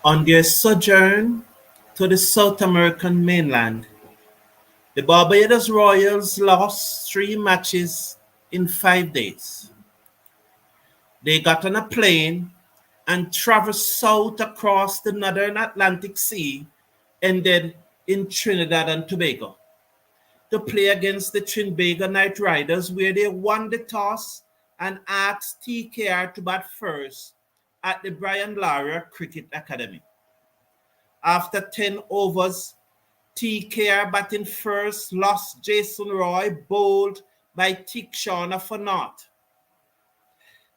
On their sojourn to the South American mainland, the Barbados Royals lost 3 matches in 5 days. They got on a plane and traveled south across the northern Atlantic Sea, ended in Trinidad and Tobago, to play against the Trinbago Knight Riders, where they won the toss and asked TKR to bat first at the Brian Lara Cricket Academy. After 10 overs, TKR batting first lost Jason Roy, bowled by Tikshana for naught.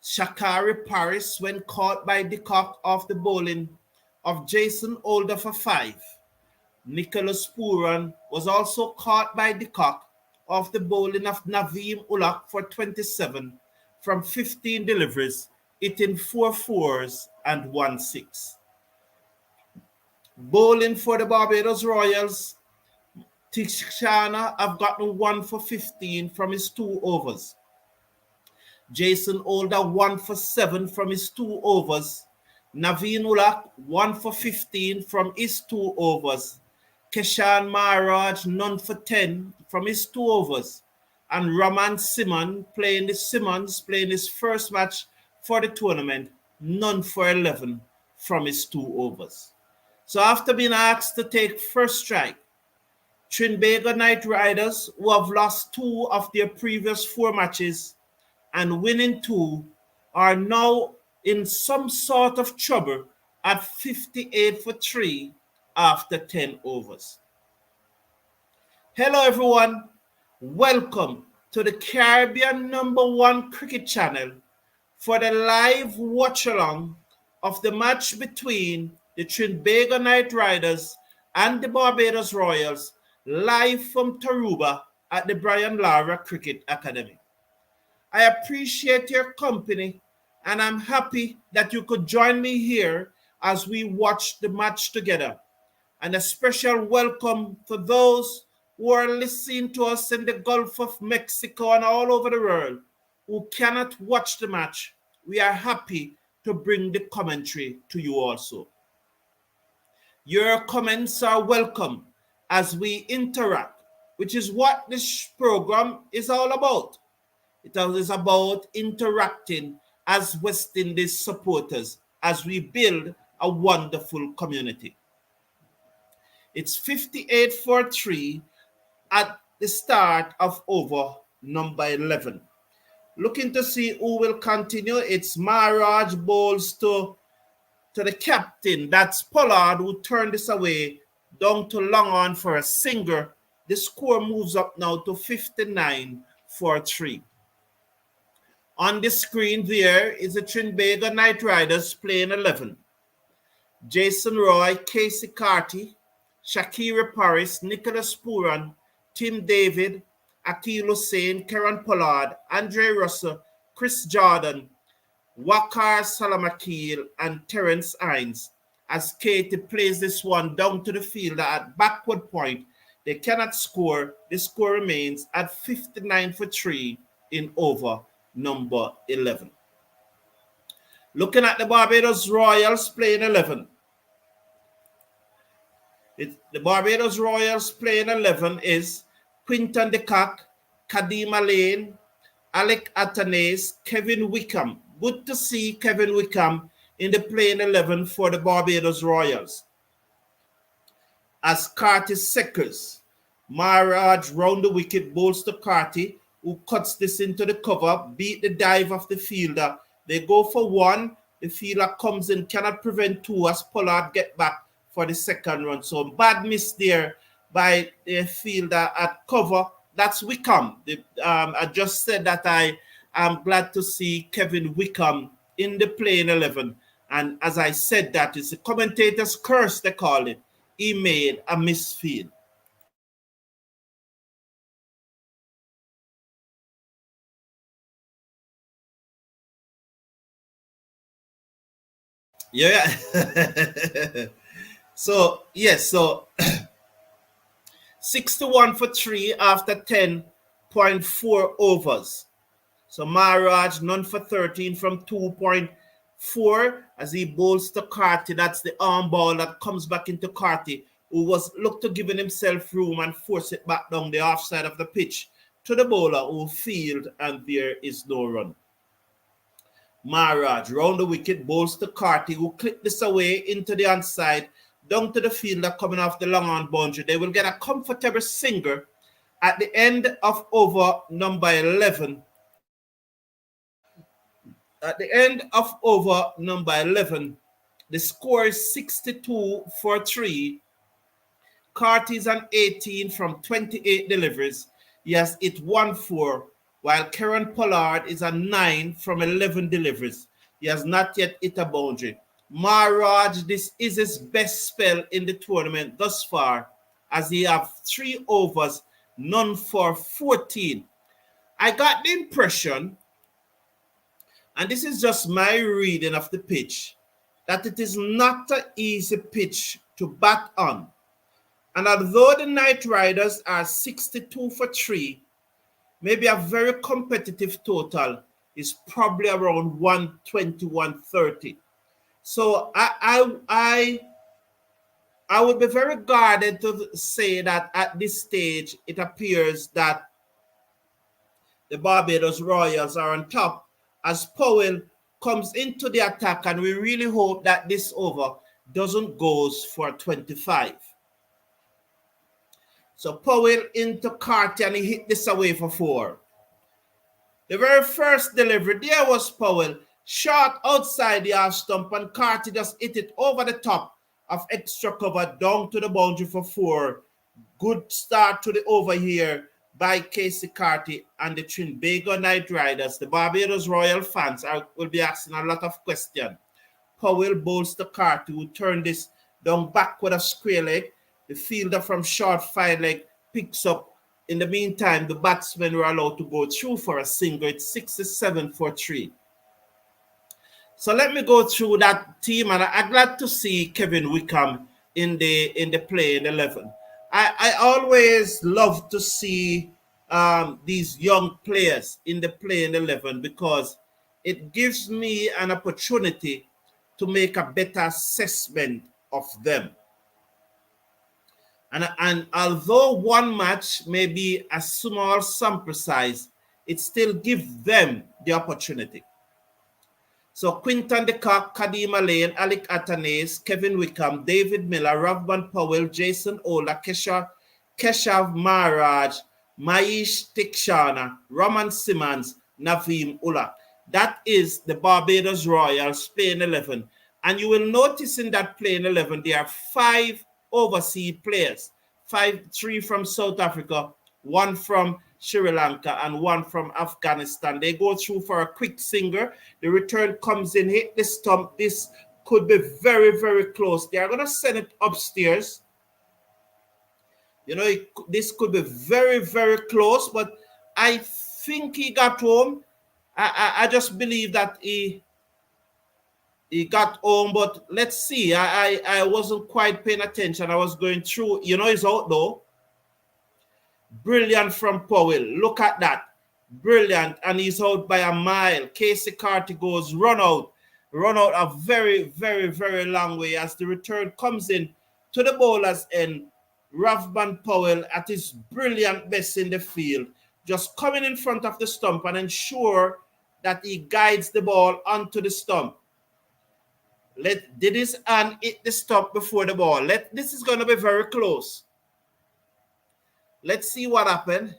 Shakari Paris, when caught by the cock off the bowling of Jason Older for 5. Nicholas Puran was also caught by the cock off the bowling of Naveem Ulak for 27 from 15 deliveries, hitting 4 fours and 1 6. Bowling for the Barbados Royals, Tishana have gotten 1 for 15 from his 2 overs. Jason Older 1 for 7 from his 2 overs. Naveen Ulak 1 for 15 from his 2 overs. Keshan Maharaj none for 10 from his 2 overs. And Raman Simmons playing his first match for the tournament, none for 11 from his 2 overs. So after being asked to take first strike, Trinbago Knight Riders, who have lost 2 of their previous 4 matches and winning 2, are now in some sort of trouble at 58 for 3 after 10 overs. Hello everyone, welcome to the Caribbean #1 cricket channel for the live watch-along of the match between the Trinbago Knight Riders and the Barbados Royals, live from Taruba at the Brian Lara Cricket Academy. I appreciate your company and I'm happy that you could join me here as we watch the match together. And a special welcome to those who are listening to us in the Gulf of Mexico and all over the world who cannot watch the match. We are happy to bring the commentary to you also. Your comments are welcome as we interact, which is what this program is all about. It is about interacting as West Indies supporters as we build a wonderful community. It's 58 for 3 at the start of over number 11. Looking to see who will continue. It's Maharaj bowls to the captain. That's Pollard, who turned this away down to long on for a singer. The score moves up now to 59 for 3. On the screen there is the Trinbago Knight Riders playing 11. Jason Roy, Casey Carty, Shakira Paris, Nicholas Puran, Tim David, Akil Hussain, Karen Pollard, Andre Russell, Chris Jordan, Wakar Salamakil, and Terence Hines. As Katie plays this one down to the fielder at backward point, they cannot score. The score remains at 59 for 3 in over number 11. Looking at the Barbados Royals playing 11. The Barbados Royals playing 11 is Quinton de Kock, Kadima Lane, Alec Atanase, Kevin Wickham. Good to see Kevin Wickham in the playing 11 for the Barbados Royals. As Curtis Seckers, Maharaj round the wicket, bowls to Carty, who cuts this into the cover, beat the dive of the fielder. They go for 1. The fielder comes in, cannot prevent 2 as Pollard get back for the second run. So bad miss there by the fielder at cover. That's Wickham. I just said that I am glad to see Kevin Wickham in the playing 11. And as I said, that is the commentator's curse, they call it. He made a misfield. Yeah. So 61 for 3 after 10.4 overs. So Maharaj none for 13 from 2.5 4 as he bowls to Carty. That's the arm ball that comes back into Carty, who was looked to giving himself room and force it back down the offside of the pitch to the bowler who field, and there is no run. Maharaj round the wicket, bowls to Carty, who clipped this away into the onside, down to the fielder coming off the long on boundary. They will get a comfortable single at the end of over number 11. At the end of over number 11, the score is 62 for 3. Carty is an 18 from 28 deliveries. He has hit 1-4, while Kieran Pollard is a 9 from 11 deliveries. He has not yet hit a boundary. Maharaj, this is his best spell in the tournament thus far, as he have 3 overs, none for 14. I got the impression, and this is just my reading of the pitch, that it is not an easy pitch to bat on. And although the Knight Riders are 62 for 3, maybe a very competitive total is probably around 120, 130. So I would be very guarded to say that at this stage, it appears that the Barbados Royals are on top, as Powell comes into the attack, and we really hope that this over doesn't go for 25. So Powell into Carty, and he hit this away for 4. The very first delivery, there was Powell, short outside the half stump, and Carty just hit it over the top of extra cover down to the boundary for 4. Good start to the over here by Casey Carty and the Trinbago Knight Riders. The Barbados Royal fans will be asking a lot of questions. Powell bowls to Carty, who turned this down back with a square leg. The fielder from short 5 leg picks up. In the meantime, the batsmen were allowed to go through for a single. It's 67 for 3. So let me go through that team, and I'm glad to see Kevin Wickham in the playing 11. I always love to see these young players in the playing 11, because it gives me an opportunity to make a better assessment of them. And although one match may be a small sample size, it still gives them the opportunity. So Quinton de Kock, Kadima Lane, Alec Atanase, Kevin Wickham, David Miller, Ravban Powell, Jason Ola, Keshav Maharaj, Maish Tikshana, Roman Simmons, Naveem Ullah. That is the Barbados Royals playing 11. And you will notice in that playing 11, there are 5 overseas players. 3 from South Africa, 1 from Sri Lanka, and 1 from Afghanistan. They go through for a quick single. The return comes in, hit the stump. This could be very, very close. They are going to send it upstairs. You know, this could be very, very close, but I think he got home. I just believe that he got home, but let's see. I wasn't quite paying attention. I was going through. You know, he's out though. Brilliant from Powell. Look at that. Brilliant. And he's out by a mile. Casey Carty goes run out a very, very, very long way as the return comes in to the bowler's end. Ravban Powell at his brilliant best in the field, just coming in front of the stump and ensure that he guides the ball onto the stump. Did his hand hit the stump before the ball? This is going to be very close. Let's see what happened.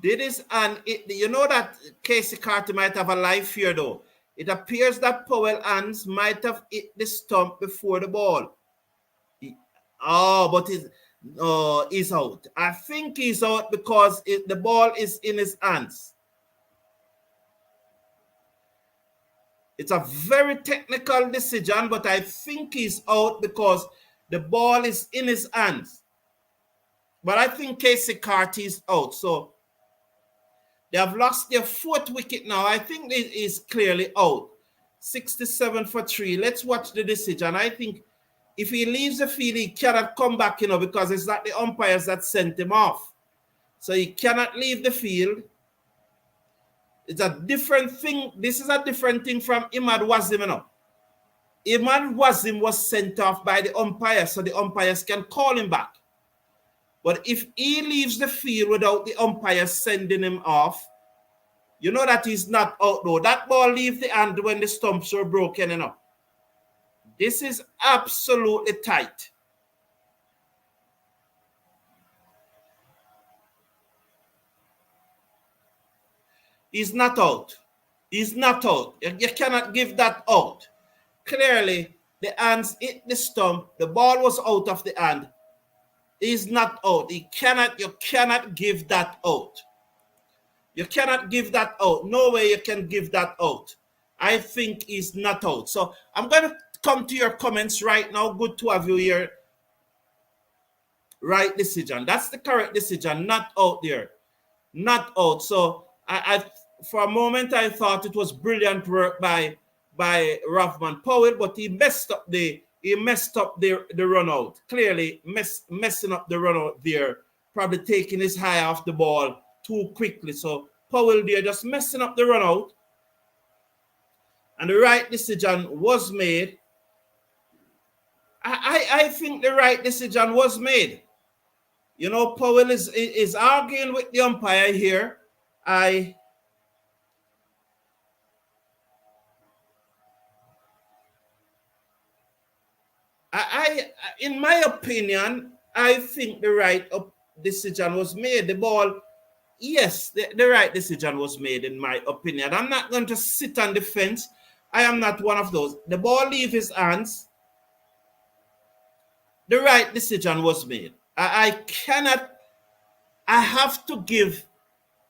Did his hand hit you know that Casey Carty might have a life here though. It appears that Powell hands might have hit the stump before the ball. But he's out. I think he's out because the ball is in his hands. It's a very technical decision, but I think he's out because the ball is in his hands. But I think Casey Carty is out. So they have lost their 4th wicket now. I think it is clearly out. 67 for 3. Let's watch the decision. I think if he leaves the field, he cannot come back, because it's not the umpires that sent him off. So he cannot leave the field. It's a different thing. This is a different thing from Imad Wasim, you know. Imad Wasim was sent off by the umpire, so the umpires can call him back. But if he leaves the field without the umpire sending him off, you know that he's not out though. That ball leaves the hand when the stumps were broken, you know. This is absolutely tight. He's not out. He's not out. You cannot give that out. Clearly, the hands hit the stump. The ball was out of the hand. He's not out. You cannot give that out. You cannot give that out. No way you can give that out. I think he's not out. So I'm going to come to your comments right now. Good to have you here. Right decision. That's the correct decision. Not out there. Not out. So I for a moment I thought it was brilliant work by Rothman Powell, but he messed up the run out. Clearly messing up the run out there, probably taking his eye off the ball too quickly. So Powell there just messing up the run out. And the right decision was made. I think the right decision was made. You know, Powell is arguing with the umpire here. In my opinion, I think the right decision was made. The ball, yes, the right decision was made, in my opinion. I'm not going to sit on the fence. I am not one of those. The ball leaves his hands. The right decision was made. I have to give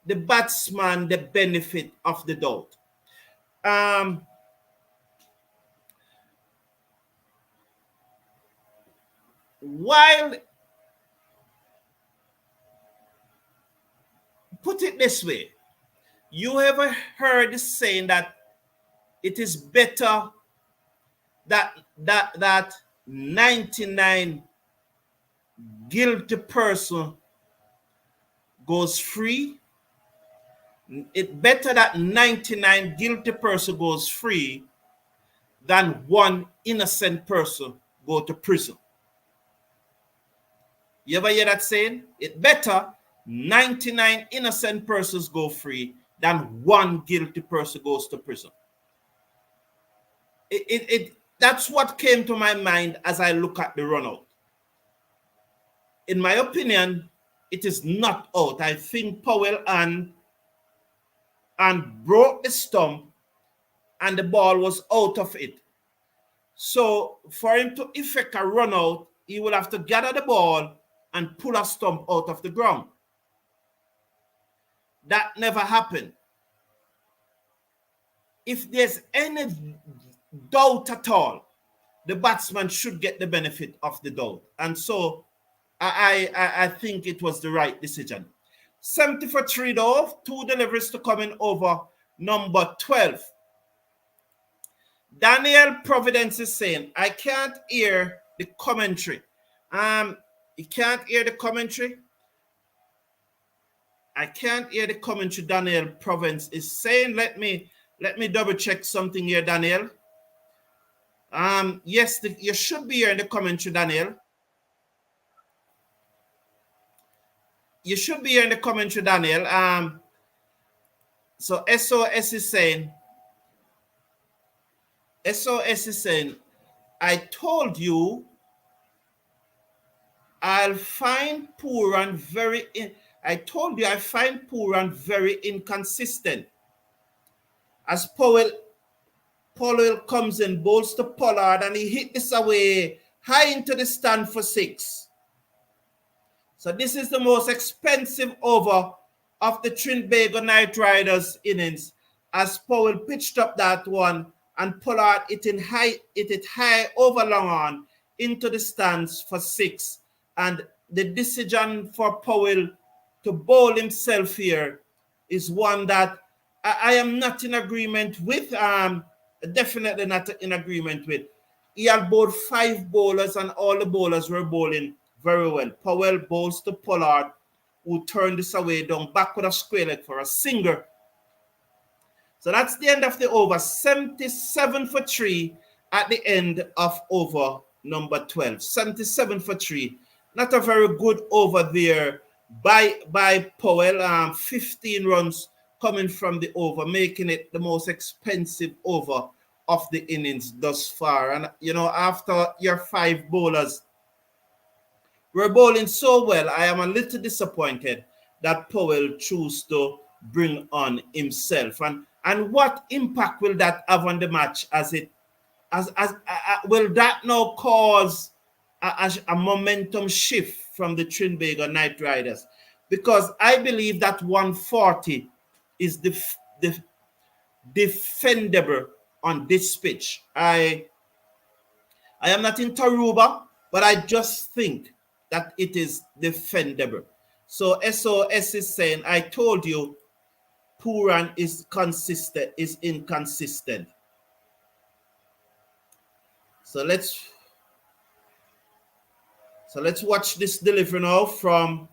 the batsman the benefit of the doubt. While, put it this way, you ever heard the saying that it is better that 99 guilty person goes free? It's better that 99 guilty person goes free than one innocent person go to prison. You ever hear that saying? It's better 99 innocent persons go free than one guilty person goes to prison. That's what came to my mind as I look at the run out. In my opinion, it is not out. I think Powell and broke the stump and the ball was out of it. So for him to effect a run out, he will have to gather the ball and pull a stump out of the ground. That never happened. If there's any doubt at all, the batsman should get the benefit of the doubt. And so I think it was the right decision. 70 for 3 though, 2 deliveries to come in over number 12. Daniel Providence is saying, I can't hear the commentary. You can't hear the commentary? I can't hear the commentary, Daniel Providence is saying. Let me double check something here, Daniel. Yes, you should be hearing the commentary, Daniel. You should be hearing the commentary, Daniel. So SOS is saying, I told you I find Pooran very inconsistent. As Powell comes in, bowls to Pollard, and he hit this away high into the stand for 6. So this is the most expensive over of the Trinbago Knight Riders innings, as Powell pitched up that one and Pollard hit it high over long on into the stands for 6. And the decision for Powell to bowl himself here is one that I am not in agreement with. Definitely not in agreement with. He had bowled 5 bowlers and all the bowlers were bowling very well. Powell bowls to Pollard, who turned this away down back with a square leg for a single. So that's the end of the over. 77 for 3 at the end of over number 12. 77 for 3. Not a very good over there by Powell. 15 runs coming from the over, making it the most expensive over of the innings thus far. And, after your 5 bowlers were bowling so well, I am a little disappointed that Powell chose to bring on himself. And what impact will that have on the match will that now cause a momentum shift from the Trinbago Knight Riders? Because I believe that 140 is defendable on this pitch. I am not in Taruba, but I just think that it is defendable. So SOS is saying, I told you, Puran is inconsistent. So let's watch this delivery now from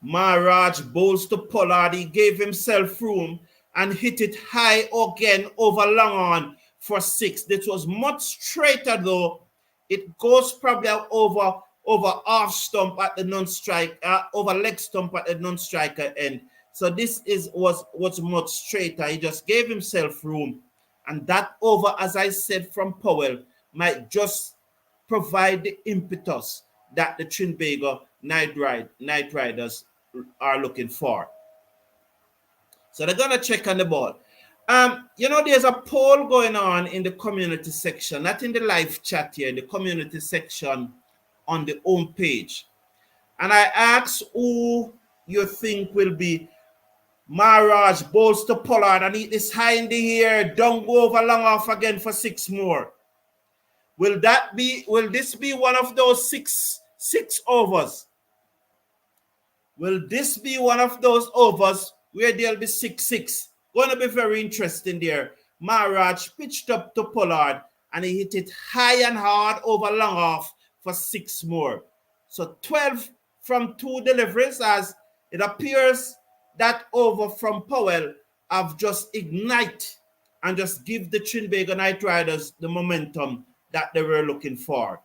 Maharaj bowls to Pollard. He gave himself room and hit it high again over long on for 6. This was much straighter though. It goes probably over off stump at the non-strike, over leg stump at the non-striker end. So this was much straighter. He just gave himself room. And that over, as I said, from Powell, might just provide the impetus that the Trinbago Knight Riders are looking for. So they're going to check on the ball. There's a poll going on in the community section, not in the live chat here, in the community section on the home page. And I asked who you think will be Maharaj bowls to Pollard and hit this high in the air, don't go over long off again for 6 more. Will this be one of those six overs? Will this be one of those overs where there'll be 6-6? Going to be very interesting there. Maharaj pitched up to Pollard and he hit it high and hard over long off for 6 more. So 12 from 2 deliveries, as it appears that over from Powell have just ignite and just give the Trinbago Knight Riders the momentum that they were looking for.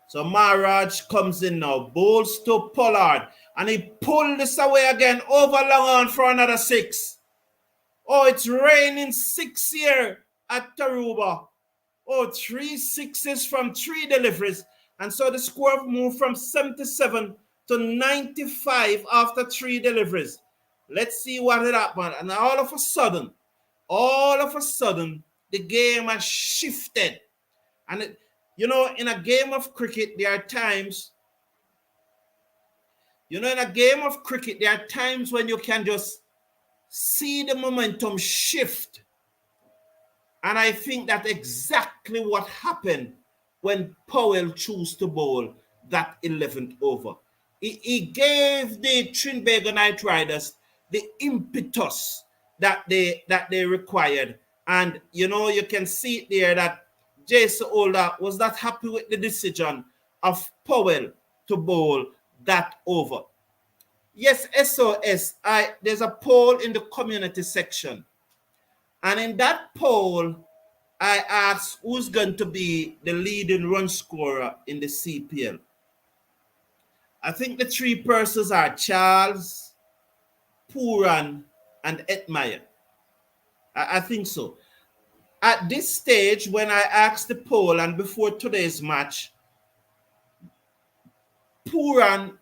So Maharaj comes in now, bowls to Pollard, and he pulled this away again over long on for another 6. Oh, it's raining 6 here at Taruba. Oh, 3 6s from 3 deliveries. And so the score moved from 77 to 95 after 3 deliveries. Let's see what had happened. And all of a sudden, the game has shifted. And, in a game of cricket, there are times, when you can just see the momentum shift. And I think that's exactly what happened when Powell chose to bowl that 11th over. He gave the Trinbago Knight Riders the impetus that they required. And, you can see it there that Jason Older was not happy with the decision of Powell to bowl that over. Yes, SOS, there's a poll in the community section. And in that poll, I asked who's going to be the leading run scorer in the CPL. I think the 3 persons are Charles, Puran, and Etmire. I think so. At this stage, when I asked the poll and before today's match, Puran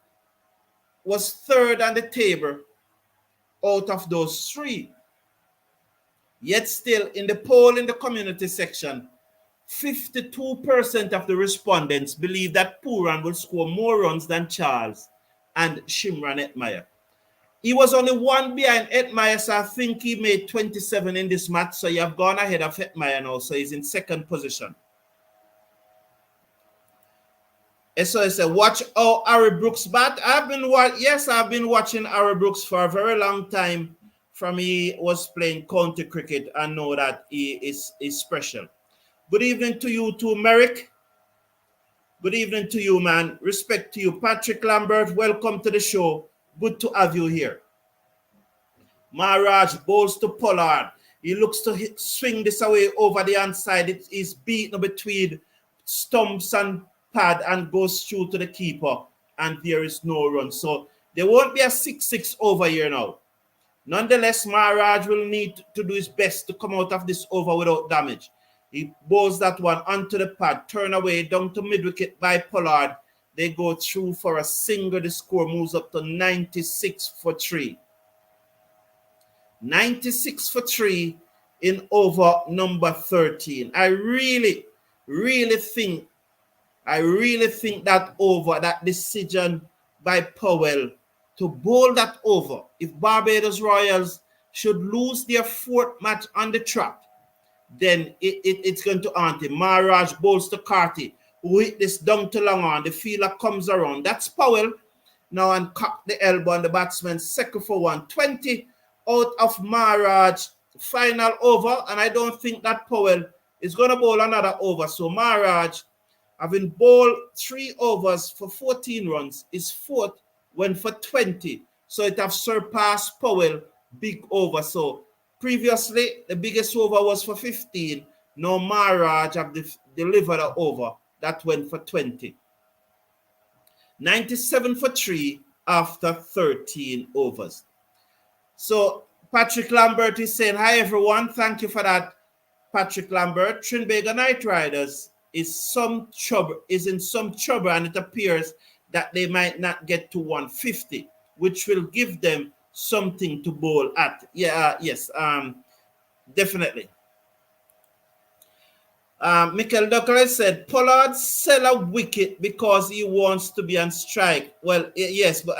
was 3rd on the table out of those 3. Yet still, in the poll in the community section, 52% of the respondents believe that Puran will score more runs than Charles and Shimran Etmire. He was only 1 behind Etmire, so I think he made 27 in this match. So you have gone ahead of Etmire now, so he's in 2nd position. So I said, watch how Harry Brooks bat. I've been watching Harry Brooks for a very long time. From he was playing county cricket, I know that he is special. Good evening to you too, Merrick. Good evening to you, man. Respect to you. Patrick Lambert, welcome to the show. Good to have you here. Maharaj bowls to Pollard. He looks to swing this away over the inside. It is beaten between stumps and pad and goes through to the keeper. And there is no run. So there won't be a 6-6 over here now. Nonetheless, Maharaj will need to do his best to come out of this over without damage. He bowls that one onto the pad, turn away, down to mid-wicket by Pollard. They go through for a single. The score moves up to 96 for 3. 96 for 3 in over number 13. I really think that over, that decision by Powell to bowl that over, if Barbados Royals should lose their 4th match on the trot, then it's going to haunt him. Maharaj bowls to Carty, who hit this down to long on. The fielder comes around. That's Powell now and cock the elbow on the batsman. Second for 1. 20 out of Maharaj. Final over, and I don't think that Powell is going to bowl another over. So Maharaj, having bowled 3 overs for 14 runs, is 4th went for 20. So it have surpassed Powell big over. So previously, the biggest over was for 15. Now Maharaj have delivered an over that went for 20. 97 for 3 after 13 overs. So Patrick Lambert is saying, hi everyone, thank you for that, Patrick Lambert. Trinbago Knight Riders is in some trouble, and it appears that they might not get to 150, which will give them something to bowl at. Yes, definitely. Michael Ducker said, Pollard sell a wicket because he wants to be on strike. Well, yes, but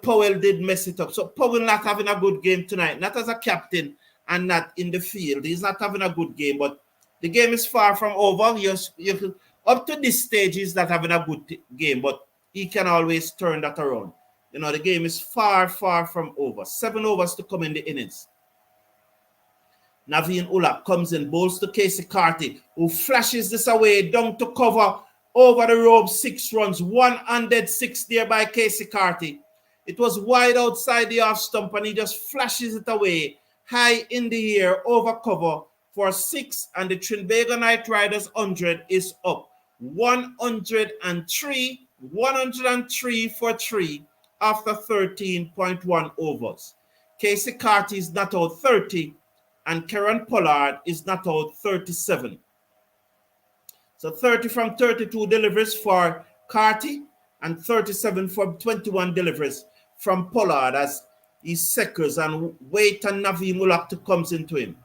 Powell did mess it up. So Powell not having a good game tonight, not as a captain and not in the field. He's not having a good game, but the game is far from over. Up to this stage, he's not having a good game, but he can always turn that around. You know, the game is far, far from over. 7 overs to come in the innings. Naveen Ullah comes in, bowls to Casey Carty, who flashes this away down to cover over the rope. 6 runs, 106 there by Casey Carty. It was wide outside the off stump, and he just flashes it away high in the air over cover for 6, and the Trinbago Knight Riders 100 is up. 103 for 3 after 13.1 overs. Casey Carty is not out 30, and Kieran Pollard is not out 37. So 30 from 32 deliveries for Carty, and 37 from 21 deliveries from Pollard as he secures and wait and Naveen Mulak comes into him.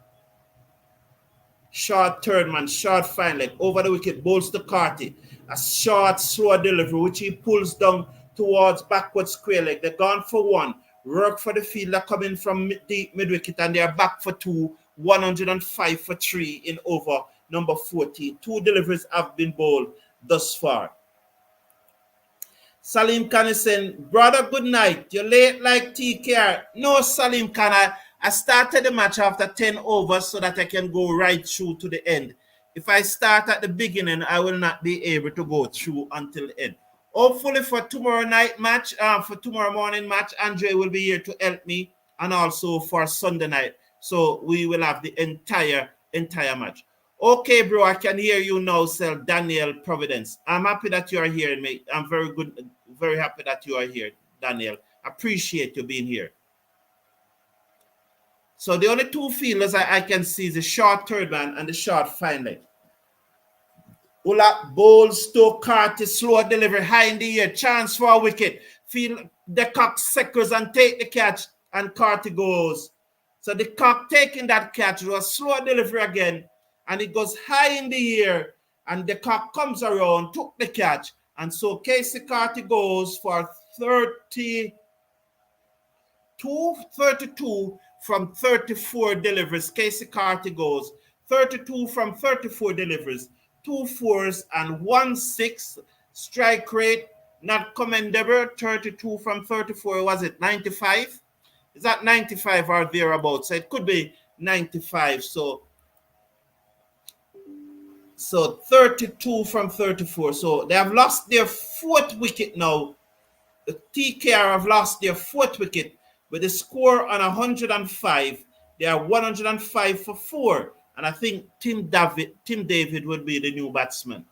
Short third man, short fine leg, over the wicket, bowls to Carty. A short, slow delivery, which he pulls down towards backward square leg. They're gone for 1. Work for the fielder coming from deep mid-wicket, and they're back for 2. 105 for 3 in over number 14. 2 deliveries have been bowled thus far. Salim Khan is saying, brother, good night. You're late like TKR. No, Salim Khan, I started the match after 10 overs so that I can go right through to the end. If I start at the beginning, I will not be able to go through until the end. Hopefully for tomorrow night match, for tomorrow morning match, Andre will be here to help me, and also for Sunday night. So we will have the entire match. Okay, bro, I can hear you now, sir. Daniel Providence. I'm happy that you are here, mate. I'm very happy that you are here, Daniel. Appreciate you being here. So the only 2 fielders I can see is the short third man and the short fine leg. Ulak bowls to Carty, slow delivery, high in the air, chance for a wicket. Field the cock seconds and take the catch, and Carty goes. So the cock taking that catch, it was slow delivery again, and it goes high in the air, and the cock comes around, took the catch, and so Casey Carty goes for 32 from 34 deliveries. Casey Carty goes 32 from 34 deliveries, 2 4s and 1 6. Strike rate not commendable. 32 from 34, was it 95? Is that 95 or thereabouts? So it could be 95. So So 32 from 34. So they have lost their fourth wicket now. The TKR have lost their fourth wicket with a score on 105. They are 105 for 4. And I think Tim David would be the new batsman.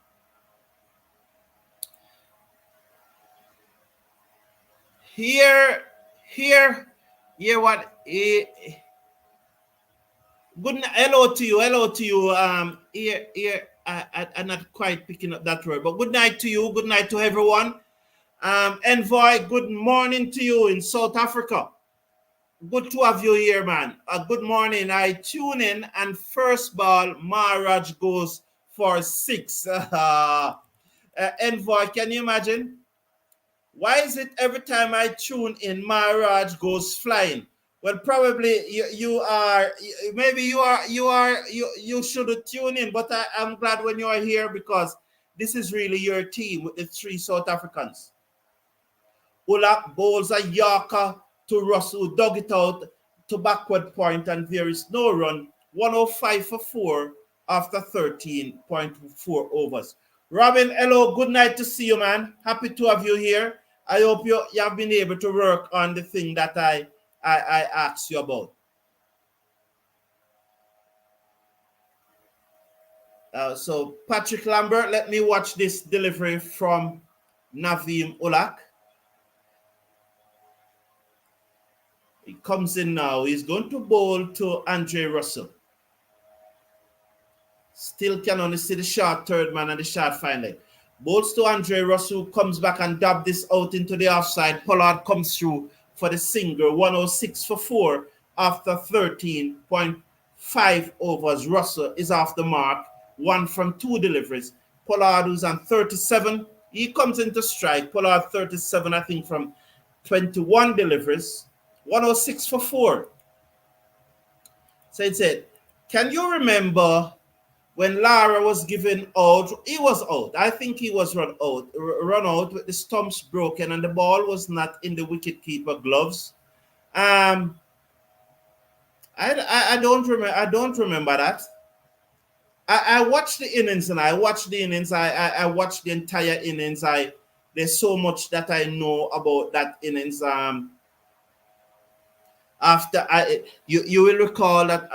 Here what? Good hello to you. Here, I'm not quite picking up that word, but good night to you. Good night to everyone. Envoy, good morning to you in South Africa. Good to have you here, man. Good morning. I tune in, and first ball, Maharaj goes for 6. Envoy, can you imagine? Why is it every time I tune in, Maharaj goes flying? Well, probably you should tune in, but I'm glad when you are here because this is really your team with the 3 South Africans. Ulak bowls a Yorker to Russell, dug it out to backward point, and there is no run. 105 for 4 after 13.4 overs. Robin, hello, good night to see you, man. Happy to have you here. I hope you have been able to work on the thing that I asked you about. So Patrick Lambert, let me watch this delivery from Navim Ulak. He comes in now. He's going to bowl to Andre Russell. Still can only see the short third man and the short fine leg. Bowls to Andre Russell, comes back and dab this out into the offside. Pollard comes through for the single. 106 for 4 after 13.5 overs. Russell is off the mark. 1 from 2 deliveries. Pollard, who's on 37, he comes into strike. Pollard 37, I think, from 21 deliveries. 106 for 4. So it said, can you remember when Lara was given out? He was out. I think he was run out with the stumps broken and the ball was not in the wicketkeeper gloves. I don't remember that. I watched the innings I watched the entire innings. There's so much that I know about that innings. After you will recall that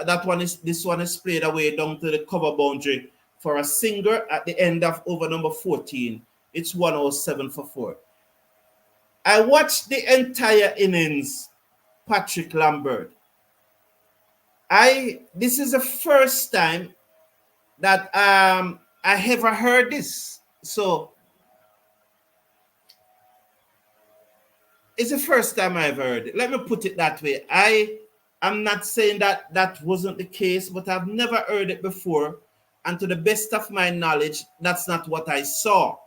this one is played away down to the cover boundary for a single at the end of over number 14. It's 107 for 4. I watched the entire innings, Patrick Lambert. This is the first time that I ever heard this. So it's the first time I've heard it. Let me put it that way. I'm not saying that wasn't the case, but I've never heard it before. And to the best of my knowledge, that's not what I saw.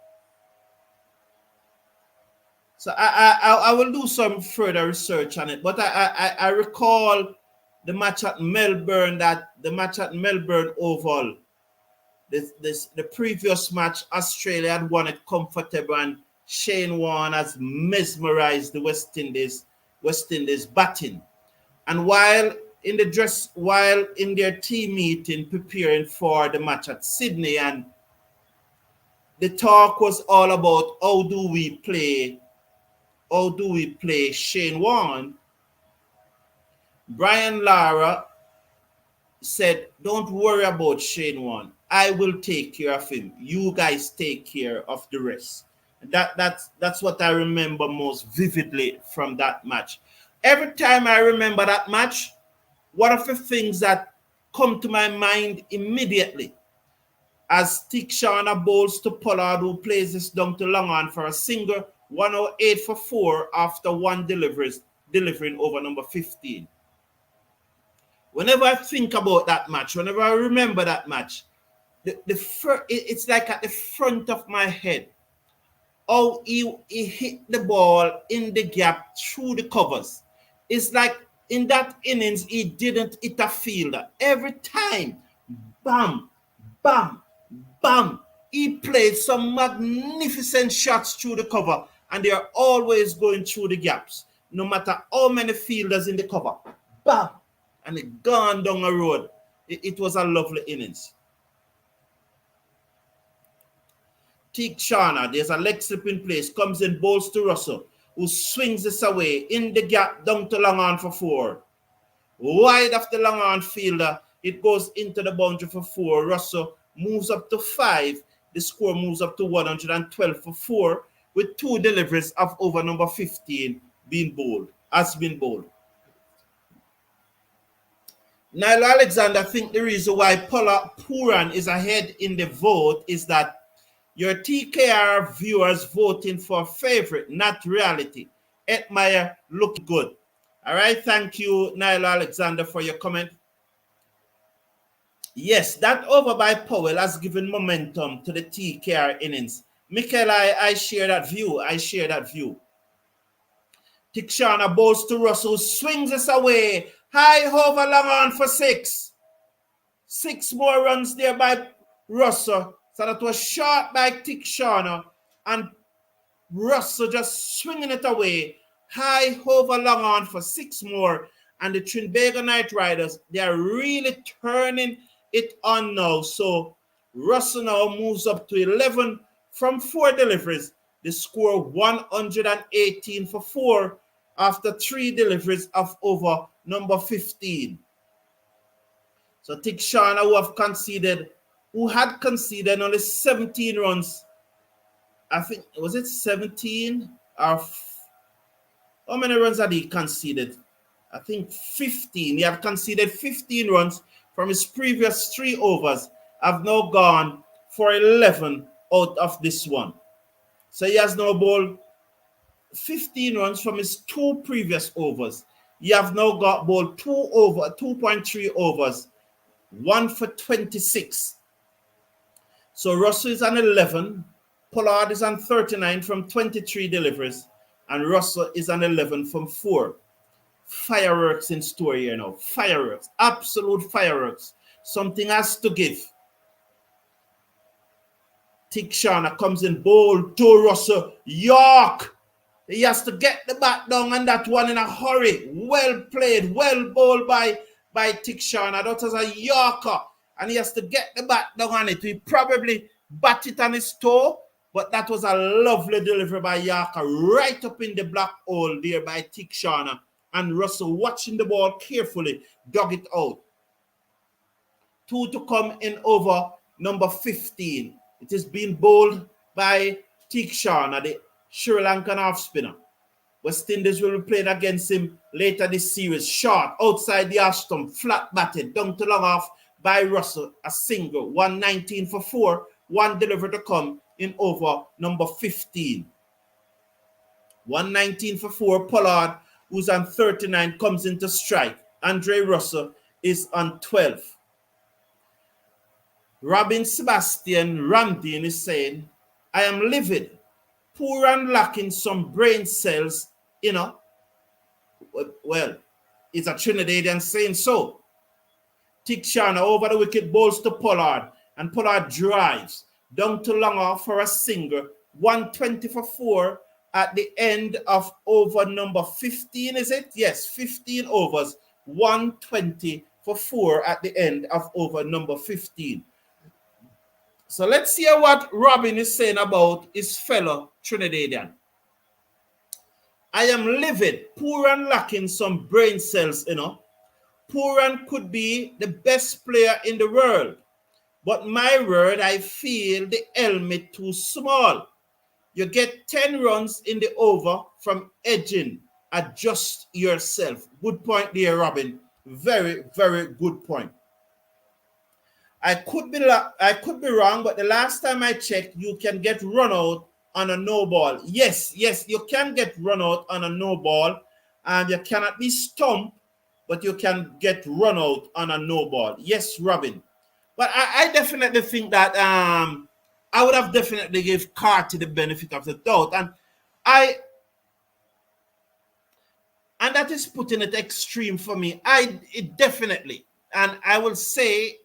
So I will do some further research on it. But I recall the match at Melbourne, Oval. The previous match, Australia had won it comfortable, and Shane Warne has mesmerized the West Indies batting. And while in their team meeting preparing for the match at Sydney, and the talk was all about how do we play Shane Warne, Brian Lara said, don't worry about Shane Warne. I will take care of him. You guys take care of the rest. That's what I remember most vividly from that match. Every time I remember that match, one of the things that come to my mind immediately as Tikshana bowls to Pollard, who plays this down to long on for a single, 108 for 4 after 1 delivering over number 15. Whenever I think about that match, whenever I remember that match, it's like at the front of my head. Oh, he hit the ball in the gap through the covers. It's like in that innings, he didn't hit a fielder. Every time, bam, bam, bam. He played some magnificent shots through the cover, and they are always going through the gaps, no matter how many fielders in the cover. Bam, and it gone down the road. It was a lovely innings. Tikshana, there's a leg slip in place, comes in, bowls to Russell, who swings this away in the gap down to long on for 4. Wide of the long on fielder, it goes into the boundary for 4. Russell moves up to 5. The score moves up to 112 for 4, with 2 deliveries of over number 15 being bowled, has been bowled. Niall Alexander, I think the reason why Puran is ahead in the vote is that your TKR viewers voting for favorite, not reality. Edmire look good. All right, thank you, Niall Alexander, for your comment. Yes, that over by Powell has given momentum to the TKR innings. Michael, I share that view. Tikshana bowls to Russell, swings this away. High over long on for 6. 6 more runs there by Russell. So that was short by Tikshana, and Russell just swinging it away. High over long on for 6 more. And the Trinbago Knight Riders, they are really turning it on now. So Russell now moves up to 11 from 4 deliveries. The score 118 for 4 after 3 deliveries of over number 15. So Tikshana, who had conceded only 17 runs. I think, was it 17? Or how many runs had he conceded? I think 15. He had conceded 15 runs from his previous 3 overs. Have now gone for 11 out of this one. So he has now bowled 15 runs from his 2 previous overs. He have now got bowled 2.3 overs, 1 for 26. So Russell is on 11. Pollard is on 39 from 23 deliveries. And Russell is on 11 from 4. Fireworks in store here now. Fireworks. Absolute fireworks. Something has to give. Tikshana comes in, bold to Russell. York! He has to get the bat down on that one in a hurry. Well played. Well bowled by Tikshana. That was a Yorker. And he has to get the bat down on it. He probably bat it on his toe. But that was a lovely delivery by Yorker. Right up in the black hole there by Tikshana. And Russell, watching the ball carefully, dug it out. 2 to come in over number 15. It is being bowled by Tikshana, the Sri Lankan off spinner. West Indies will be playing against him later this series. Short, outside the ash stump, flat batted, down to long off by Russell. A single, 119 for 4. 1 delivery to come in over number 15. 119 for 4. Pollard, who's on 39, comes into strike. Andre Russell is on 12. Robin Sebastian Ramdin is saying, I am livid, poor and lacking some brain cells, Well, it's a Trinidadian saying so. Tikshana over the wicket, bowls to Pollard, and Pollard drives down to long off for a single. 120 for 4 at the end of over number 15, is it? Yes, 15 overs. 120 for 4 at the end of over number 15. So let's hear what Robin is saying about his fellow Trinidadian. I am livid, poor and lacking some brain cells, Puran could be the best player in the world. But my word, I feel the helmet too small. You get 10 runs in the over from edging. Adjust yourself. Good point there, Robin. Very, very good point. I could be wrong, but the last time I checked, you can get run out on a no ball. Yes, you can get run out on a no ball, and you cannot be stumped, but you can get run out on a no ball. Yes, Robin. But I definitely think that I would have definitely give Carty the benefit of the doubt, and that is putting it extreme for me. It definitely, and I will say,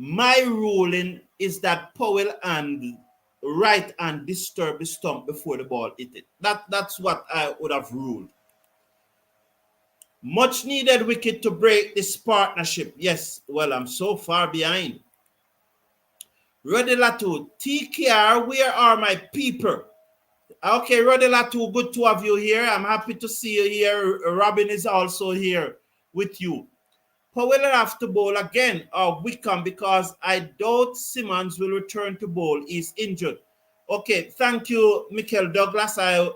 my ruling is that Powell and right hand disturb the stump before the ball hit it. That's what I would have ruled. Much needed wicket to break this partnership. Yes, well, I'm so far behind. Roddy Latu, TKR, where are my people? Okay, Roddy Latu, good to have you here. I'm happy to see you here. Robin is also here with you. Powell will have to bowl again or Wickham because I doubt Simmons will return to bowl. He's injured. Okay, thank you, Michael Douglas. I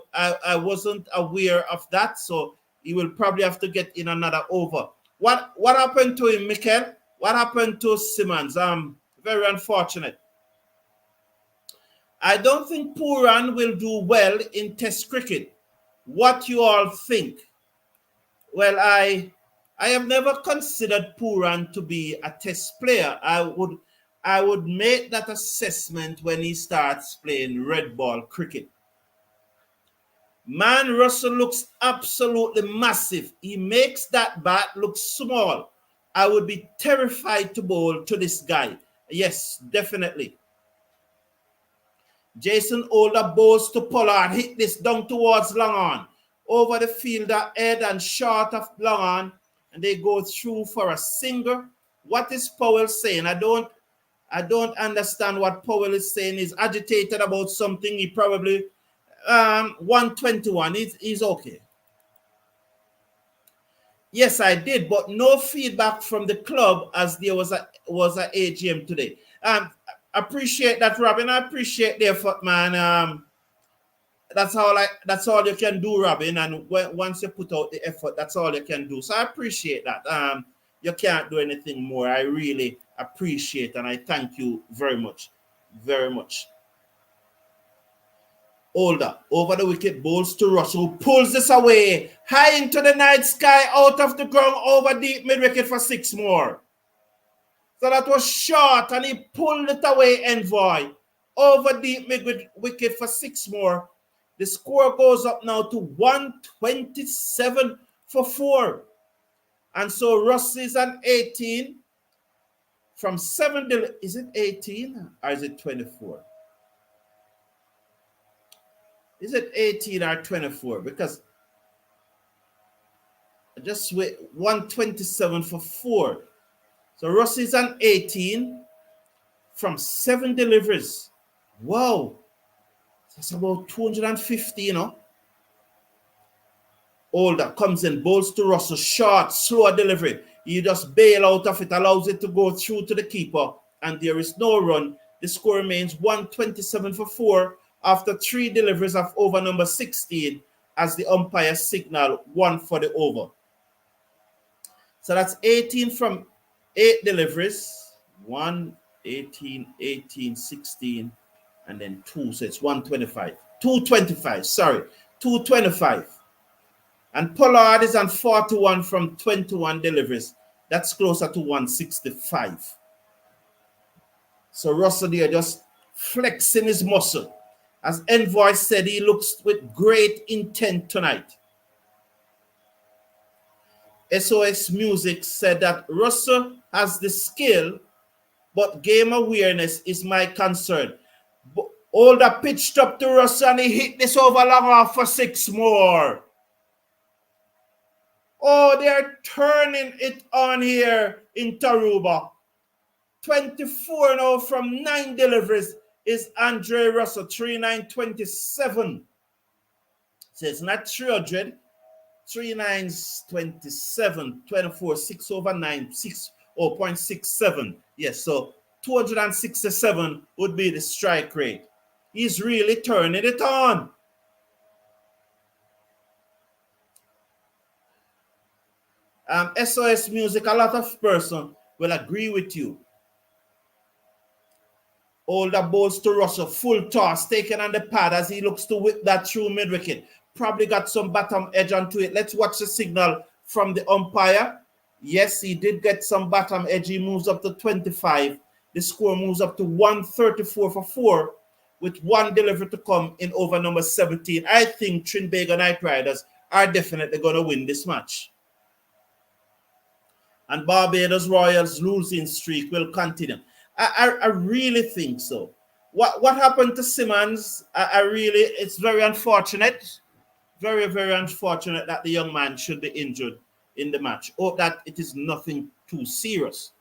wasn't aware of that, so he will probably have to get in another over. What happened to him, Michael? What happened to Simmons? Very unfortunate. I don't think Pooran will do well in Test cricket. What you all think? Well, I have never considered Pooran to be a Test player. I would make that assessment when he starts playing red ball cricket. Man, Russell looks absolutely massive. He makes that bat look small. I would be terrified to bowl to this guy. Yes, definitely. Jason Older bowls to Pollard. Hit this down towards long on. Over the fielder, head and short of long on. And they go through for a single. What is Powell saying? I don't understand what Powell is saying. He's agitated about something. He probably 121. He's okay. Yes, I did, but no feedback from the club as there was a AGM today. Appreciate that, Robin. I appreciate the effort, man. That's all you can do, Robin. And once you put out the effort, that's all you can do. So I appreciate that. You can't do anything more. I really appreciate and I thank you very much, very much. Older over the wicket, bowls to Russell, pulls this away high into the night sky, out of the ground, over deep mid wicket for 6 more. So that was short and he pulled it away, Envoy, over deep mid wicket for 6 more. The score goes up now to 127 for 4. And so Russ is an 18 from 7. Is it 18 or is it 24? Is it 18 or 24? Because just wait, 127 for 4. So Russ is an 18 from 7 deliveries. Wow. That's about 250, you know. Older comes in, bowls to Russell, short, slower delivery. You just bail out of it, allows it to go through to the keeper, and there is no run. The score remains 127 for 4 after 3 deliveries of over number 16 as the umpire signal 1 for the over. So that's 18 from 8 deliveries. 1, 18, 18, 16, and then 2. So it's 125. 225, sorry. 225. And Pollard is on 41 from 21 deliveries. That's closer to 165. So Russell there just flexing his muscle. As Envoy said, he looks with great intent tonight. SOS Music said that Russell has the skill, but game awareness is my concern. Older pitched up to Russell and he hit this over long off for 6 more. Oh, they're turning it on here in Taruba. 24 now from 9 deliveries is Andre Russell, 3927. So it's not 300. 3927, 24, 6 over 9, 0.67. Yes, so 267 would be the strike rate. He's really turning it on. SOS Music, a lot of person will agree with you. Older bowls to Russell, full toss, taken on the pad as he looks to whip that through mid-wicket. Probably got some bottom edge onto it. Let's watch the signal from the umpire. Yes, he did get some bottom edge. He moves up to 25. The score moves up to 134 for 4 with 1 delivery to come in over number 17. I think Trinbago Knight Riders are definitely going to win this match. And Barbados Royals losing streak will continue. I really think so. What happened to Simmons? It's very unfortunate. Very, very unfortunate that the young man should be injured in the match. Hope that it is nothing too serious.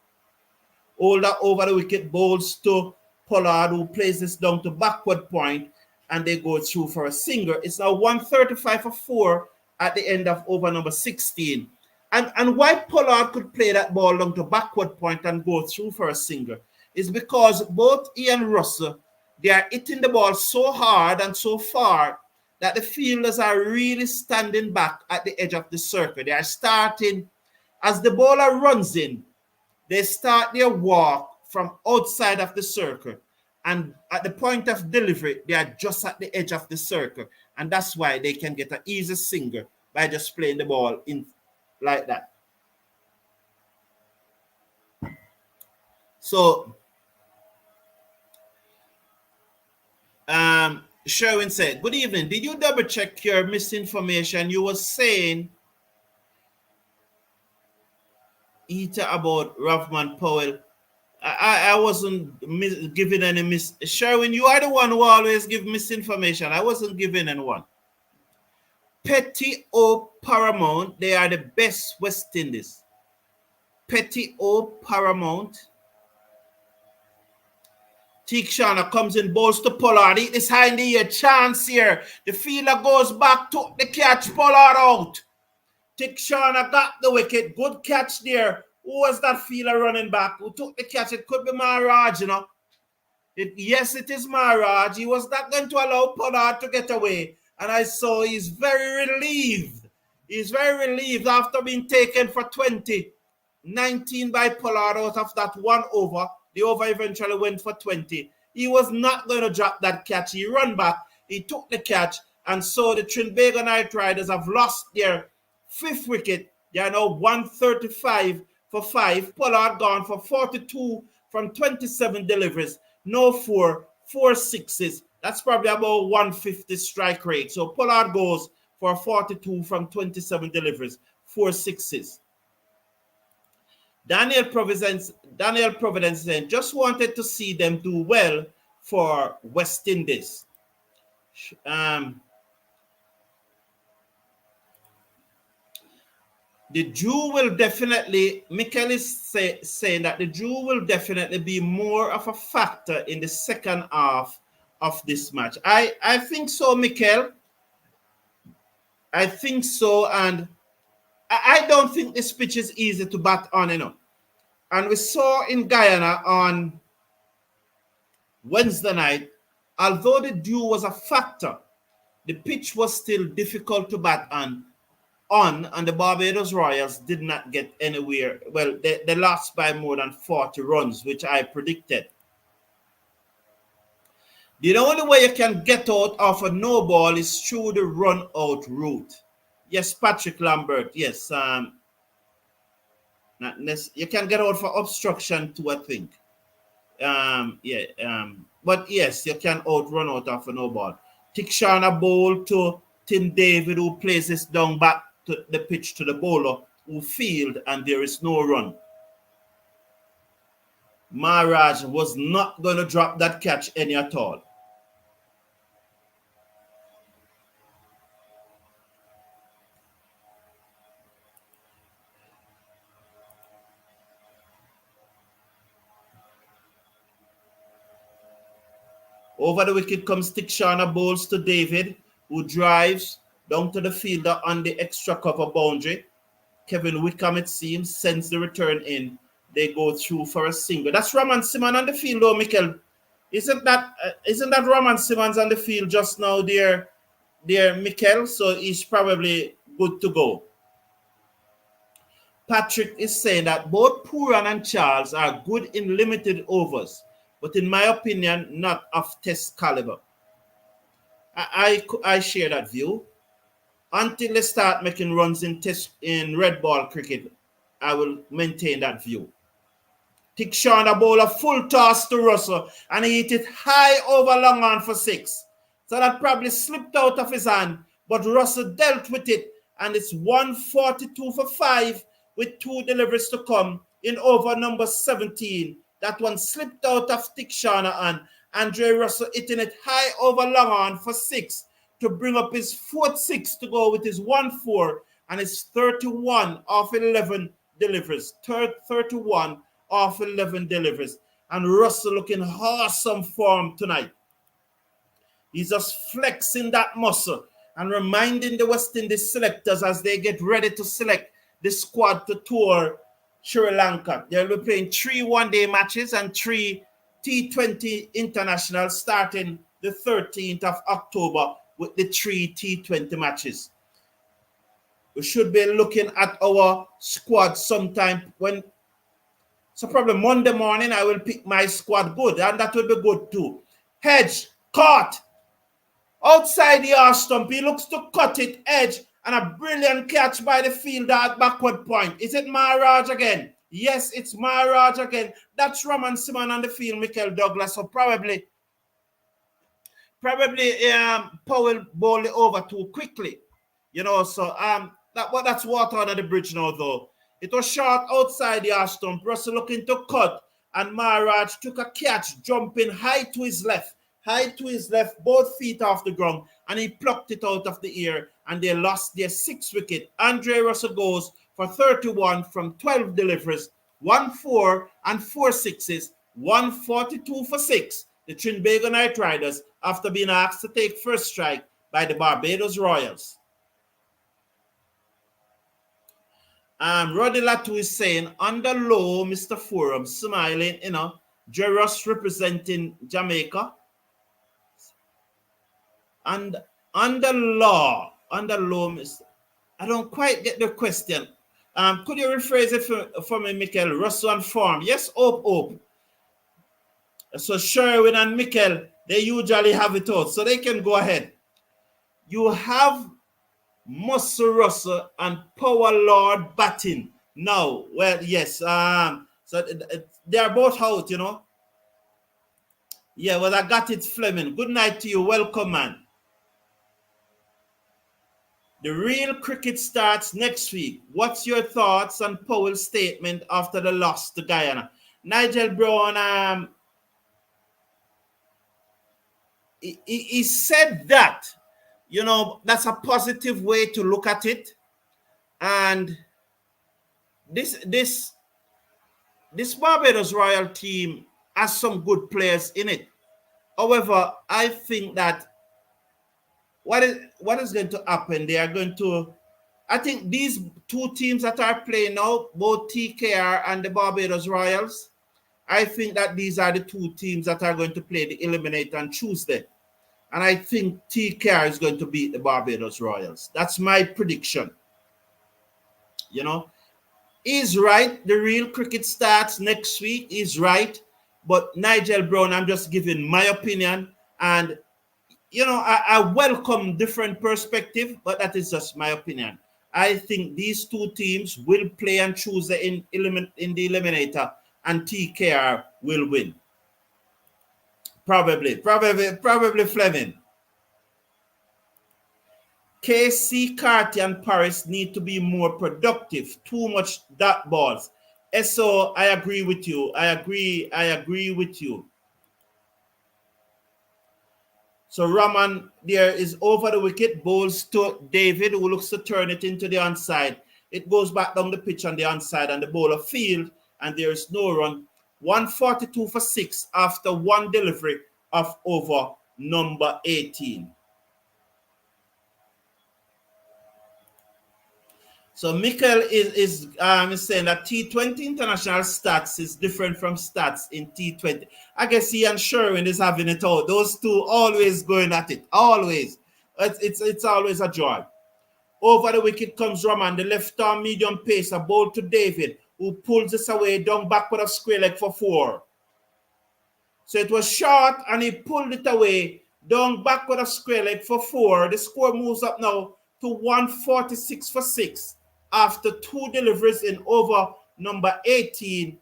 Older over the wicket, bowls to Pollard, who plays this down to backward point, and they go through for a single. It's now 135 for 4 at the end of over number 16. And why Pollard could play that ball down to backward point and go through for a single is because both Ian Russell, they are hitting the ball so hard and so far that the fielders are really standing back at the edge of the circle. They are starting, as the bowler runs in, they start their walk from outside of the circle. And at the point of delivery, they are just at the edge of the circle. And that's why they can get an easy single by just playing the ball in like that. So, Sherwin said, good evening. Did you double check your misinformation? You were saying about Ravman Powell. I wasn't giving any Sherwin, you are the one who always give misinformation. I wasn't giving anyone. Petty O Paramount, they are the best West Indies. Petty O Paramount. Tikshana comes in, bowls to Pollard. This high in the air, chance here. The fielder goes back, took the catch, Pollard out. Tikshana got the wicket. Good catch there. Who was that fielder running back? Who took the catch? It could be Maharaj, you know. Yes, it is Maharaj. He was not going to allow Pollard to get away. And I saw he's very relieved. He's very relieved after being taken for 20. 19 by Pollard out of that one over. The over eventually went for 20. He was not going to drop that catch. He ran back. He took the catch. And so the Trinbago Knight Riders have lost their 5th wicket. They are now 135 for 5. Pollard gone for 42 from 27 deliveries. No 4 sixes. That's probably about 150 strike rate. So Pollard goes for 42 from 27 deliveries. 4 sixes. Daniel Providence said, just wanted to see them do well for West Indies. The Jew will definitely, Mikel is saying that the Jew will definitely be more of a factor in the second half of this match. I think so, Mikel. I think so, and I don't think this pitch is easy to bat on, you know. And we saw in Guyana on Wednesday night, although the dew was a factor, the pitch was still difficult to bat on, and the Barbados Royals did not get anywhere. Well, they lost by more than 40 runs, which I predicted. The only way you can get out of a no ball is through the run out route. Yes, Patrick Lambert. Yes, you can get out for obstruction too, I think. But yes, you can run out of a no ball. Tikshana bowl to Tim David, who plays this down back to the pitch to the bowler who field, and there is no run. Maharaj was not going to drop that catch any at all. Over the wicket comes Tikshana, bowls to David, who drives down to the fielder on the extra cover boundary. Kevin Wickham, it seems, sends the return in. They go through for a single. That's Raman Simon on the field, though, Mikel. Isn't that Raman Simmons on the field just now, dear Mikel? So he's probably good to go. Patrick is saying that both Puran and Charles are good in limited overs, but in my opinion, not of test caliber. I share that view. Until they start making runs in red ball cricket, I will maintain that view. Tikshana bowl a full toss to Russell, and he hit it high over long on for 6. So that probably slipped out of his hand, but Russell dealt with it, and it's 142 for 5 with 2 deliveries to come in over number 17. That one slipped out of Tikshana, and Andre Russell hitting it high over long on for 6 to bring up his 4th 6 to go with his 1-4, and his 31 off 11 deliveries. 31 off 11 deliveries. And Russell looking awesome form tonight. He's just flexing that muscle and reminding the West Indies selectors as they get ready to select the squad to tour Sri Lanka. They'll be playing 3 one-day matches and 3 T20 internationals starting the 13th of October with the 3 T20 matches. We should be looking at our squad sometime when, so probably Monday morning I will pick my squad good, and that will be good too. Hedge, caught, outside the arse stump, he looks to cut it, edge, and a brilliant catch by the fielder at backward point. Is it Maharaj again? Yes, it's Maharaj again. That's Roman Simon on the field, Michael Douglas, so probably Powell bowled it over too quickly. So that's water under the bridge now, though. It was short outside the arse stump. Russell looking to cut, and Maharaj took a catch, jumping high to his left, both feet off the ground, and he plucked it out of the air, and they lost their 6th wicket. Andre Russell goes for 31 from 12 deliveries, 1-4 and 4 sixes, 142 for 6. The Trinbago Knight Riders, after being asked to take first strike by the Barbados Royals. Roddy Latu is saying, under low, Mr. Forum, smiling, Jerus representing Jamaica. And under law, Mr. I don't quite get the question. Could you rephrase it for me, Michael? Russell and Form. Yes, Hope. So Sherwin and Michael, they usually have it out, so they can go ahead. You have Muscle Russell and Power Lord batting now. Well, yes. So they are both out, Yeah, well, I got it, Fleming. Good night to you. Welcome, man. The real cricket starts next week. What's your thoughts on Powell's statement after the loss to Guyana? Nigel Brown, he said that, that's a positive way to look at it. And this Barbados Royal team has some good players in it. However, I think that what is going to happen, I think these 2 teams that are playing now, both TKR and the Barbados Royals, I think that these are the 2 teams that are going to play the eliminator on Tuesday. And I think TKR is going to beat the Barbados Royals. That's my prediction. He's right. The real cricket starts next week. He's right. But Nigel Brown, I'm just giving my opinion. And, I welcome different perspective, but that is just my opinion. I think these 2 teams will play on Tuesday in the eliminator, and TKR will win. Probably Fleming. KC, Carty, and Paris need to be more productive. Too much dot balls. So I agree with you. I agree with you. So Rahman there is over the wicket, bowls to David, who looks to turn it into the onside. It goes back down the pitch on the onside, and the bowler field, and there is no run. 142 for 6 after 1 delivery of over number 18. So Michael is saying that T20 international stats is different from stats in T20. I guess he and Sherwin is having it all. Those 2 always going at it. Always. It's always a joy. Over the wicket comes Roman, the left arm medium pacer, ball to David, who pulls this away down backward of square leg for 4. So it was short, and he pulled it away down backward of square leg for 4. The score moves up now to 146 for 6. After 2 deliveries in over number 18,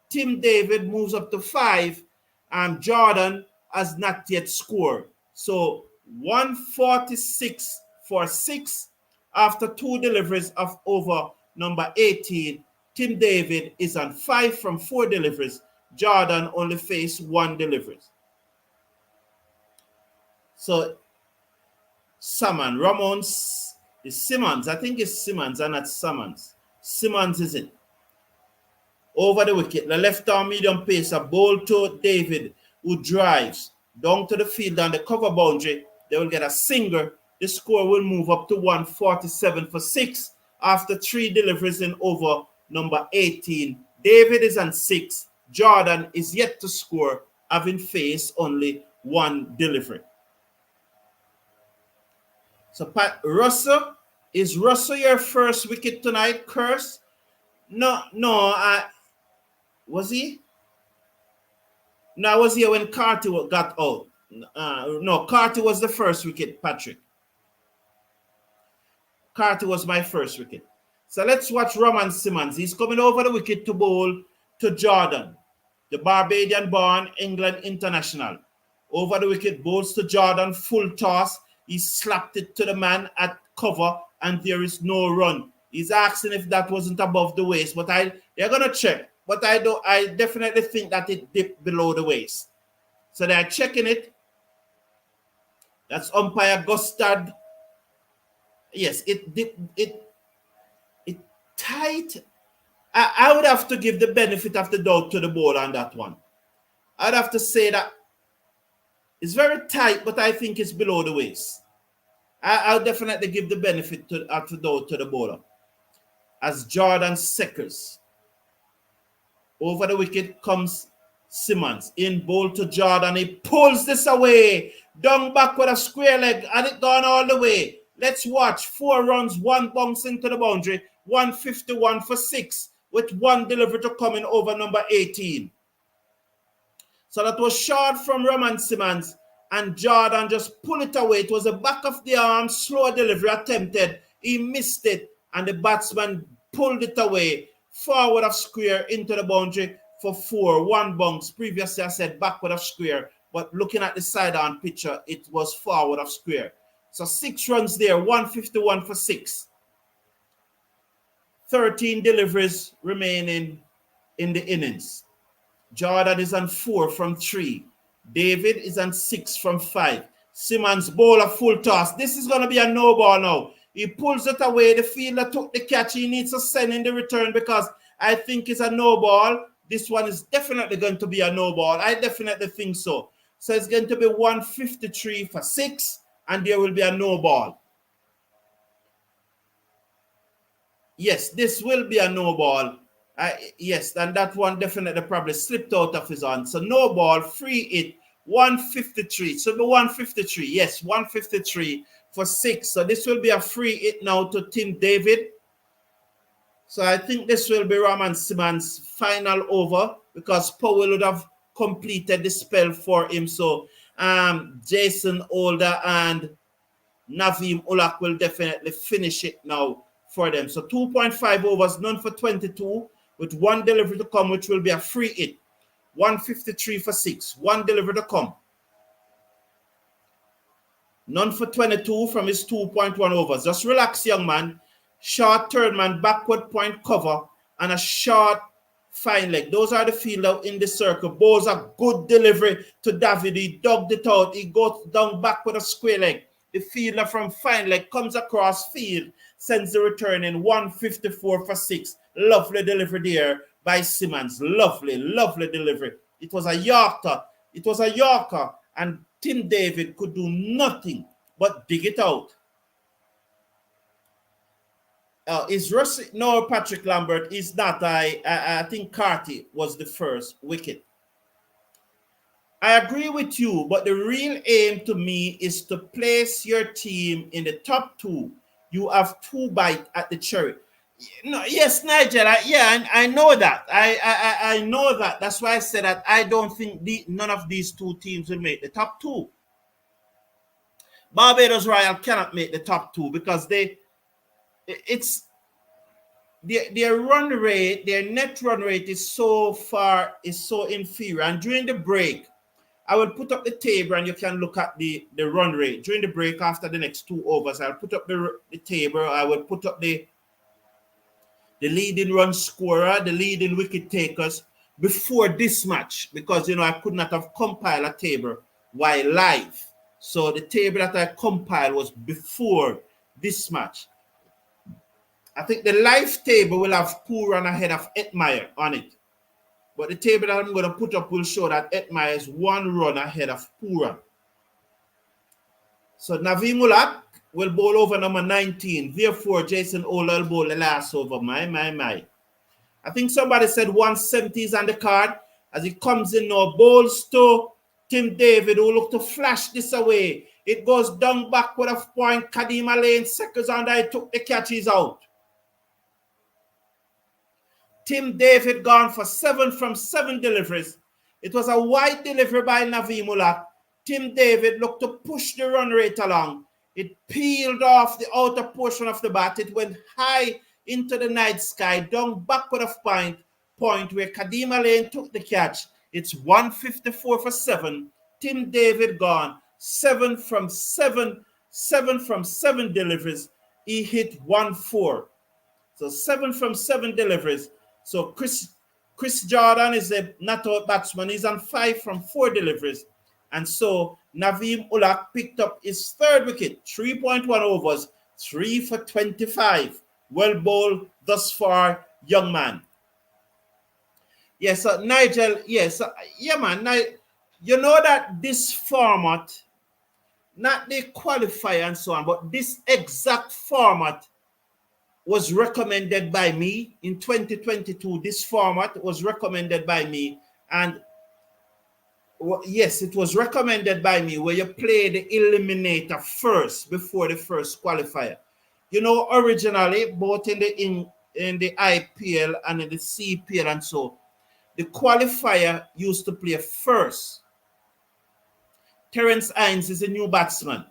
Tim David moves up to 5, and Jordan has not yet scored. So 146 for 6 after 2 deliveries of over number 18. Tim David is on 5 from 4 deliveries. Jordan only faced 1 delivery. So Salmon, Ramon's is Simmons. I think it's Simmons and not Summons. Simmons is it. over the wicket. The left-arm medium pacer, ball to David, who drives down to the field on the cover boundary. They will get a single. The score will move up to 147 for 6 after 3 deliveries in over number 18. David is on 6. Jordan is yet to score, having faced only 1 delivery. So, Pat Russell, is Russell your first wicket tonight, Curse? No, was he? No, I was here when Carty got out. No, Carty was the first wicket, Patrick. Carty was my first wicket. So let's watch Roman Simmons. He's coming over the wicket to bowl to Jordan, the Barbadian-born England international. Over the wicket, bowls to Jordan, full toss. He slapped it to the man at cover, and there is no run. He's asking if that wasn't above the waist, but they're gonna check. But I definitely think that it dipped below the waist. So they're checking it. That's umpire Gustard. Yes, it dipped, it tight. I would have to give the benefit of the doubt to the bowler on that one. I'd have to say that it's very tight, but I think it's below the waist. I'll definitely give the benefit of the doubt to the bowler. As Jordan seconds. Over the wicket comes Simmons. In bowl to Jordan. He pulls this away. Down back with a square leg. And it gone all the way. Let's watch. 4 runs, 1 bounce into the boundary. 151 for 6. With 1 delivery to come in over number 18. So that was short from Roman Simmons. And Jordan just pulled it away. It was a back of the arm, slow delivery attempted. He missed it. And the batsman pulled it away. Forward of square into the boundary for 4. 1 bounce. Previously I said backward of square. But looking at the sidearm picture, it was forward of square. So 6 runs there. 151 for 6. 13 deliveries remaining in the innings. Jordan is on 4 from 3. David is on 6 from 5. Simmons bowl a full toss. This is going to be a no ball now. He pulls it away. The fielder took the catch. He needs to send in the return because I think it's a no ball. This one is definitely going to be a no ball. I definitely think so. So it's going to be 153 for 6 and there will be a no ball. Yes, this will be a no ball. Yes, and that one definitely probably slipped out of his hand. So no ball, free hit, 153. So the 153, yes, 153 for 6. So this will be a free hit now to Tim David. So I think this will be Roman Simmons' final over because Powell would have completed the spell for him. So Jason Holder and Navim Ulak will definitely finish it now for them. So 2.5 overs, none for 22 with 1 delivery to come, which will be a free hit. 153 for 6. 1 delivery to come. None for 22 from his 2.1 overs. Just relax, young man. Short third man, backward point cover, and a short fine leg. Those are the fielder in the circle. Bowls a good delivery to David. He dug it out. He goes down back with a square leg. The fielder from fine leg comes across field, sends the return in 154 for 6. Lovely delivery there by Simmons. Lovely, lovely delivery. It was a Yorker. It was a Yorker. And Tim David could do nothing but dig it out. Is Rusty? No, Patrick Lambert is not. I think Carty was the first wicket. I agree with you, but the real aim to me is to place your team in the top 2. You have 2 bites at the cherry. No, yes, Nigel. I know that. I know that. That's why I said that I don't think none of these 2 teams will make the top 2. Barbados Royals cannot make the top 2 because their run rate, their net run rate is so inferior. And during the break, I will put up the table and you can look at the run rate. During the break after the next 2 overs, I'll put up the table. I will put up the leading run scorer, the leading wicket takers before this match because, I could not have compiled a table while live. So the table that I compiled was before this match. I think the live table will have Pooran ahead of Etmire on it. But the table that I'm going to put up will show that Etmire is 1 run ahead of Pura. So Naveem Ulak will bowl over number 19. Therefore, Jason Ola will bowl the last over. My. I think somebody said 170 is on the card. As he comes in now, bowls to Tim David, who look to flash this away. It goes down backward of point. Kadima Lane, seconds under, he took the catches out. Tim David gone for 7 from 7 deliveries. It was a wide delivery by Naveem Ulak. Tim David looked to push the run rate along. It peeled off the outer portion of the bat. It went high into the night sky, down backward of point where Kadima Lane took the catch. It's 154 for 7. Tim David gone 7 from 7 deliveries. He hit 1-4. So 7 from 7 deliveries. So Chris Jordan is a not-out batsman. He's on 5 from 4 deliveries. And so Naveem Ulak picked up his 3rd wicket, 3.1 overs, 3 for 25. Well bowled thus far, young man. Yes, Nigel, yes. Yeah, man. You know that this format, not the qualifier and so on, but this exact format was recommended by me in 2022. This format was recommended by me. And yes, it was recommended by me where you play the eliminator first before the first qualifier. You know, originally, both in the IPL and in the CPL and so, the qualifier used to play first. Terence Hines is a new batsman.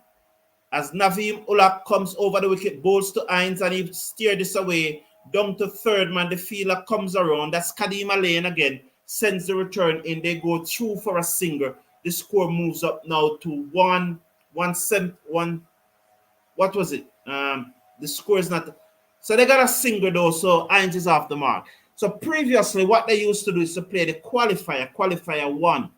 As Naveem Ulak comes over the wicket, bowls to Hines and he steers this away down to 3rd man. The fielder comes around. That's Kadima Lane again. Sends the return in. They go through for a single. The score moves up now to 1-7-1. What was it? The score is not. So they got a single though. So Hines is off the mark. So previously, what they used to do is to play the qualifier 1.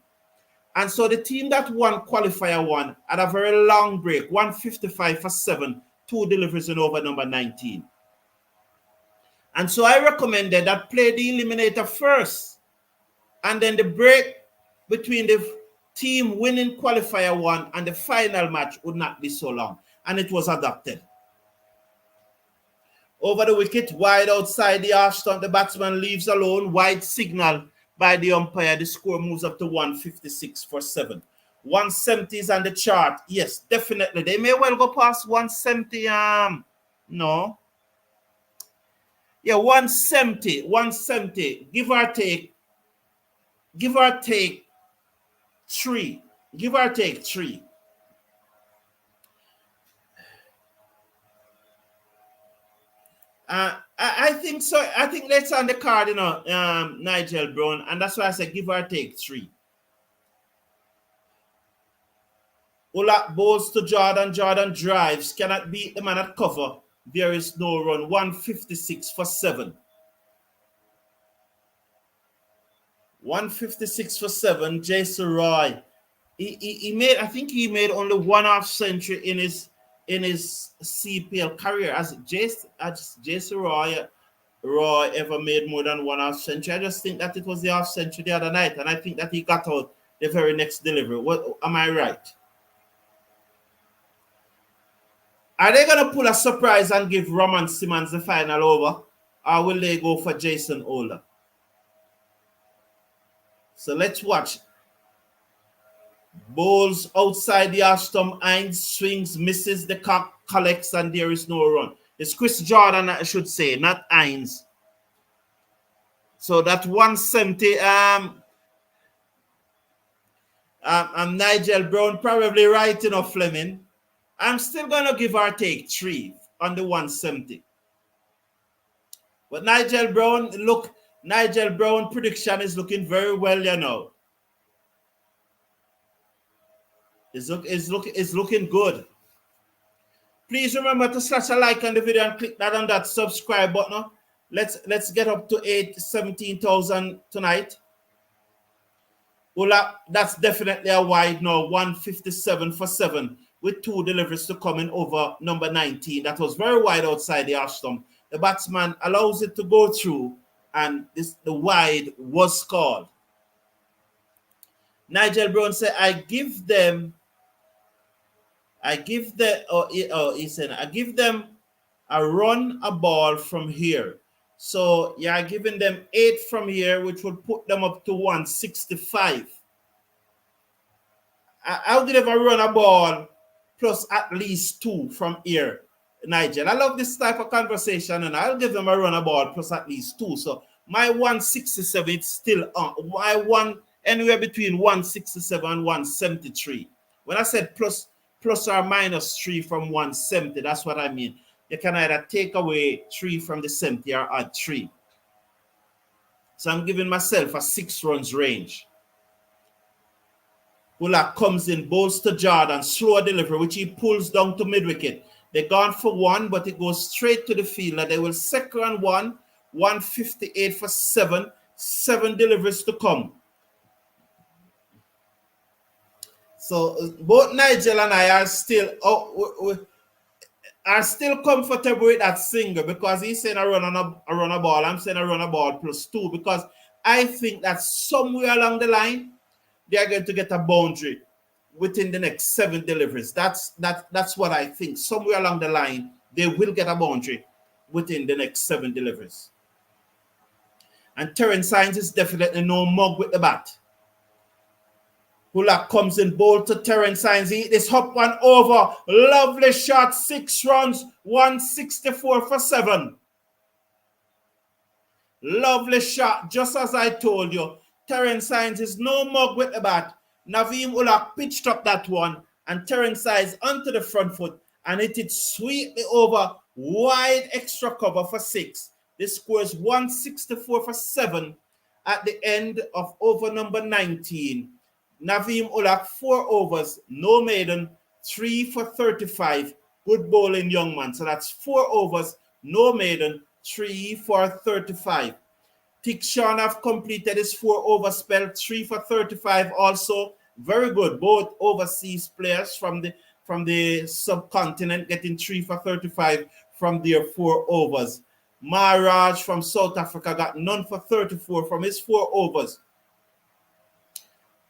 And so the team that won qualifier 1 had a very long break, 155 for 7, 2 deliveries in over number 19. And so I recommended that play the eliminator first. And then the break between the team winning qualifier 1 and the final match would not be so long. And it was adopted. Over the wicket, wide outside the half stump, the batsman leaves alone, wide signal by the umpire. The score moves up to 156 for 7. 170 is on the chart. Yes, definitely. They may well go past 170. No. Yeah, 170. Give or take 3. Give or take 3. I think so. I think that's on the card, Nigel Brown, and that's why I said give or take 3. Ulak bowls to Jordan. Jordan drives, cannot beat the man at cover. There is no run. 156 for 7. 156 for 7. Jason Roy. He made. I think he made only 1 half century in his CPL career. As Jason Roy ever made more than 1 half century. I just think that it was the half century the other night, and I think that he got out the very next delivery. What am I right? Are they gonna pull a surprise and give Roman Simmons the final over, or will they go for Jason Ola? So let's watch. Bowls outside the half stump. Hines swings, misses the cock, collects, and there is no run. It's Chris Jordan, I should say, not Hines. So that 170. I'm Nigel Brown, probably right enough, Fleming. I'm still gonna give or take 3 on the 170. But Nigel Brown prediction is looking very well, It's looking good. Please remember to slash a like on the video and click that on that subscribe button. Let's get up to 17,000 tonight. Well, that's definitely a wide now. 157 for 7 with 2 deliveries to come in over number 19. That was very wide outside the half stump. The batsman allows it to go through, and the wide was called. Nigel Brown said, I give them a run a ball from here. So you're giving them 8 from here, which would put them up to 165. I'll give them a run a ball plus at least 2 from here, Nigel. I love this type of conversation, and I'll give them a run a ball plus at least 2. So my 167 is still on. My one anywhere between 167 and 173. When I said plus or minus 3 from 170, that's what I mean. You can either take away 3 from the 70 or add 3. So I'm giving myself a 6 runs range. Bullock comes in, bowls to Jordan, slow delivery, which he pulls down to mid-wicket. They're gone for 1, but it goes straight to the fielder. They will second 1, 158 for 7, 7 deliveries to come. So both Nigel and I are still comfortable with that single, because he's saying a run a ball. I'm saying a run a ball plus 2, because I think that somewhere along the line they are going to get a boundary within the next 7 deliveries. That's what I think. Somewhere along the line they will get a boundary within the next 7 deliveries. And Terence Hines is definitely no mug with the bat. Bullock comes in, bowl to Terence Hines. He hit this hop one over. Lovely shot. 6 runs. 164 for 7. Lovely shot. Just as I told you, Terence Hines is no mug with the bat. Naveen Ullah pitched up that one, and Terence Hines onto the front foot and hit it sweetly over. Wide extra cover for 6. This scores 164 for 7 at the end of over number 19. Naveem Ullah, 4 overs, no maiden, 3 for 35. Good bowling, young man. So that's 4 overs, no maiden, 3 for 35. Tik Sean have completed his 4 over spell, 3 for 35 also. Very good. Both overseas players from the subcontinent getting 3 for 35 from their 4 overs. Maharaj from South Africa got none for 34 from his 4 overs.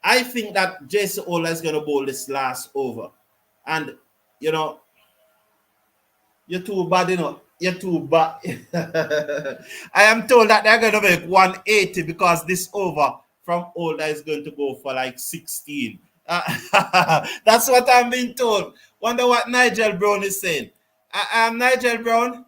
I think that Jason Ola is going to bowl this last over. And, you know, you're too bad, you know. You're too bad. I am told that they're going to make 180 because this over from Ola is going to go for like 16. That's what I'm being told. Wonder what Nigel Brown is saying. Nigel Brown.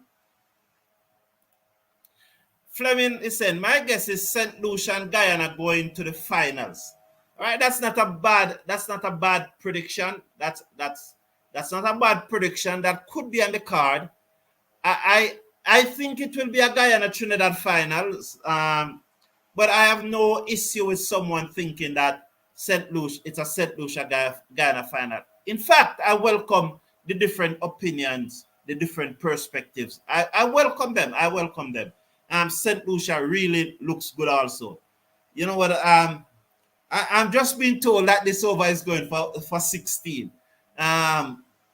Fleming is saying, my guess is St. Lucia and Guyana going to the finals. All right, that's not a bad prediction. That's not a bad prediction. That could be on the card. I think it will be a Guyana Trinidad finals. But I have no issue with someone thinking that it's a St. Lucia Guyana final. In fact, I welcome the different opinions, the different perspectives. I welcome them. St. Lucia really looks good also. You know what? I'm just being told that this over is going for 16.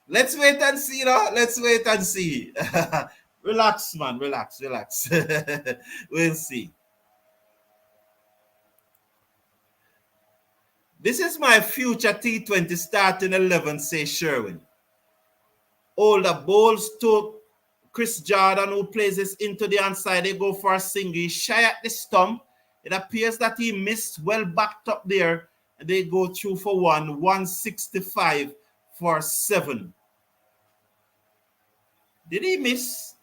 Let's wait and see, Let's wait and see. Relax, man. Relax. We'll see. This is my future T20 starting 11, says Sherwin. Older bowls to Chris Jordan, who plays this into the onside. They go for a single. He's shy at the stump. It appears that he missed, well backed up there. And they go through for 165 for 7. Did he miss?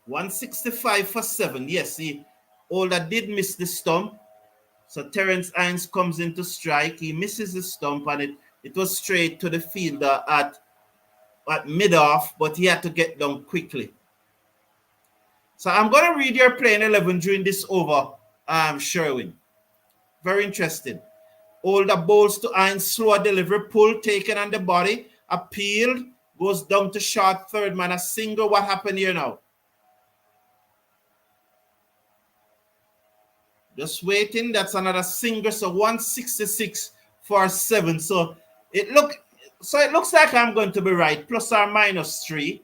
165 for 7. Yes, Older did miss the stump. So Terence Hines comes in to strike. He misses the stump, and it was straight to the fielder at mid-off, but he had to get down quickly. So I'm going to read your playing 11 during this over, Sherwin. Very interesting. Older bowls to Hines, slow delivery, pull taken on the body, appealed, goes down to short third man, a single. What happened here now? Just waiting. That's another single. So 166 for 7. So it looks like I'm going to be right. Plus or minus 3.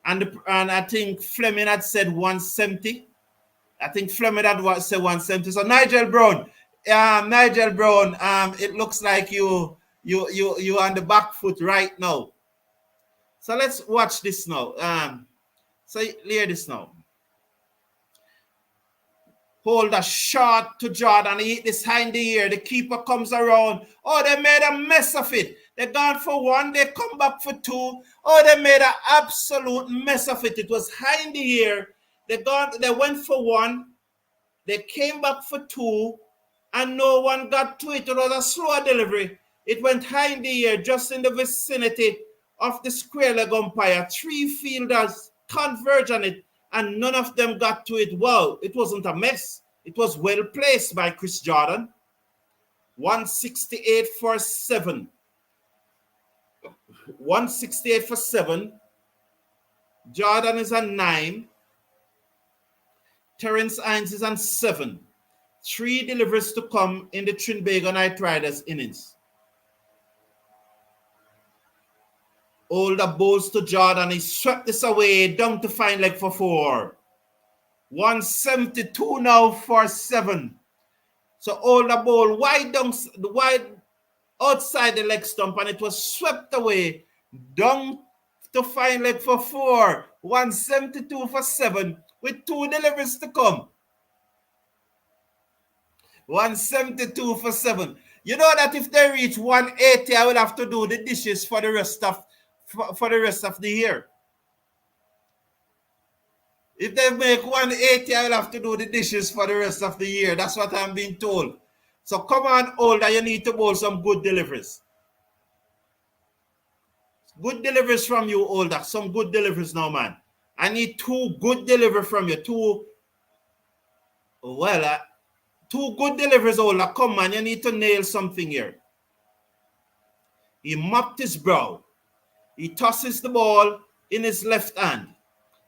And I think Fleming had said 170. I think Fleming had said 170. So Nigel Brown, it looks like you on the back foot right now. So let's watch this now. So hear this now. Hold a shot to Jordan. He hit this high in the air. The keeper comes around. Oh, they made a mess of it. They gone for one. They come back for two. Oh, they made an absolute mess of it. It was high in the air. They went for one. They came back for two. And no one got to it. It was a slow delivery. It went high in the air, just in the vicinity of the square leg umpire. Three fielders converged on it, and none of them got to it. Wow, it wasn't a mess. It was well placed by Chris Jordan. 168 for 7. 168 for 7. Jordan is on 9. Terence Hines is on 7. 3 deliveries to come in the Trinbago Knight Riders innings. Older bowls to Jordan. He swept this away down to fine leg for 4. 172 now for 7. So Older bowl wide outside the leg stump, and it was swept away down to fine leg for 4. 172 for 7 with 2 deliveries to come. 172 for 7. You know that if they reach 180, I will have to do the dishes for the rest of the year. If they make 180, I will have to do the dishes for the rest of the year. That's what I'm being told. So come on, Older, you need to bowl some good deliveries. Good deliveries from you, Older. Some good deliveries now, man. I need 2 good deliveries from you. 2 good deliveries, Older. Come on, you need to nail something here. He mopped his brow. He tosses the ball in his left hand.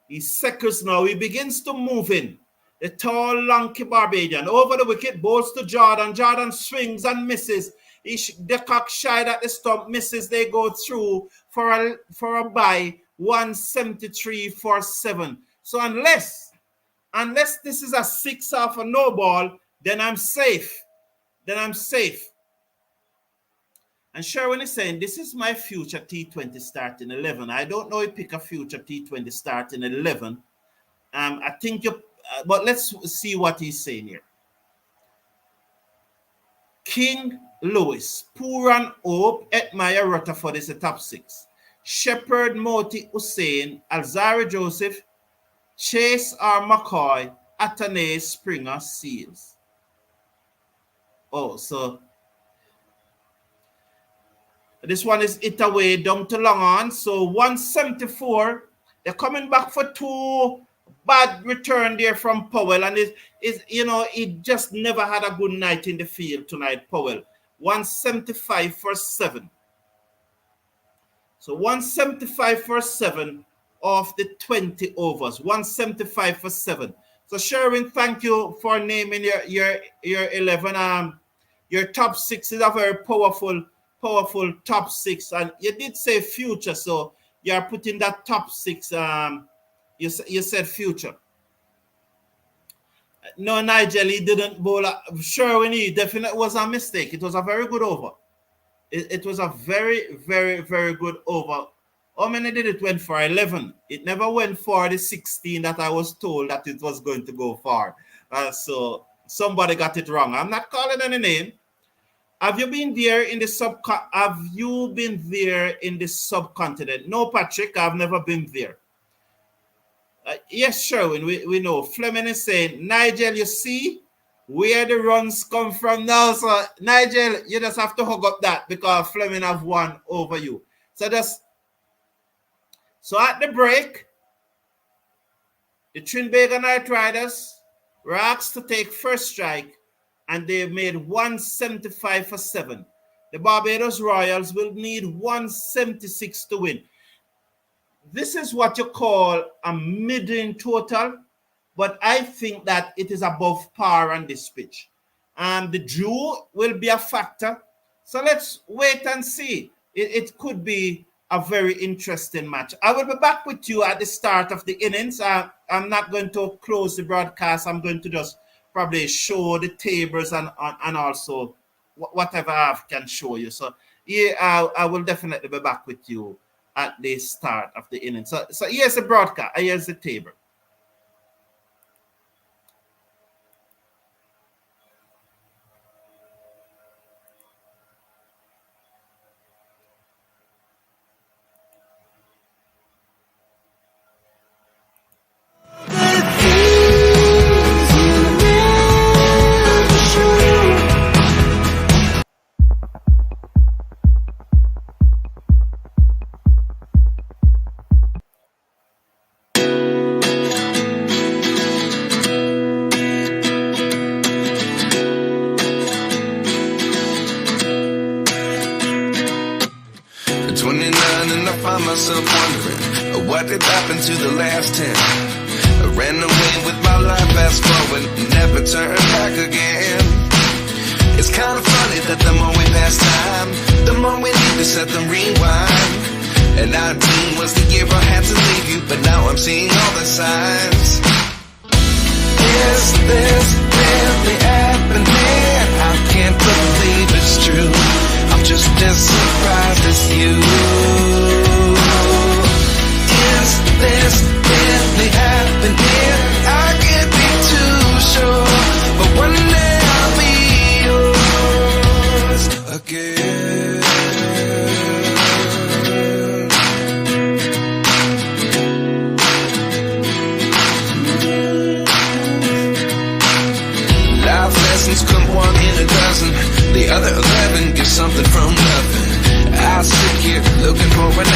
He secures now. He begins to move in. The tall, lanky Barbadian. Over the wicket, bowls to Jordan. Jordan swings and misses. The cock shied at the stump, misses. They go through for a bye. 173 for 7. So unless this is a 6 off a no ball, then I'm safe. And Sherwin is saying, this is my future T20 starting 11. I don't know if pick a future T20 starting 11. I think but let's see what he's saying here. King Lewis, Puran Hope, Etmire Rutherford is the top 6. Shepherd, Moti, Hussein, Alzari Joseph, Chase R. McCoy, Atanay, Springer, Seals. Oh, so this one is hit away down to long on. So 174. They're coming back for 2 bad return there from Powell. And he just never had a good night in the field tonight, Powell. 175 for 7. So 175 for 7 of the 20 overs. 175 for 7. So Sherwin, thank you for naming your 11. Your top 6 is a very powerful top 6, and you did say future, so you are putting that top 6. You said future. No, Nigel, he didn't bowl. Sherwin, he definitely was a mistake. It was a very good over. It was a very, very, very good over. How many did it went for? 11. It never went for the 16 that I was told that it was going to go for. So somebody got it wrong. I'm not calling any name. Have you been there in the subcontinent? No, Patrick, I've never been there. Yes, Sherwin, we know. Fleming is saying, Nigel, you see where the runs come from now. So, Nigel, you just have to hug up that because Fleming have won over you. So at the break, the Trinbago Knight Riders were asked to take first strike, and they made 175 for 7. The Barbados Royals will need 176 to win. This is what you call a middling total, but I think that it is above par on this pitch. The draw will be a factor. So let's wait and see. It could be a very interesting match. I will be back with you at the start of the innings. I'm not going to close the broadcast. I'm going to just probably show the tables and also whatever I can show you. So yeah, I will definitely be back with you at the start of the innings. So here's the broadcast. Here's the table. Myself wondering what did happen to the last 10. I ran away with my life, fast forward, never turn back again. It's kind of funny that the more we pass time, the more we need to set the rewind. And 19 was the year I had to leave you, but now I'm seeing all the signs. Is this really happening? I can't believe it's true. I'm just as surprised as you. Is this really happening? I can't be too sure, but one day I'll be yours again. Life lessons come one in a dozen. The other 11 get something from nothing. I sit here looking for an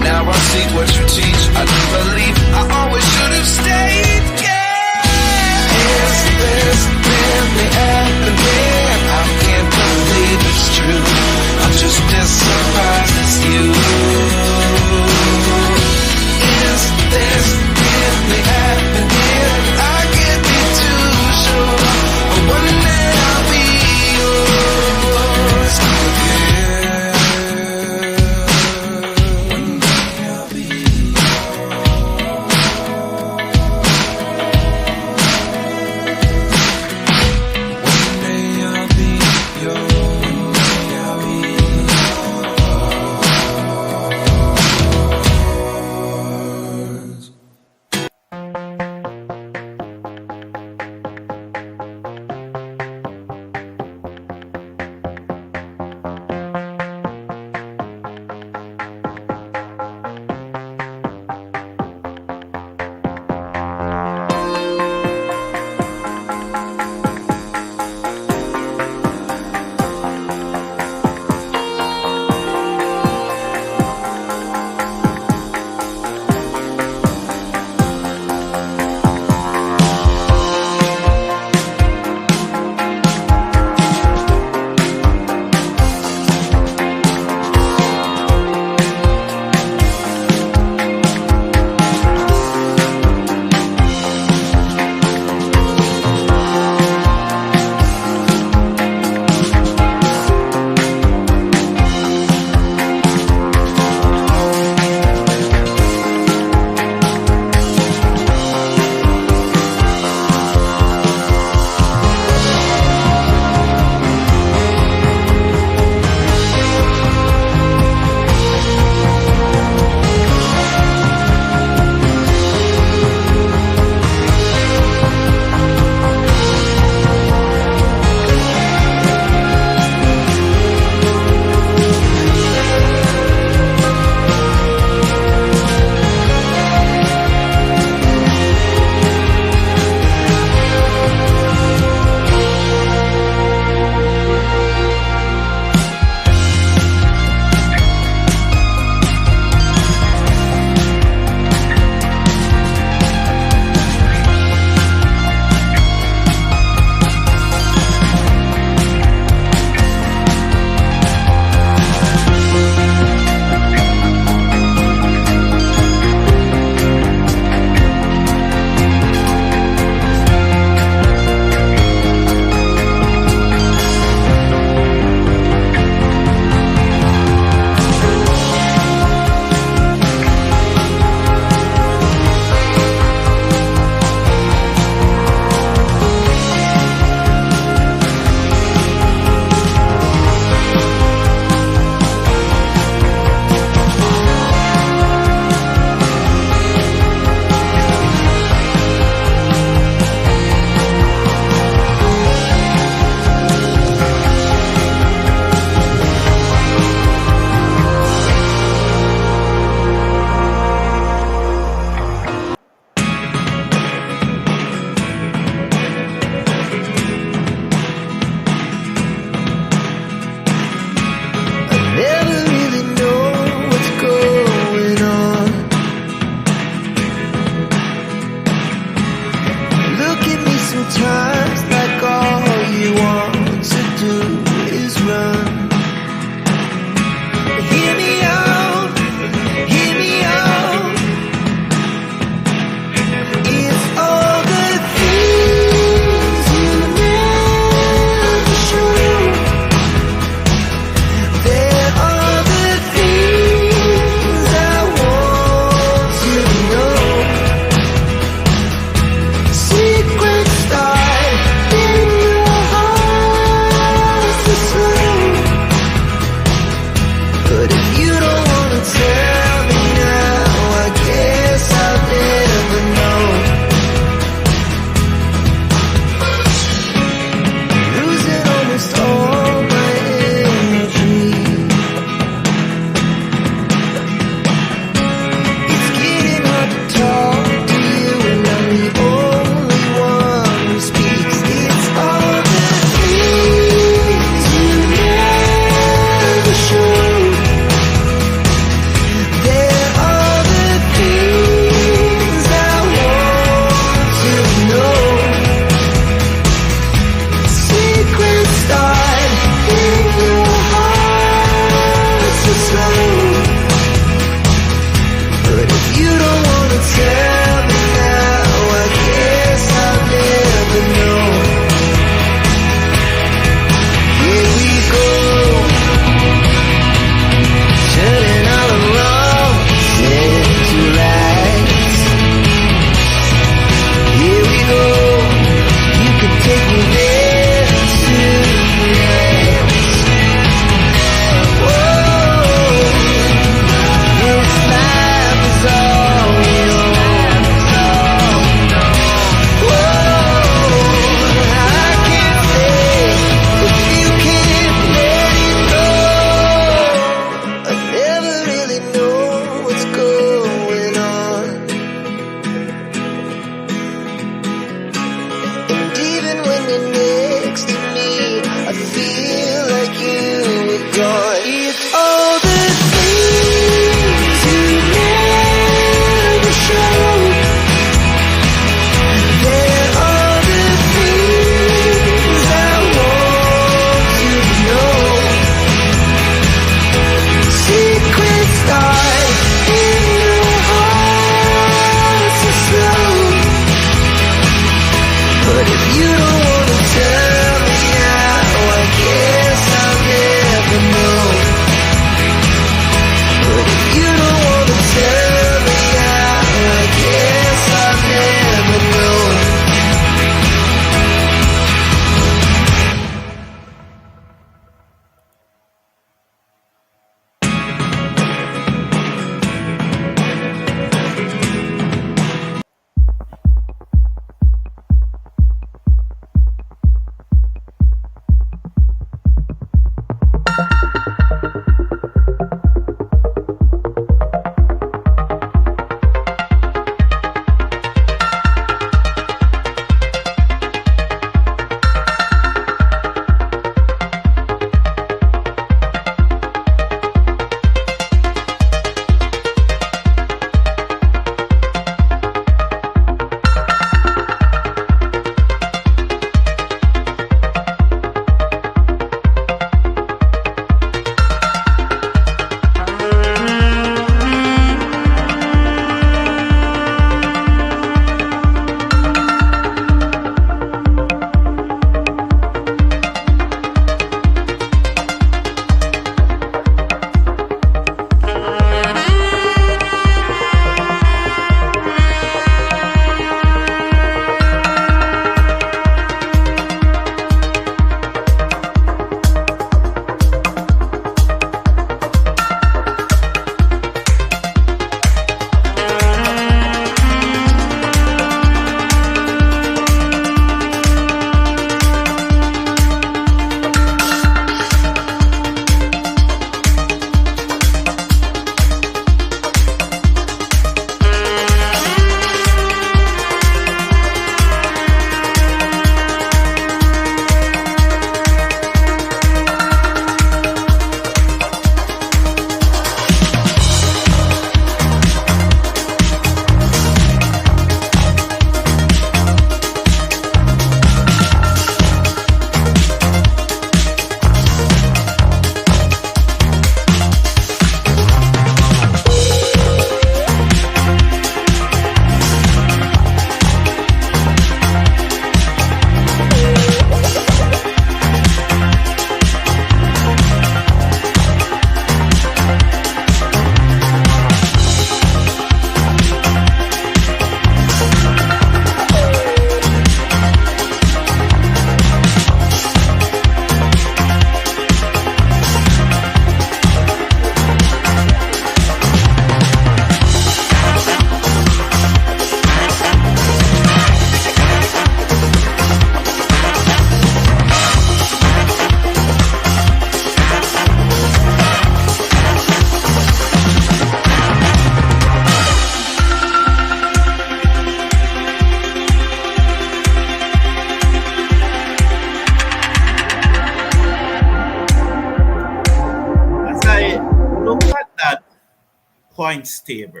points table.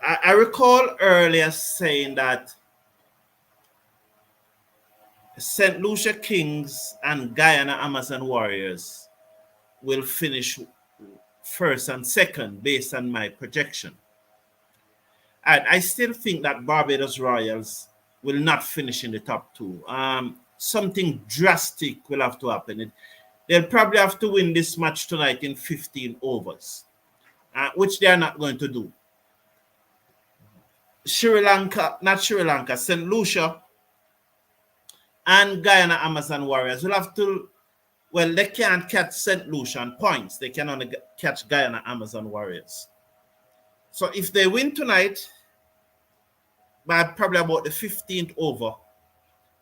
I recall earlier saying that St. Lucia Kings and Guyana Amazon Warriors will finish first and second based on my projection. And I still think that Barbados Royals will not finish in the top two. Something drastic will have to happen. They'll probably have to win this match tonight in 15 overs, which they are not going to do. St. Lucia and Guyana Amazon Warriors will have to, well, they can't catch St. Lucia on points. They can only catch Guyana Amazon Warriors. So if they win tonight, by probably about the 15th over,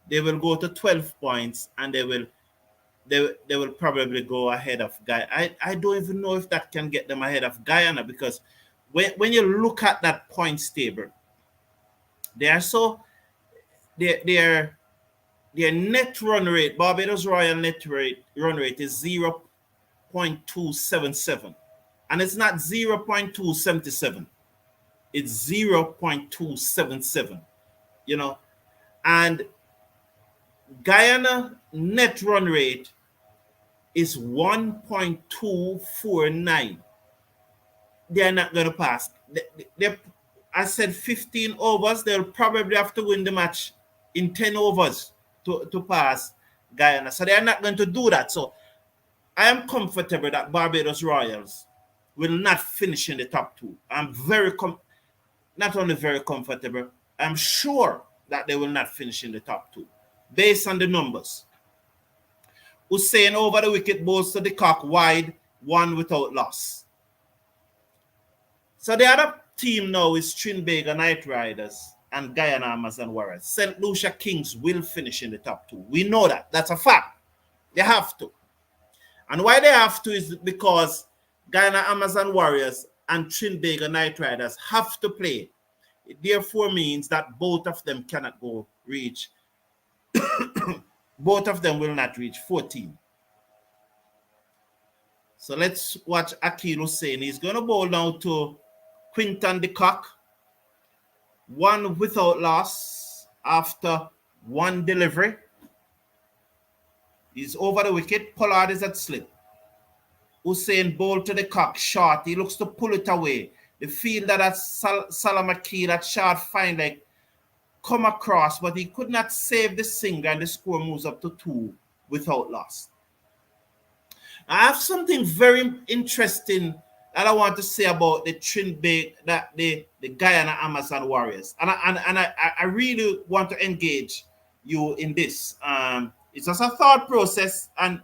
they will go to 12 points and they will probably go ahead of Guyana. I don't even know if that can get them ahead of Guyana, because when you look at that points table, their net run rate, Barbados Royal net run rate is 0.277. And it's not 0.277. It's 0.277, you know. And Guyana net run rate is 1.249. They're not going to pass. I said 15 overs. They'll probably have to win the match in 10 overs to pass Guyana. So they're not going to do that. So I am comfortable that Barbados Royals will not finish in the top two. I'm not only very comfortable, I'm sure that they will not finish in the top two based on the numbers. Hussein over the wicket, bowls to the cock wide, one without loss. So the other team now is Trinbago Knight Riders and Guyana Amazon Warriors. St. Lucia Kings will finish in the top two. We know that. That's a fact. They have to. And why they have to is because Guyana Amazon Warriors and Trinbago Knight Riders have to play. It therefore means that both of them cannot go reach. Both of them will not reach 14. So let's watch Akil Hussein. He's going to bowl now to Quinton de Kock. One without loss after one delivery. He's over the wicket. Pollard is at slip. Hussein bowled to the cock, short. He looks to pull it away. The fielder that Salam Akil, that short fine leg, come across, but he could not save the single, and the score moves up to 2 without loss. I have something very interesting that I want to say about the Trinbago, the Guyana Amazon Warriors, and I really want to engage you in this. It's just a thought process, and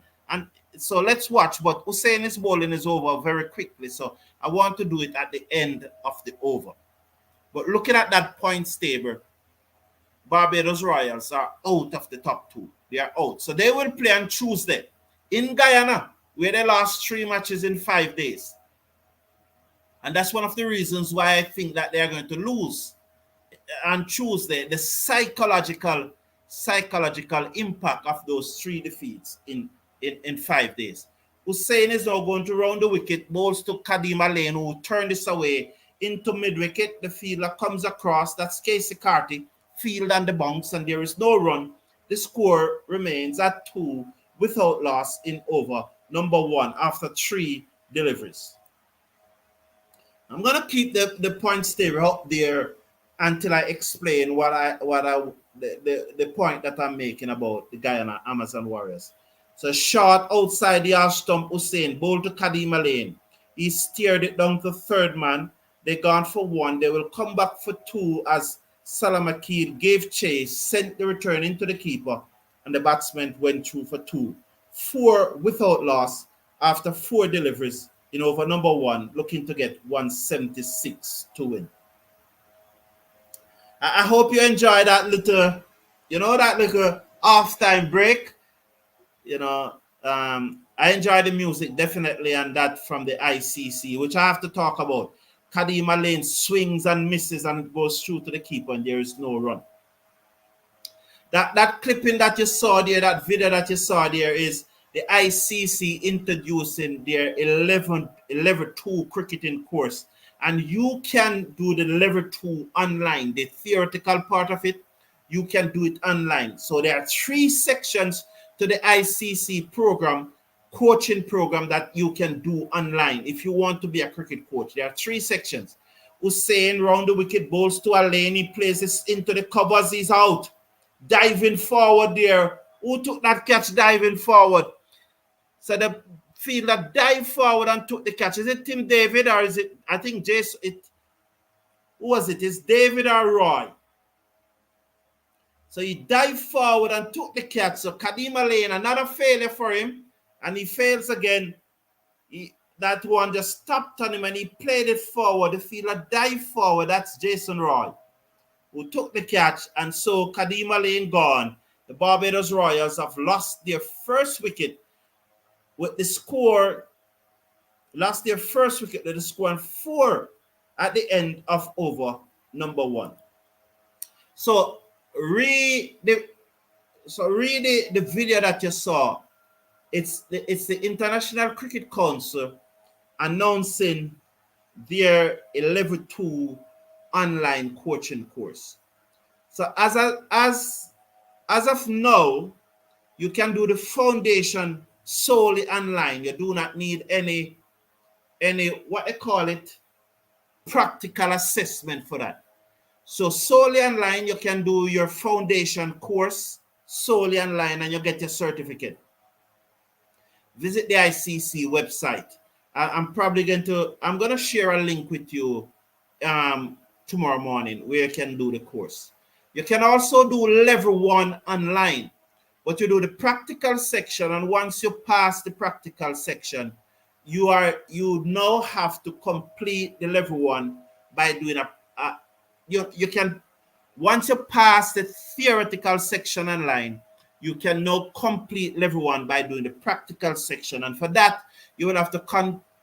so let's watch. But Hussein bowling is over very quickly, so I want to do it at the end of the over. But looking at that points table, Barbados Royals are out of the top two. They are out. So they will play on Tuesday in Guyana, where they lost 3 matches in 5 days. And that's one of the reasons why I think that they are going to lose on Tuesday. The psychological impact of those 3 defeats in 5 days. Hussein is now going to round the wicket, bowls to Kadima Lane, who turned this away into mid-wicket. The fielder comes across. That's Casey Carty. Field and the bounce, and there is no run. The score remains at 2 without loss in over number 1 after 3 deliveries. I'm gonna keep the points table up there until I explain the point that I'm making about the Guyana Amazon Warriors. So short outside the half stump, Hussein bowled to Kadima Lane. He steered it down to third man. They gone for 1. They will come back for 2 as Salam Akil gave chase, sent the return into the keeper, and the batsman went through for 2. 4 without loss after 4 deliveries in over number 1, looking to get 176 to win. I hope you enjoy that little halftime break. I enjoy the music definitely, and that from the ICC, which I have to talk about. Kadima Lane swings and misses and goes through to the keeper, and there is no run. That clipping that you saw there, that video that you saw there, is the ICC introducing their 11 2 cricketing course, and you can do the level 2 online. The theoretical part of it, you can do it online. So there are 3 sections to the ICC program, coaching program, that you can do online if you want to be a cricket coach. There are 3 sections. Hussein round the wicket, bowls to a lane, he plays this into the covers, he's out. Diving forward there. Who took that catch diving forward? So the fielder dived forward and took the catch. Is it Tim David or is it, I think Jason, who was it? Is David or Roy? So he dived forward and took the catch. So Kadima Lane, another failure for him, and he fails again. That one just stopped on him and he played it forward. The fielder dived forward. That's Jason Roy, who took the catch, and so Kadima Lane gone. The Barbados Royals have lost their first wicket with the score, lost their first wicket with the score on 4 at the end of over number 1. So read the video that you saw. It's the International Cricket Council announcing their level 2 online coaching course. So as of now, you can do the foundation solely online. You do not need any what they call it, practical assessment for that. So solely online, you can do your foundation course solely online and you get your certificate. Visit the ICC website. I'm going to share a link with you tomorrow morning where you can do the course. You can also do level 1 online, but you do the practical section, and once you pass the practical section, you now have to complete the level 1 by doing you can, once you pass the theoretical section online, you can now complete level 1 by doing the practical section, and for that you will have to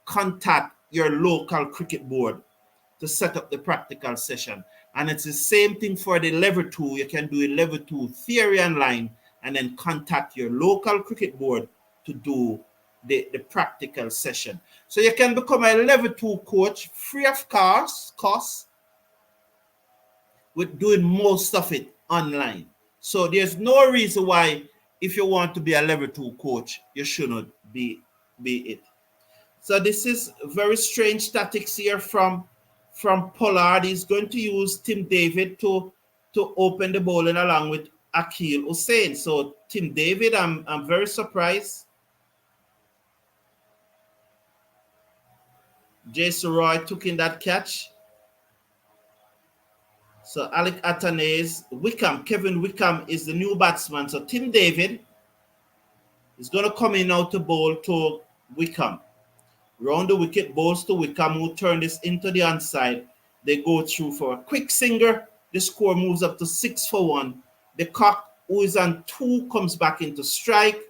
contact your local cricket board to set up the practical session. And it's the same thing for the level 2. You can do a level 2 theory online and then contact your local cricket board to do the practical session. So you can become a level 2 coach free of cost with doing most of it online. So there's no reason why, if you want to be a level 2 coach, you shouldn't be it. So this is very strange tactics here from Pollard. He's going to use Tim David to open the bowling along with Akil Hussein. So Tim David, I'm very surprised. Jason Roy took in that catch. So Alec Atanez, Kevin Wickham is the new batsman. So Tim David is going to come in now to bowl to Wickham. Round the wicket, bowls to Wickham, who turn this into the onside. They go through for a quick singer. The score moves up to 6 for 1. The cock, who is on 2, comes back into strike.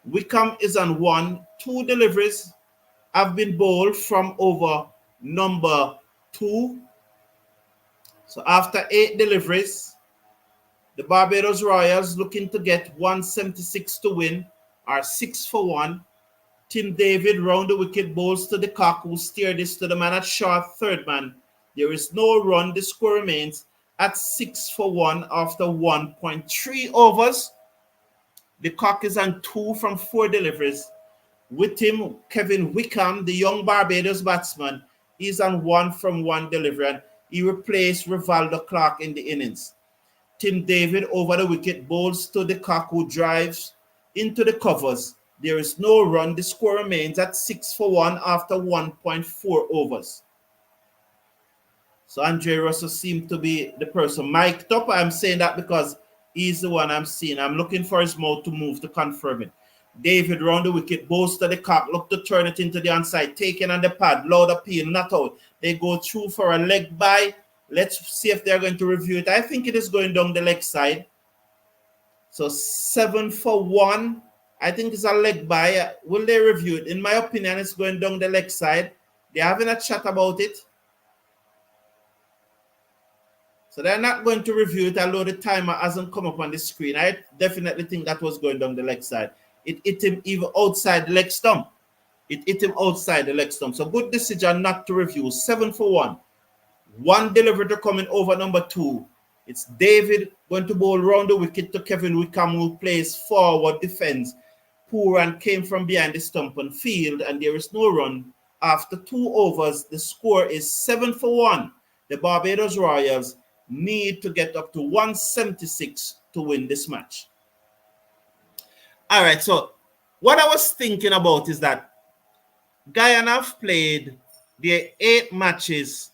Wickham is on 1. 2 deliveries have been bowled from over number 2. So after 8 deliveries, the Barbados Royals looking to get 176 to win, are 6 for 1. Tim David round the wicket, bowls to the cock, who steer this to the man at short, third man. There is no run. The score remains at 6 for 1 after 1.3 overs. The cock is on 2 from 4 deliveries. With him, Kevin Wickham, the young Barbados batsman, is on 1 from 1 delivery, and he replaced Rivaldo Clark in the innings. Tim David over the wicket, bowls to the cock, who drives into the covers. There is no run. The score remains at 6 for 1 after 1.4 overs. So Andre Russell seemed to be the person mic'd up. I'm saying that because he's the one I'm seeing. I'm looking for his mouth to move to confirm it. David round the wicket, bowls to the cock, look to turn it into the onside, taken on the pad, loud appeal, not out. They go through for a leg by. Let's see if they're going to review it. I think it is going down the leg side. So 7 for 1. I think it's a leg by. Will they review it? In my opinion, it's going down the leg side. They're having a chat about it. So they're not going to review it, although the timer hasn't come up on the screen. I definitely think that was going down the leg side. It hit him even outside the leg stump. It hit him outside the leg stump. So good decision not to review. 7 for 1. One delivery to coming over number 2. It's David going to bowl round the wicket to Kevin Wickham, who plays forward defense. Poor and came from behind the stump and field, and there is no run. After 2 overs, the score is 7 for 1. The Barbados Royals need to get up to 176 to win this match. All right, so what I was thinking about is that Guyana have played their 8 matches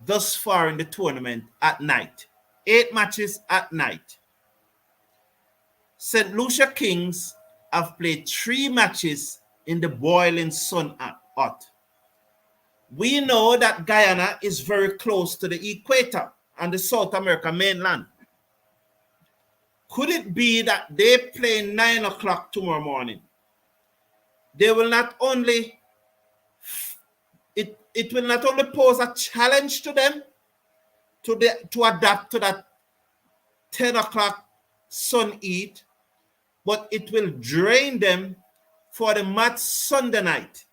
thus far in the tournament at night. 8 matches at night. St. Lucia Kings have played 3 matches in the boiling sun hot. We know that Guyana is very close to the equator and the South America mainland. Could it be that they play 9 o'clock tomorrow morning? They will not only, it will not only pose a challenge to them to adapt to that 10 o'clock sun heat, but it will drain them for the match Sunday night,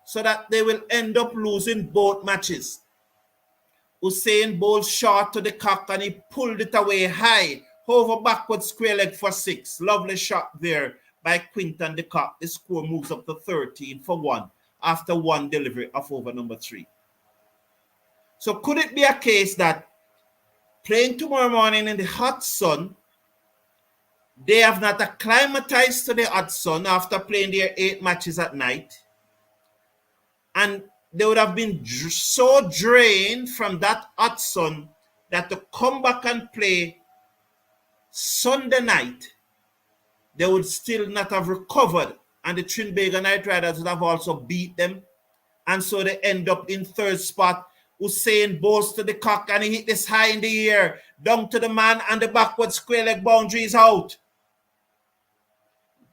so that they will end up losing both matches. Hussein bowled short to the cock and he pulled it away high, over backward square leg for 6. Lovely shot there by Quinton de Kock. The score moves up to 13 for 1 after 1 delivery of over number 3. So could it be a case that playing tomorrow morning in the hot sun, they have not acclimatized to the hot sun after playing their 8 matches at night, and they would have been so drained from that hot sun that to come back and play Sunday night, they would still not have recovered, and the Trinbago Knight Riders would have also beat them, and so they end up in 3rd spot. Hussein bowls to the cock and he hit this high in the air, down to the man, and the backward square leg boundary is out.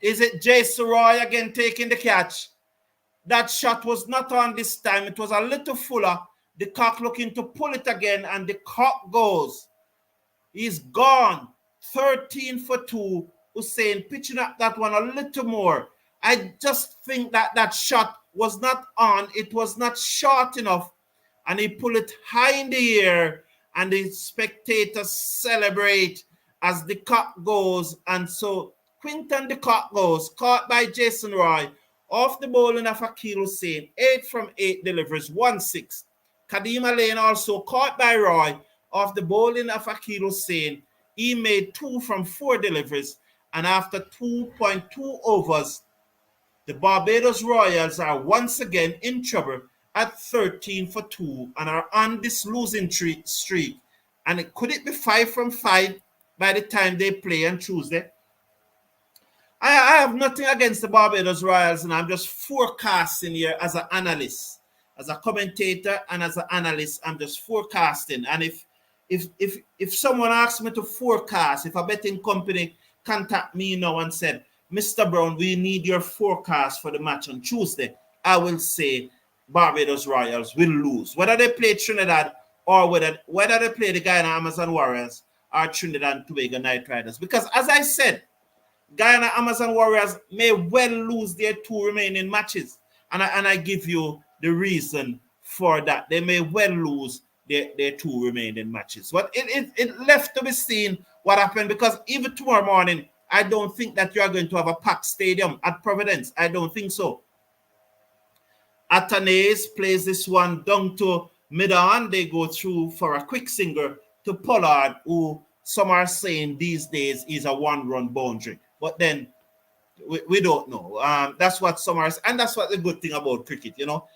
Is it Jason Roy again taking the catch? That shot was not on this time. It was a little fuller. The cock looking to pull it again, and the cock goes. He's gone. 13 for 2. Hussein pitching up that one a little more. I just think that that shot was not on. It was not short enough, and he pulled it high in the air, and the spectators celebrate as the cock goes. And so Quinton de Kock goes, caught by Jason Roy, off the bowling of Akil Hussein. 8 from 8 deliveries, 1-6. Kadima Lane also caught by Roy, off the bowling of Akil Hussein. He made 2 from 4 deliveries, and after 2.2 overs, the Barbados Royals are once again in trouble at 13 for 2 and are on this losing streak. And could it be 5 from 5 by the time they play on Tuesday? I have nothing against the Barbados Royals, and I'm just forecasting here as an analyst, as a commentator, and as an analyst. I'm just forecasting. And if someone asks me to forecast, if a betting company contact me now and said, Mr. Brown, we need your forecast for the match on Tuesday, I will say Barbados Royals will lose. Whether they play Trinidad or whether they play the Guyana Amazon Warriors or Trinidad and Tobago Knight Riders. Because as I said, Guyana Amazon Warriors may well lose their 2 remaining matches. And I give you the reason for that. They may well lose their 2 remaining matches. But it left to be seen what happened, because even tomorrow morning, I don't think that you are going to have a packed stadium at Providence. I don't think so. Atanase plays this one down to mid-on. They go through for a quick single to Pollard, who some are saying these days is a 1-run boundary. But then we don't know. That's what some are, and that's what the good thing about cricket, you know.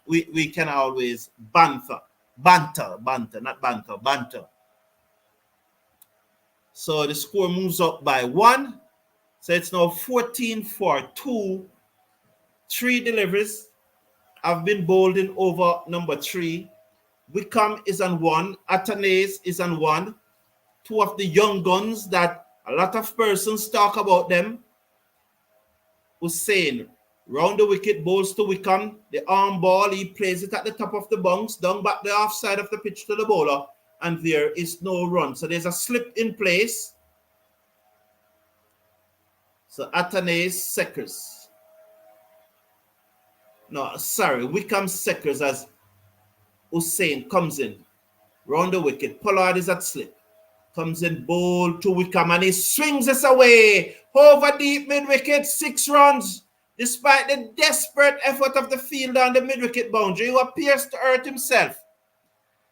We can always banter. So the score moves up by 1. So it's now 14 for 2. 3 deliveries have been bowled in over number 3. Wickham is on 1. Atanase is on 1. 2 of the young guns that a lot of persons talk about them. Hussein round the wicket, bowls to Wickham. The arm ball, he plays it at the top of the bounce, down back the off side of the pitch to the bowler, and there is no run. So there's a slip in place. So Athanaze Sekers. No, sorry, Wickham Sekers as Hussein comes in. Round the wicket. Pollard is at slip. Comes in bold to Wickham and he swings us away. Over deep mid-wicket, 6 runs. Despite the desperate effort of the fielder on the mid-wicket boundary, who appears to hurt himself.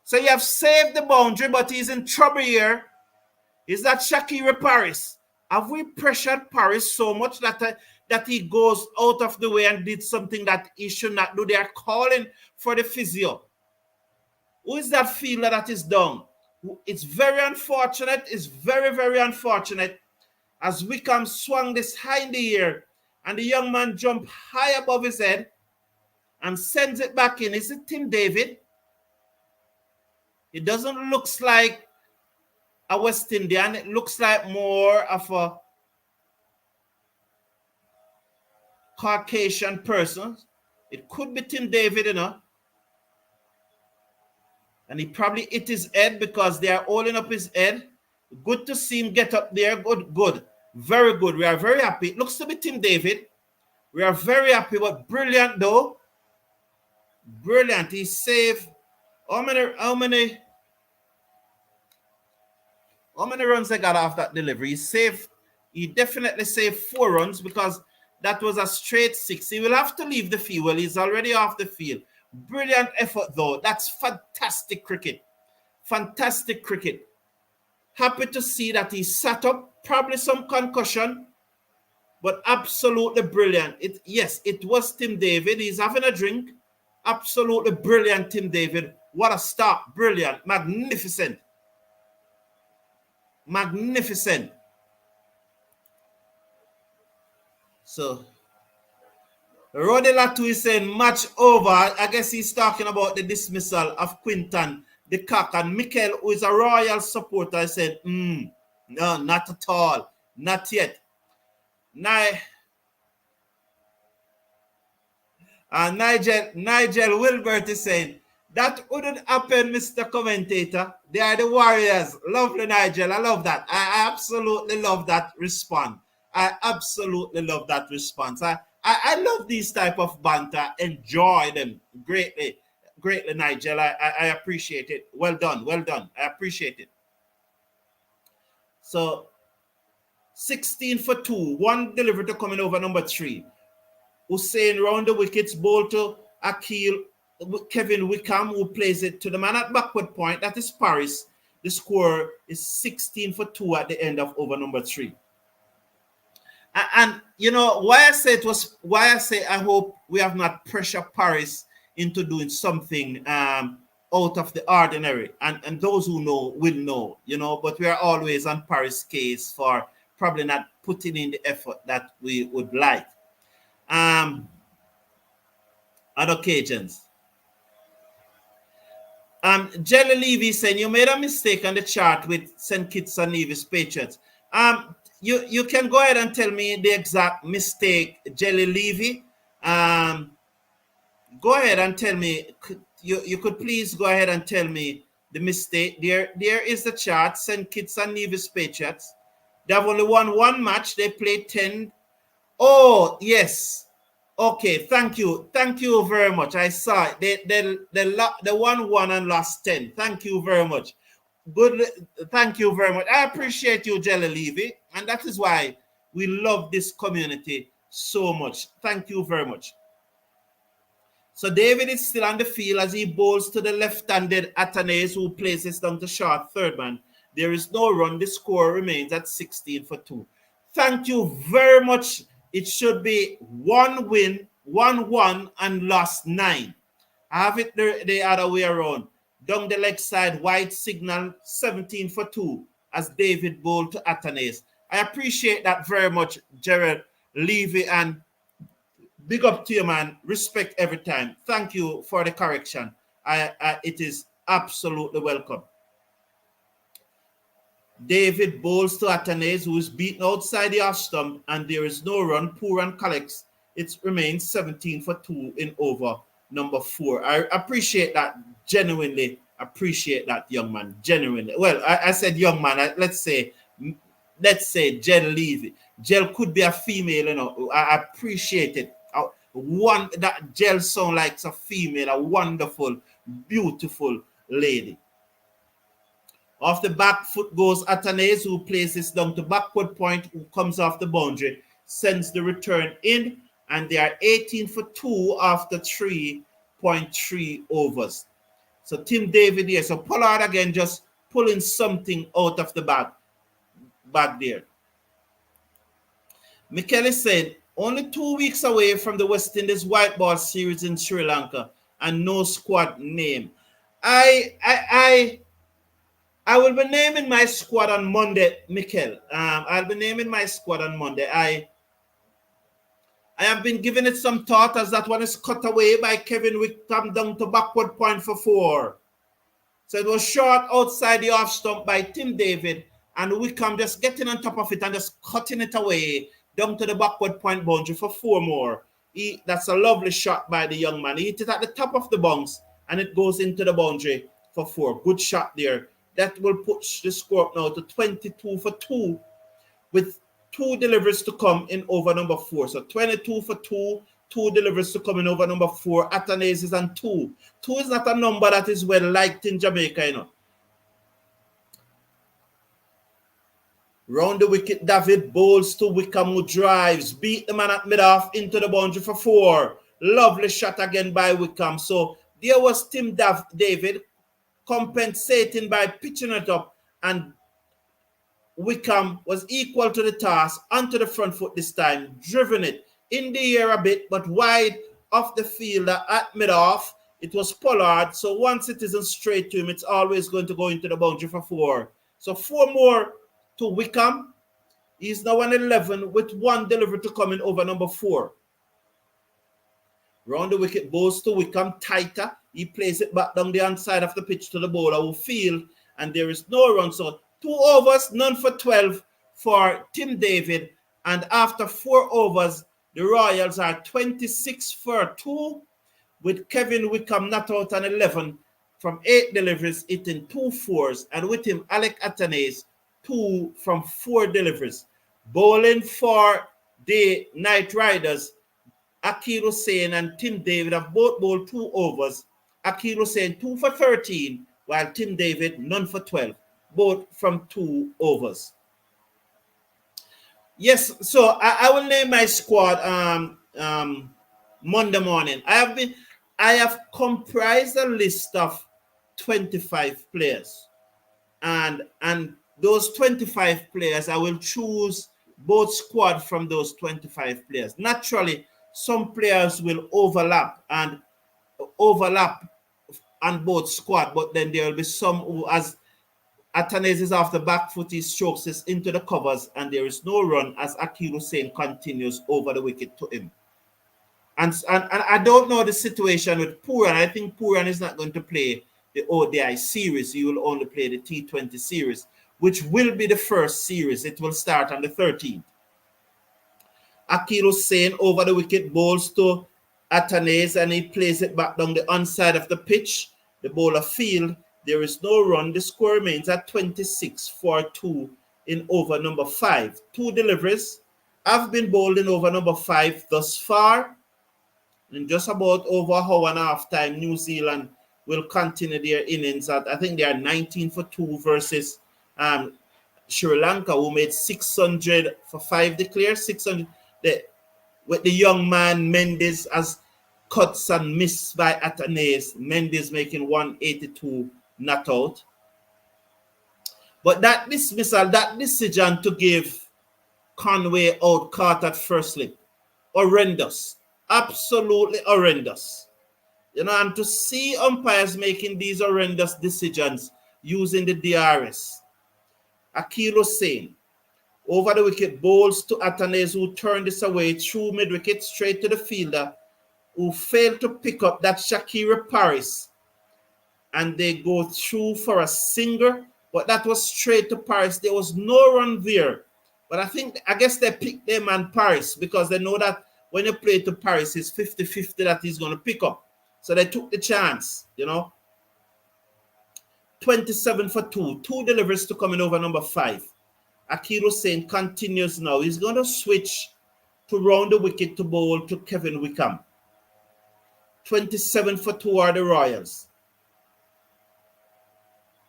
So you have saved the boundary, but he's in trouble here. Is that Shakira Paris? Have we pressured Paris so much that he goes out of the way and did something that he should not do? They are calling for the physio. Who is that fielder that is down? It's very unfortunate. It's very, very unfortunate. As Wickham swung this high in the air and the young man jumped high above his head and sends it back in. Is it Tim David? It doesn't look like a West Indian. It looks like more of a Caucasian person. It could be Tim David, you know. And he probably hit his head because they are holding up his head. Good to see him get up there. Good, good. Very good. We are very happy. It looks to be Tim David. We are very happy, but brilliant though. Brilliant. He saved how many runs they got off that delivery? He definitely saved 4 runs because that was a straight 6. He will have to leave the field. Well, he's already off the field. Brilliant effort, though. That's fantastic cricket. Fantastic cricket. Happy to see that he sat up. Probably some concussion, but absolutely brilliant. Yes, it was Tim David. He's having a drink. Absolutely brilliant, Tim David. What a start. Brilliant. Magnificent. Magnificent. So, Roddy Latu is saying match over. I guess he's talking about the dismissal of Quinton de Kock. And Mikel, who is a Royal supporter, said, no, not at all. Not yet. Nigel Wilbert is saying, that wouldn't happen, Mr. Commentator. They are the Warriors. Lovely, Nigel. I love that. I absolutely love that response. I absolutely love that response. I love these type of banter. Enjoy them greatly. Greatly, Nigel. I appreciate it. Well done. Well done. I appreciate it. So, 16 for 2. 1 delivery to coming over number 3. Hussein round the wickets. Ball to Akil. Kevin Wickham, who plays it to the man at backward point. That is Paris. The score is 16 for 2 at the end of over number 3. And you know why I say I hope we have not pressured Paris into doing something out of the ordinary. And those who know will know, you know, but we are always on Paris' case for probably not putting in the effort that we would like. On occasions. Jelly Levy saying you made a mistake on the chart with St. Kitts and Nevis Patriots. You can go ahead and tell me the exact mistake, Jelly Levy. Go ahead and tell me. You could please go ahead and tell me the mistake. There is the chart, St. Kitts and Nevis Patriots. They have only won 1 match. They played 10. Oh, yes. Okay, thank you. Thank you very much. I saw it. They won 1 and lost 10. Thank you very much. Good. Thank you very much. I appreciate you, Jelly Levy. And that is why we love this community so much. Thank you very much. So David is still on the field as he bowls to the left-handed Athanaze, who places down to short third man. There is no run. The score remains at 16 for 2. Thank you very much. It should be 1 win, 1-1, and lost 9. I have it the other way around. Down the leg side, wide signal, 17 for 2, as David bowled to Athanaze. I appreciate that very much, Gerald Levy, and big up to you, man. Respect every time. Thank you for the correction. It is absolutely welcome. David bowls to Athanaze, who is beaten outside the off stump, and there is no run. Poor run collects. It remains 17 for 2 in over number 4. I appreciate that. Genuinely appreciate that, young man. Genuinely. Well, I said young man. Let's say let's say Jel Levy. Jel could be a female, you know. I appreciate it. One that Jel sound like a female, a wonderful, beautiful lady. Off the back foot goes Atanase, who places down to backward point, who comes off the boundary, sends the return in, and they are 18 for 2 after 3.3 overs. So Tim David here. So Pollard again just pulling something out of the bag there. Michele said, only 2 weeks away from the West Indies white ball series in Sri Lanka and no squad name. I will be naming my squad on Monday, Mikel. I'll be naming my squad on Monday. I have been giving it some thought as that one is cut away by Kevin Wickham down to backward point for 4. So it was short outside the off stump by Tim David, and Wickham just getting on top of it and just cutting it away down to the backward point boundary for 4 more. That's a lovely shot by the young man. He hit it at the top of the bounce, and it goes into the boundary for 4. Good shot there. That will push the score up now to 22 for 2 with 2 deliveries to come in over number 4. So 22 for 2, 2 deliveries to come in over number 4. Atanase is on 2. 2 is not a number that is well liked in Jamaica, you know. Round the wicket, David bowls to Wickham, who drives, beat the man at mid-off into the boundary for 4. Lovely shot again by Wickham. So there was Tim David compensating by pitching it up, and Wickham was equal to the task, onto the front foot this time, driven it in the air a bit, but wide off the fielder at mid-off. It was Pollard, so once it isn't straight to him, it's always going to go into the boundary for 4. So 4 more to Wickham. He's now on 11 with 1 delivery to come in over number 4. Round the wicket, bowls to Wickham, tighter. He plays it back down the inside of the pitch to the bowler who field, and there is no run. So 2 overs, none for 12 for Tim David. And after 4 overs, the Royals are 26 for 2 with Kevin Wickham not out on 11 from 8 deliveries, hitting 2 fours. And with him, Alec Atanase, 2 from 4 deliveries. Bowling for the Knight Riders, Akil Hussain and Tim David have both bowled 2 overs. Akil Hussain 2 for 13, while Tim David none for 12, both from 2 overs. Yes, so I will name my squad Monday morning. I have comprised a list of 25 players, and those 25 players, I will choose both squad from those 25 players. Naturally, some players will overlap on both squad, but then there will be some who, as Atanase is off the back foot, he strokes this into the covers, and there is no run as Akil Hussain continues over the wicket to him. And I don't know the situation with Pooran. I think Pooran is not going to play the ODI series. He will only play the T20 series, which will be the first series. It will start on the 13th. Akil Hussain over the wicket bowls to Atanase, and he plays it back down the onside of the pitch. The bowler field. There is no run. The score remains at 26 for 2 in over number 5. 2 deliveries have been bowled in over number 5 thus far. In just about over an hour and a half time, New Zealand will continue their innings at, I think they are 19 for 2 versus Sri Lanka, who made 600 for 5 declared. 600 with the young man Mendes as cuts and missed by Atanase. Mendes making 182 not out. But that dismissal, that decision to give Conway out caught at first slip, horrendous. Absolutely horrendous. You know, and to see umpires making these horrendous decisions using the DRS. Akil Hussain over the wicket bowls to Atanase, who turned this away through mid-wicket straight to the fielder, who failed to pick up that Shakira Paris. And they go through for a single, but that was straight to Paris. There was no run there. But I guess they picked their man Paris because they know that when you play to Paris, it's 50-50 that he's going to pick up. So they took the chance, you know. 27 for 2. 2 deliveries to come in over number 5. Akil Hussein continues now. He's going to switch to round the wicket to bowl to Kevin Wickham. 27 for 2 are the Royals.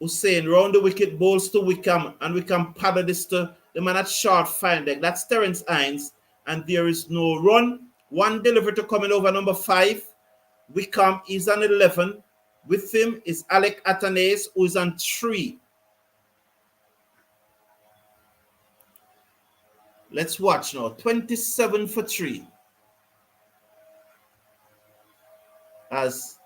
Hussein round the wicket, bowls to Wickham, and Wickham paddle this to the man at short fine deck. That's Terence Hines, and there is no run. One delivery to coming over number 5. Wickham is on 11. With him is Alec Atanase, who is on 3. Let's watch now. 27 for 3. As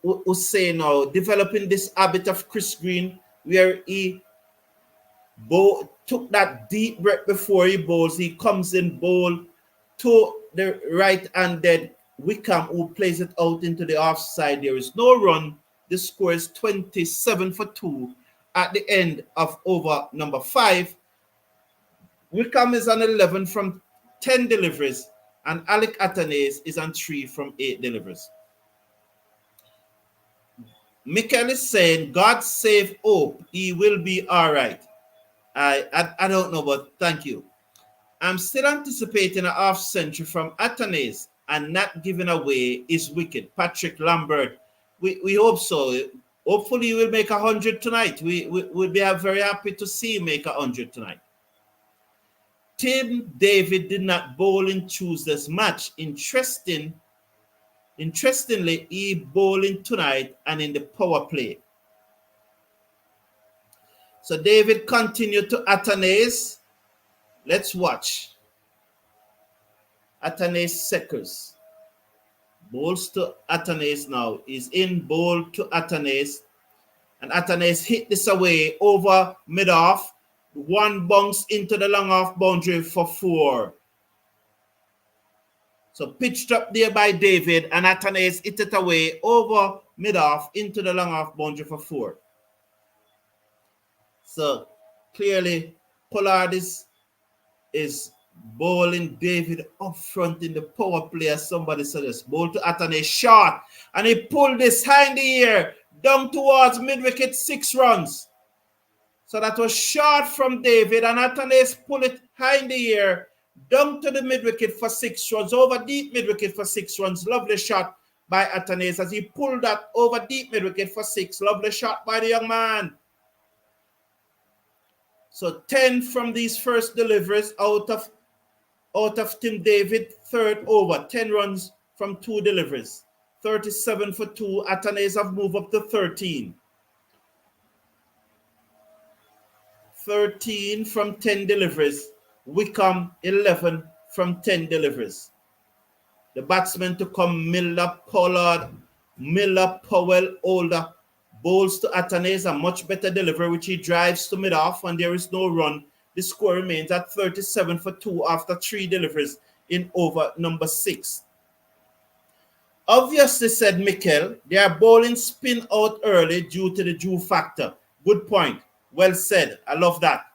Hussein now developing this habit of Chris Green, where he took that deep breath before he bowls. He comes in bowl to the right-handed Wickham, who plays it out into the offside. There is no run. The score is 27 for 2 at the end of over number 5. Wickham is on 11 from 10 deliveries, and Alec Atanase is on 3 from 8 deliveries. Mikel is saying, God save Hope. He will be all right. I don't know, but thank you. I'm still anticipating a half century from Atanase, and not giving away is wicked. Patrick Lambert, we hope so. Hopefully he will make 100 tonight. We'll be very happy to see him make 100 tonight. Tim David did not bowl in Tuesday's match. Interestingly, he bowling tonight and in the power play. So David continued to Atanase. Let's watch. Atanase Seckers. Bowls to Atanase now. He's in bowl to Atanase. And Atanase hit this away over mid-off. One bounce into the long off boundary for 4. So pitched up there by David, and Atanase hit it away over mid-off into the long off boundary for 4. So clearly Pollard is bowling David up front in the power play, as somebody suggests. Bowl to Atanase short, and he pulled this high in the air down towards mid-wicket, 6 runs. So that was short from David, and Atanase pulled it high in the air down to the mid-wicket for 6 runs, over deep mid-wicket for 6 runs. Lovely shot by Atanase as he pulled that over deep mid-wicket for 6. Lovely shot by the young man. So 10 from these first deliveries out of Tim David, third over. 10 runs from 2 deliveries. 37 for 2. Atanase have moved up to 13. 13 from 10 deliveries. Wickham 11 from 10 deliveries. The batsmen to come: Miller, Pollard, Miller, Powell, Older. Bowls to Atanase, a much better delivery, which he drives to mid-off, and there is no run. The score remains at 37 for 2 after 3 deliveries in over number 6. Obviously, said Mikel, they are bowling spin out early due to the dew factor. Good point. Well said. I love that.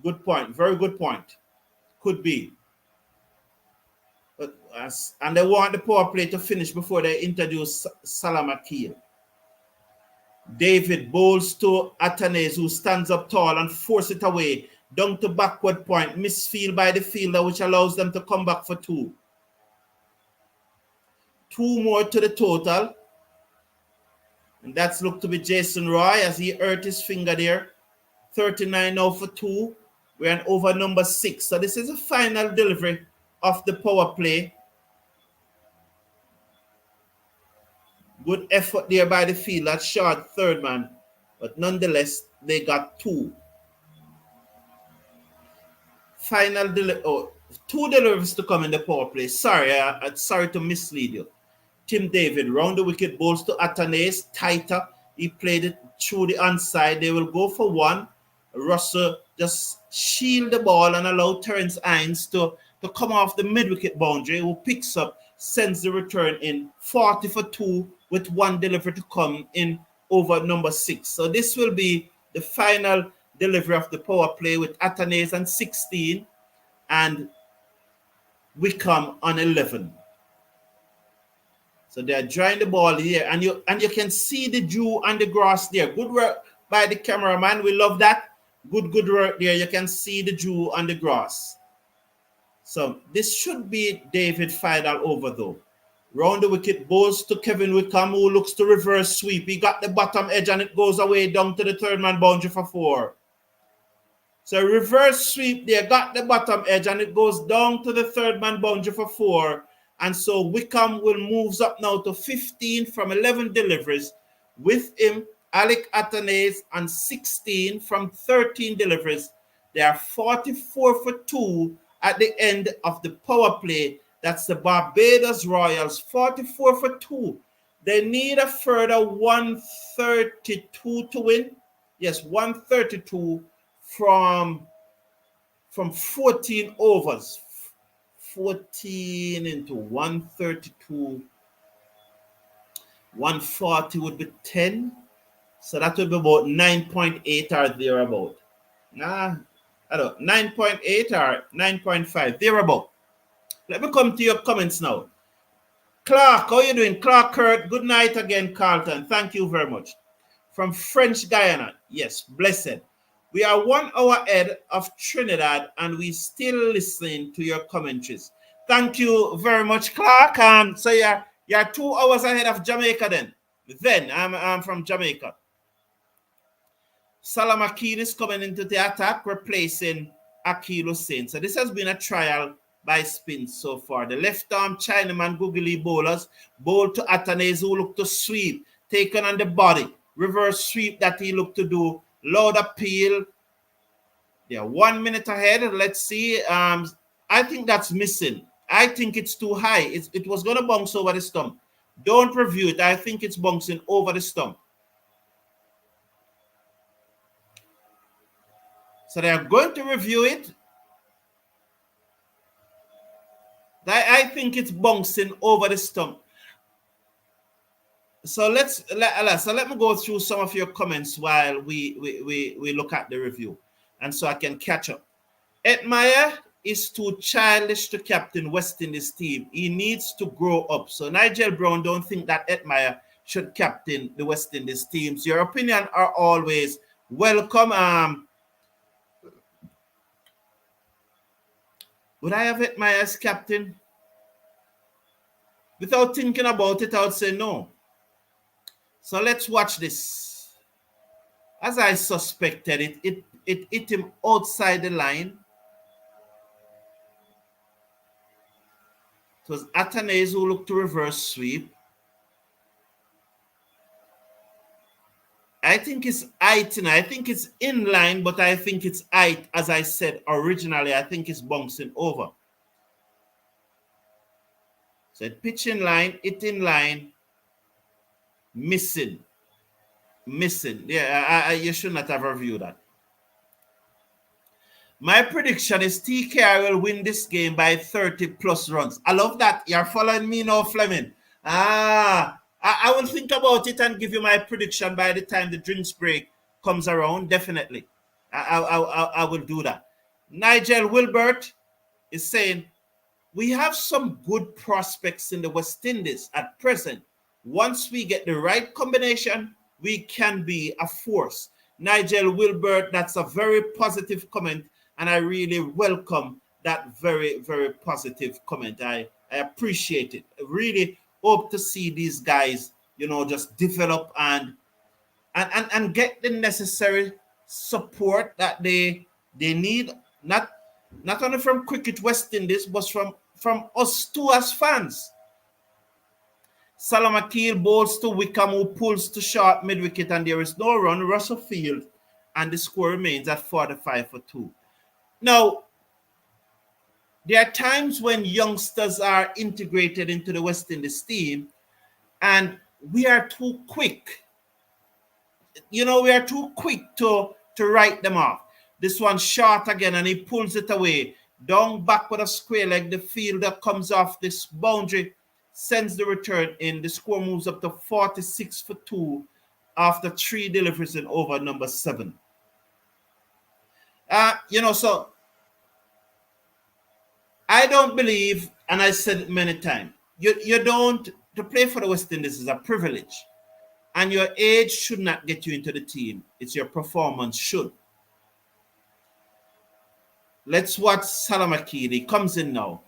Good point. Very good point. Could be. But and they want the power play to finish before they introduce Salam Akil. David bowls to Atanase, who stands up tall and force it away down to backward point. Misfield by the fielder, which allows them to come back for 2. 2 more to the total. And that's looked to be Jason Roy as he hurt his finger there. 39 now for 2. We're on over number 6. So this is a final delivery of the power play. Good effort there by the field. That short third man. But nonetheless, they got 2. Final 2 deliveries to come in the power play. Sorry, sorry to mislead you. Tim David round the wicket, bowls to Atanase, tighter. He played it through the onside. They will go for 1. Russell just shield the ball and allow Terence Hines to come off the mid-wicket boundary, who picks up, sends the return in. 40 for 2 with 1 delivery to come in over number 6. So this will be the final delivery of the power play with Atanase on 16 and Wickham on 11. So they're drying the ball here, and you can see the dew on the grass there. Good work by the cameraman. We love that. Good work there. You can see the dew on the grass. So this should be David Fidel over though. Round the wicket, balls to Kevin Wickham, who looks to reverse sweep. He got the bottom edge and it goes away down to the third man boundary for 4. So reverse sweep there, got the bottom edge and it goes down to the third man boundary for 4. And so Wickham will moves up now to 15 from 11 deliveries. With him, Alec Athanaze on 16 from 13 deliveries. They are 44 for 2 at the end of the power play. That's the Barbados Royals, 44 for 2. They need a further 132 to win. Yes, 132 from 14 overs. 14 into 132. 140 would be 10. So that would be about 9.8 or thereabout. I don't know, 9.8 or 9.5, thereabout. Let me come to your comments now. Clark, how are you doing? Clark Kurt, good night again, Carlton. Thank you very much. From French Guiana, yes, blessed. We are 1 hour ahead of Trinidad and we still listening to your commentaries. Thank you very much, Clark. So you're 2 hours ahead of Jamaica then. I'm from Jamaica. Salam Akil is coming into the attack, replacing Akil Hussein. So this has been a trial by spin so far. The left arm Chinaman googly bowlers bowl to Athanaze, who look to sweep, taken on the body, reverse sweep that he looked to do, loud appeal. Yeah, 1 minute ahead. Let's see. I think that's missing. I think it's too high. It was going to bounce over the stump. Don't review it. I think it's bouncing over the stump. So they are going to review it. I think it's bouncing over the stump. So let me go through some of your comments while we look at the review, and so I can catch up. Ed Meyer is too childish to captain West Indies team. He needs to grow up. So Nigel Brown don't think that Ed Meyer should captain the West Indies teams. Your opinion are always welcome. Would I have Ed Meyer as captain? Without thinking about it, I would say no. So let's watch this. As I suspected, it hit him outside the line. It was Athanaze who looked to reverse sweep. I think it's height. I think it's in line, but I think it's height. As I said originally, I think it's bouncing over. So pitch in line, it in line, missing. Yeah, you should not have reviewed that. My prediction is TKR will win this game by 30 plus runs. I love that. You're following me now, Fleming. I will think about it and give you my prediction by the time the drinks break comes around. Definitely. I will do that. Nigel Wilbert is saying, we have some good prospects in the West Indies at present. Once we get the right combination, we can be a force. Nigel Wilbert, that's a very positive comment, and I really welcome that very, very positive comment. I appreciate it. I really hope to see these guys, just develop and get the necessary support that they need, not only from Cricket West Indies, but from us too as fans. Salam Akil bowls to Wickham, who pulls to short mid-wicket, and there is no run. Russell Field, and the score remains at 45 for 2. Now, there are times when youngsters are integrated into the West Indies team, and we are too quick. We are too quick to write them off. This one short again, and he pulls it away. Down back with a square leg. The fielder comes off this boundary, sends the return in. The score moves up to 46 for 2 after 3 deliveries in over number 7. So I don't believe, and I said it many times, to play for the West Indies is a privilege. And your age should not get you into the team. It's your performance should. Let's watch Salamakili. He comes in now.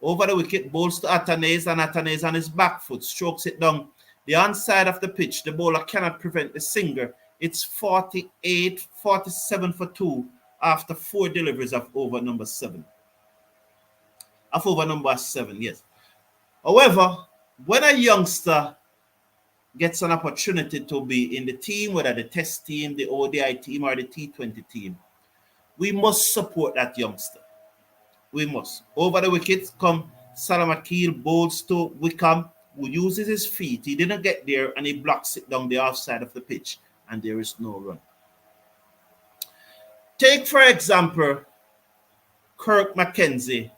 Over the wicket, bowls to Atanase, and Atanase on his back foot strokes it down the onside of the pitch. The bowler cannot prevent the singer. It's 47 for 2 after 4 deliveries of over number 7. Of over number 7, yes. However, when a youngster gets an opportunity to be in the team, whether the test team, the ODI team, or the T20 team, we must support that youngster. We must. Over the wickets come Salamakil, bowls to Wickham, who uses his feet. He didn't get there and he blocks it down the offside of the pitch, and there is no run. Take, for example, Kirk Mackenzie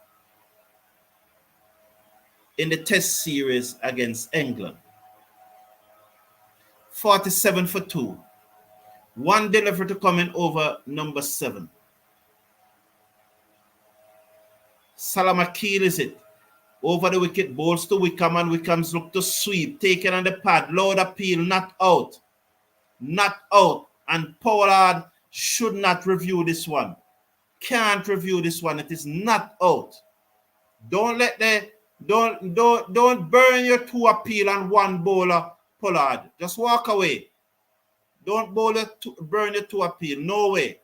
in the test series against England. 47 for 2. 1 delivery to come in over number 7. Salamakil is it. Over the wicket, bowls to Wickham, and Wickham's look to sweep. Taken on the pad. Loud appeal, not out. Not out. And Pollard should not review this one. Can't review this one. It is not out. Don't burn your 2 appeal on 1 bowler, Pollard. Just walk away. Don't burn your 2 appeal. No way.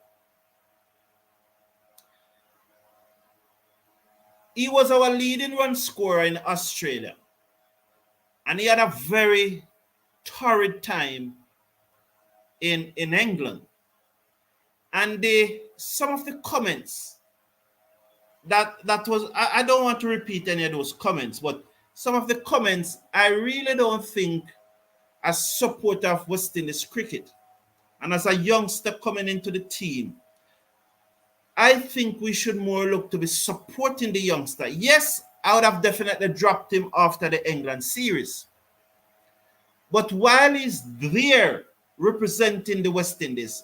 He was our leading run scorer in Australia. And he had a very torrid time in England. And some of the comments that was, I don't want to repeat any of those comments, but some of the comments I really don't think as supporter of West Indies cricket and as a youngster coming into the team, I think we should more look to be supporting the youngster. Yes, I would have definitely dropped him after the England series. But while he's there representing the West Indies,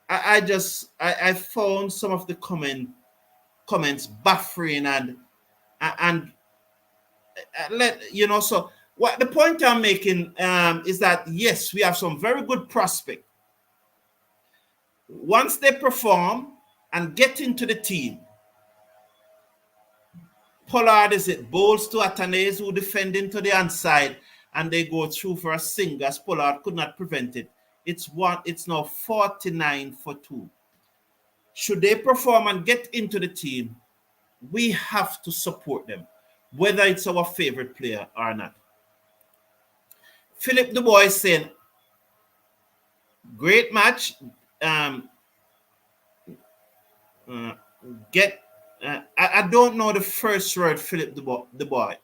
I found some of the comments buffering and so what the point I'm making is that yes, we have some very good prospects. Once they perform and get into the team, Pollard is it, bowls to Atanase, who defend into the onside, and they go through for a single as Pollard could not prevent it. It's now 49 for 2. Should they perform and get into the team, we have to support them, whether it's our favorite player or not. Philip Du Bois saying, great match. I don't know the first word, Philip Du Bois.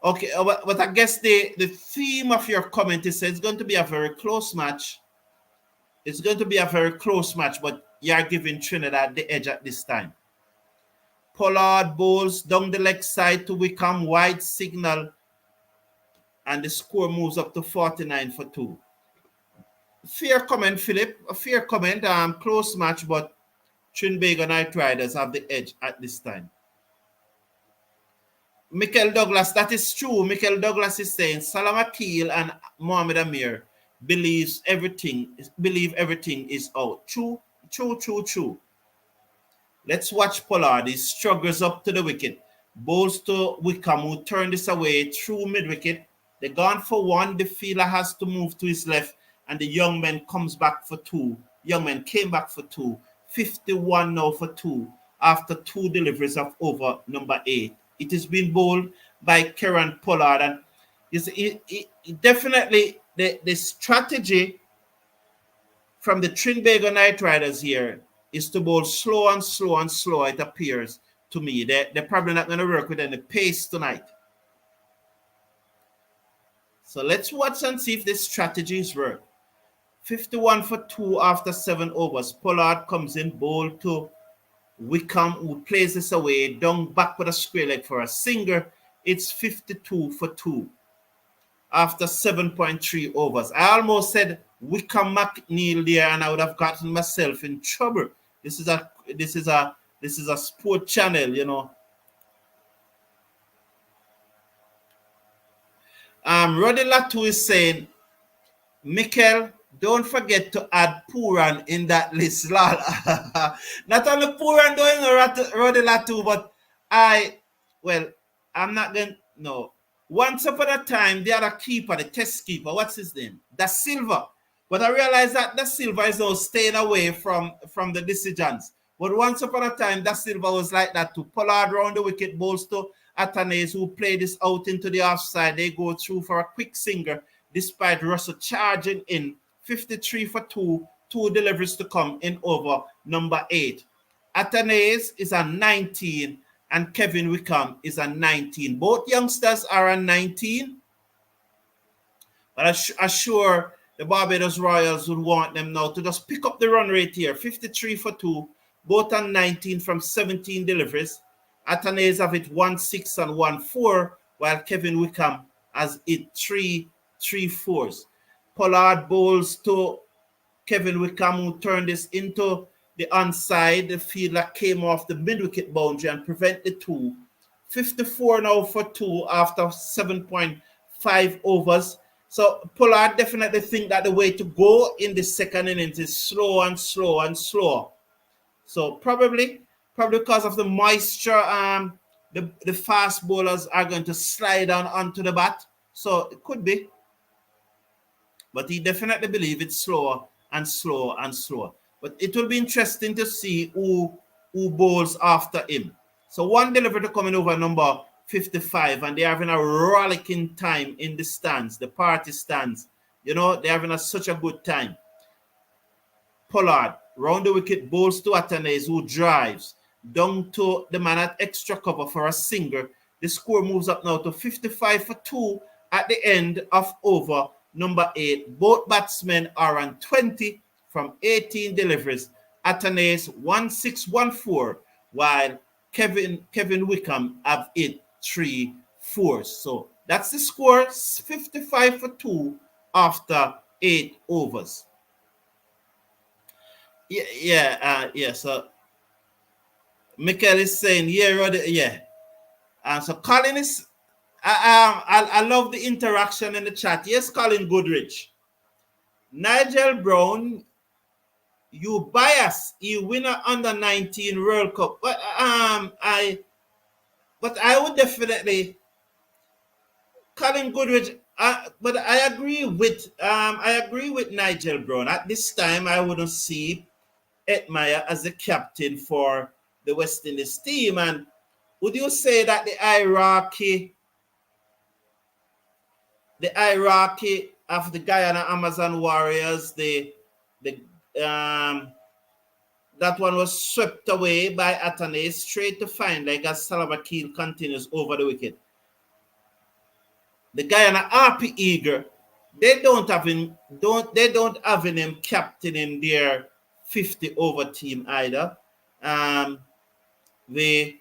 Okay, but I guess the theme of your comment is it's going to be a very close match. It's going to be a very close match, but you're giving Trinidad the edge at this time. Pollard bowls down the leg side to Wickham, wide signal, and the score moves up to 49 for 2. Fair comment, Philip. A fair comment. Close match, but Trinbago Knight Riders have the edge at this time. Michael Douglas, that is true. Michael Douglas is saying Salam Akil and Mohamed Amir believe everything is out. True. Let's watch Pollard. He struggles up to the wicket. Bowls to Wickham, who turned this away through mid-wicket. They're gone for 1. The fielder has to move to his left, and the young man comes back for 2. Young man came back for 2. 51 now for 2 after 2 deliveries of over number 8. It has been bowled by Kieran Pollard, and definitely the strategy from the Trinbago Knight Riders here is to bowl slow and slow and slow, it appears to me. They're probably not going to work with any pace tonight. So let's watch and see if this strategy is work. 51 for 2 after 7 overs. Pollard comes in, bowl to Wickham, who plays this away, down back with a square leg for a singer. It's 52 for 2 after 7.3 overs. I almost said Wickham McNeil there, and I would have gotten myself in trouble. This is a sport channel, you know. Roddy Latu is saying, Mikel, don't forget to add Puran in that list, lol. Not only Puran doing Rodela too, but I'm not going to, no. Once upon a time, the other keeper, the test keeper, what's his name? Da Silva. But I realized that Da Silva is now staying away from the decisions. But once upon a time, Da Silva was like that too. Pollard round the wicket, balls to Atanes, who play this out into the offside. They go through for a quick singer, despite Russell charging in 53 for 2, 2 deliveries to come in over number 8. Atanes is a 19 and Kevin Wickham is a 19. Both youngsters are a 19. But I'm sure the Barbados Royals would want them now to just pick up the run rate here. 53 for 2, both on 19 from 17 deliveries. Atanes have it 1-6 and 1-4, while Kevin Wickham has it 3-4s. Pollard bowls to Kevin Wickham, who turned this into the onside. The fielder came off the mid-wicket boundary and prevent the 2. 54 now for 2 after 7.5 overs. So Pollard definitely think that the way to go in the second innings is slow and slow and slow. So probably because of the moisture, the fast bowlers are going to slide on onto the bat. So it could be. But he definitely believes it's slower and slower and slower. But it will be interesting to see who bowls after him. So one delivery to coming over number 55, and they're having a rollicking time in the stands, the party stands. You know, they're having such a good time. Pollard, round the wicket, bowls to Atanes, who drives down to the man at extra cover for a single. The score moves up now to 55 for 2 at the end of over number 8. Both batsmen are on 20 from 18 deliveries. Atanes 1-6-1-4, while Kevin Wickham have it 3-4. So that's the score, 55 for 2 after 8 overs. So Michael is saying, so Colin is, I love the interaction in the chat. Yes, Colin Goodrich. Nigel Brown, you bias. You win an under 19 World Cup. But I would definitely, Colin Goodrich. But I agree with Nigel Brown. At this time, I wouldn't see Edmire as the captain for the West Indies team. And would you say that the hierarchy of the Guyana Amazon Warriors, that one was swept away by Atanes straight to fine, like as Salabakil continues over the wicket. The Guyana RP Eager, they don't have him captaining their 50 over team either. The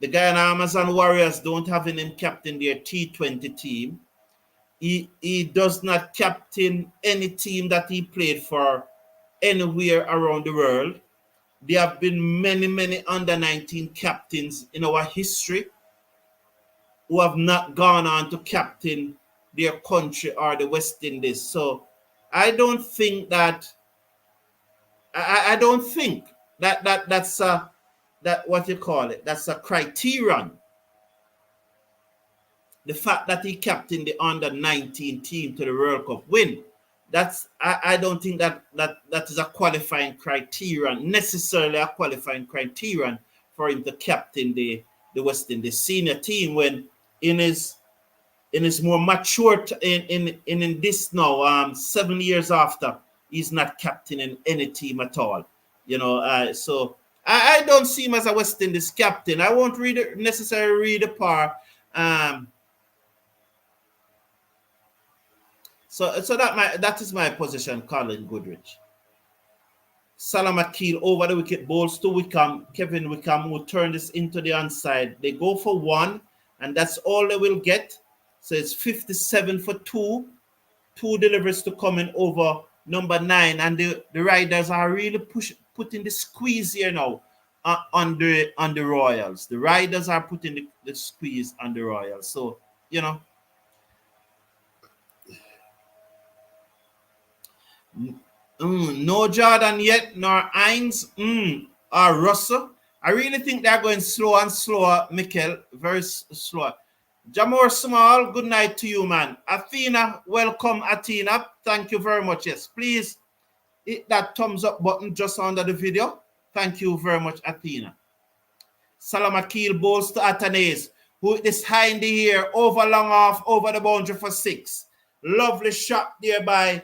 Guyana Amazon Warriors don't have him captain their T20 team. He does not captain any team that he played for anywhere around the world. There have been many under 19 captains in our history who have not gone on to captain their country or the West Indies. So I don't think that that's what you call it. That's a criterion. The fact that he captained the under 19 team to the World Cup win, I don't think that is a qualifying criterion, necessarily a qualifying criterion for him to captain the West Indies senior team when in his more mature in this now 7 years after, he's not captaining any team at all. So I don't see him as a West Indies captain. I won't necessarily read the par. So that is my position, Colin Goodrich. Salam Akil over the wicket, bowls to Wickham. Kevin Wickham will turn this into the onside. They go for 1, and that's all they will get. So it's 57 for 2. 2 deliveries to come in over number 9. And the Riders are really putting the squeeze here now on the Royals. The Riders are putting the squeeze on the Royals. So, No Jordan yet, nor Hines, or Russell. I really think they're going slow and slower, Mikel. Very slow. Jamor Small, good night to you, man. Athena, welcome, Athena. Thank you very much. Yes, please hit that thumbs up button just under the video. Thank you very much, Athena. Salam Akil bowls to Atanase, who is high in the air, over long off, over the boundary for 6. Lovely shot there by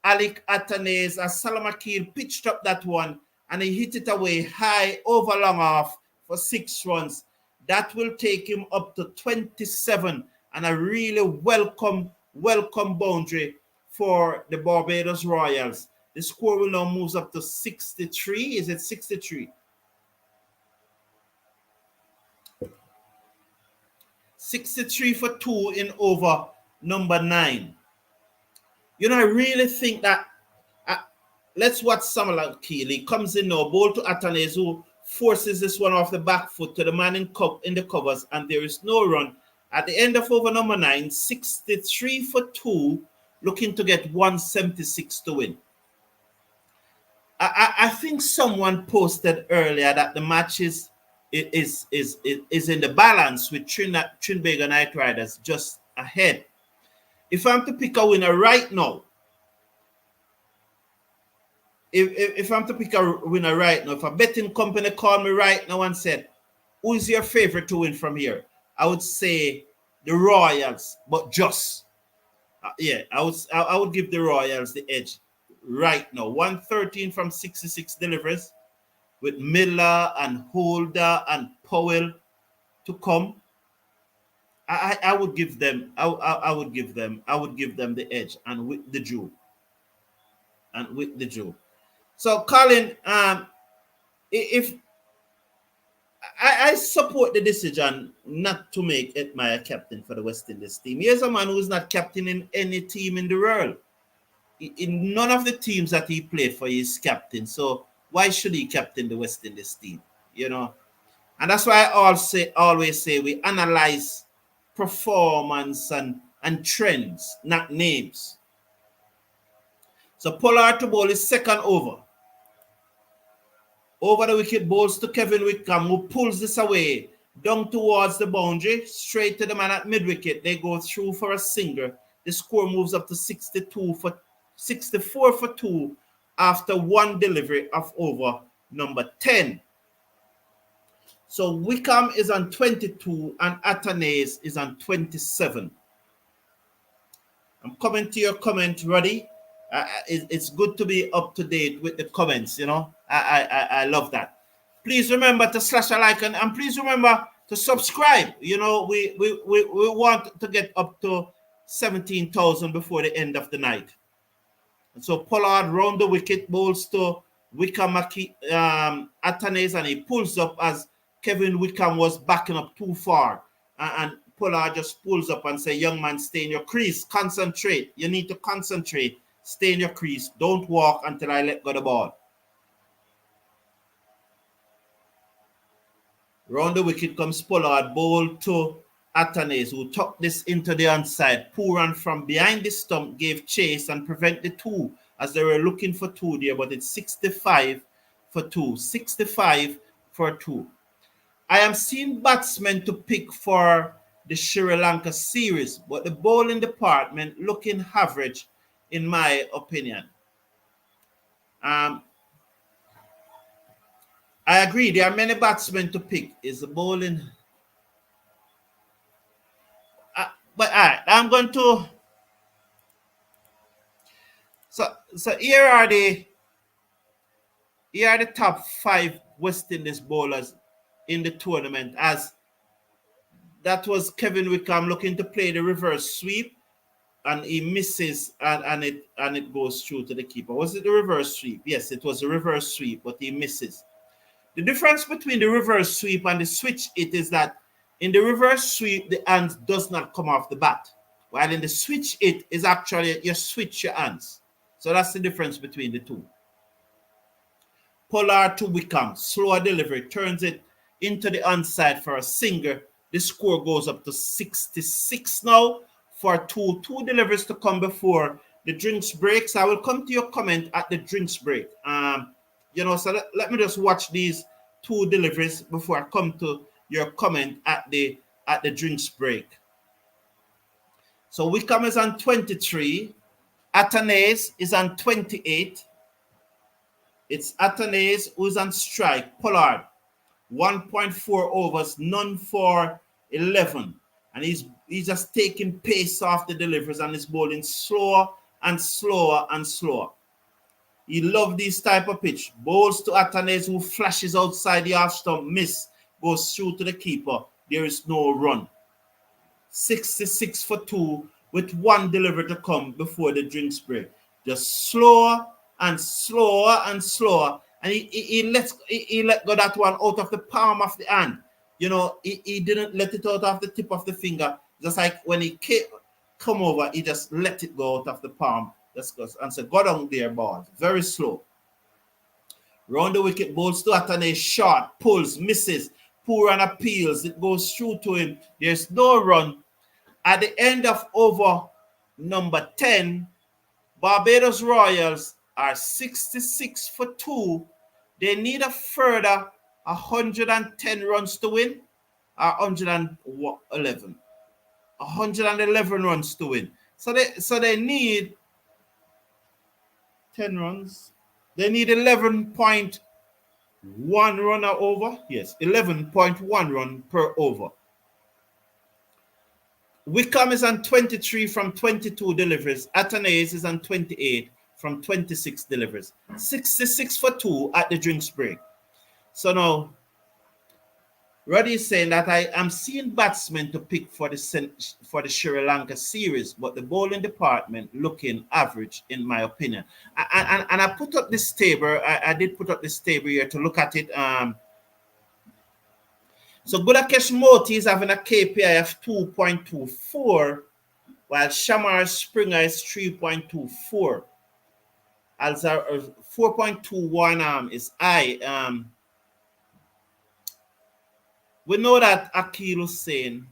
Alec Atanase as Salam Akil pitched up that one and he hit it away high, over long off for 6 runs. That will take him up to 27 and a really welcome boundary for the Barbados Royals. The score will now move up to 63. Is it 63? 63 for 2 in over number 9. You know, I really think that let's watch Samuel Keeley. Comes in now, ball to Atanes, who forces this one off the back foot to the man in the covers, and there is no run. At the end of over number 9, 63 for 2, looking to get 176 to win. I think someone posted earlier that the match is in the balance with Trinbago Knight Riders just ahead. If I'm to pick a winner right now, if I'm to pick a winner right now, if a betting company called me right now and said, who is your favorite to win from here? I would say the Royals, but just. I would give the Royals the edge right now. 113 from 66 delivers with Miller and Holder and Powell to come. I would give them the edge and with the Jew. So Colin, if I support the decision not to make Edmire captain for the West Indies team. Here's a man who's not captain in any team in the world. In none of the teams that he played for, he's captain. So why should he captain the West Indies team? You know, and that's why I always say we analyze performance and trends, not names. So Pollard to bowl is second over. Over the wicket, bowls to Kevin Wickham, who pulls this away down towards the boundary, straight to the man at mid-wicket. They go through for a single. The score moves up to 64 for 2 after one delivery of over number 10. So Wickham is on 22 and Atanase is on 27. I'm coming to your comment, Roddy. It's good to be up to date with the comments, you know. I love that. Please remember to slash a like and please remember to subscribe. You know, we want to get up to 17,000 before the end of the night. And so Pollard round the wicket, bowls to Wickham Atanase, and he pulls up as Kevin Wickham was backing up too far. And Pollard just pulls up and say, young man, stay in your crease. Concentrate. You need to concentrate. Stay in your crease. Don't walk until I let go the ball. Round the wicket comes Pollard, bowl to Atanase, who tucked this into the onside. Poor run from behind the stump, gave chase and prevent the 2 as they were looking for 2 there, but it's 65 for 2. 65 for 2. I am seeing batsmen to pick for the Sri Lanka series, but the bowling department looking average, in my opinion. I agree. There are many batsmen to pick. Is the bowling? But all right, I'm going to. So here are the top 5 West Indies bowlers in the tournament. As that was Kevin Wickham looking to play the reverse sweep, and he misses, and it goes through to the keeper. Was it the reverse sweep? Yes, it was a reverse sweep, but he misses. The difference between the reverse sweep and the switch it is that in the reverse sweep, the hand does not come off the bat, while in the switch it is actually you switch your hands. So that's the difference between the two. Pollard to Wickham, slower delivery, turns it into the onside for a single. The score goes up to 66 now for 2 deliveries to come before the drinks breaks. I will come to your comment at the drinks break. So let me just watch these 2 deliveries before I come to your comment at the drinks break. So Wickham is on 23. Athanaze is on 28. It's Athanaze who's on strike. Pollard, 1.4 overs, none for 11. And he's just taking pace off the deliveries and is bowling slower and slower and slower. He loves this type of pitch. Bowls to Athanaze, who flashes outside the half stump, miss, goes through to the keeper. There is no run. 66 for 2 with 1 delivery to come before the drinks break. Just slower and slower and slower. And he let go that one out of the palm of the hand. He didn't let it out of the tip of the finger. Just like when he come over, he just let it go out of the palm. Just goes and said, go down there, ball. Very slow. Round the wicket, bowls to Athanaze, short, pulls, misses, poor and appeals. It goes through to him. There's no run. At the end of over number 10, Barbados Royals are 66 for 2. They need a further 110 runs to win, 111. 111 runs to win. So they need 10 runs. They need 11.1 runner over. Yes, 11.1 run per over. Wickham is on 23 from 22 deliveries. Athanaze is on 28 from 26 deliveries. 66 for 2 at the drinks break. So now, Roddy is saying that I am seeing batsmen to pick for the Sri Lanka series, but the bowling department looking average, in my opinion. And I put up this table. I did put up this table here to look at it. So Gudakesh Moti is having a KPI of 2.24, while Shamar Springer is 3.24. Also 4.21 is I. We know that Akil Hussain,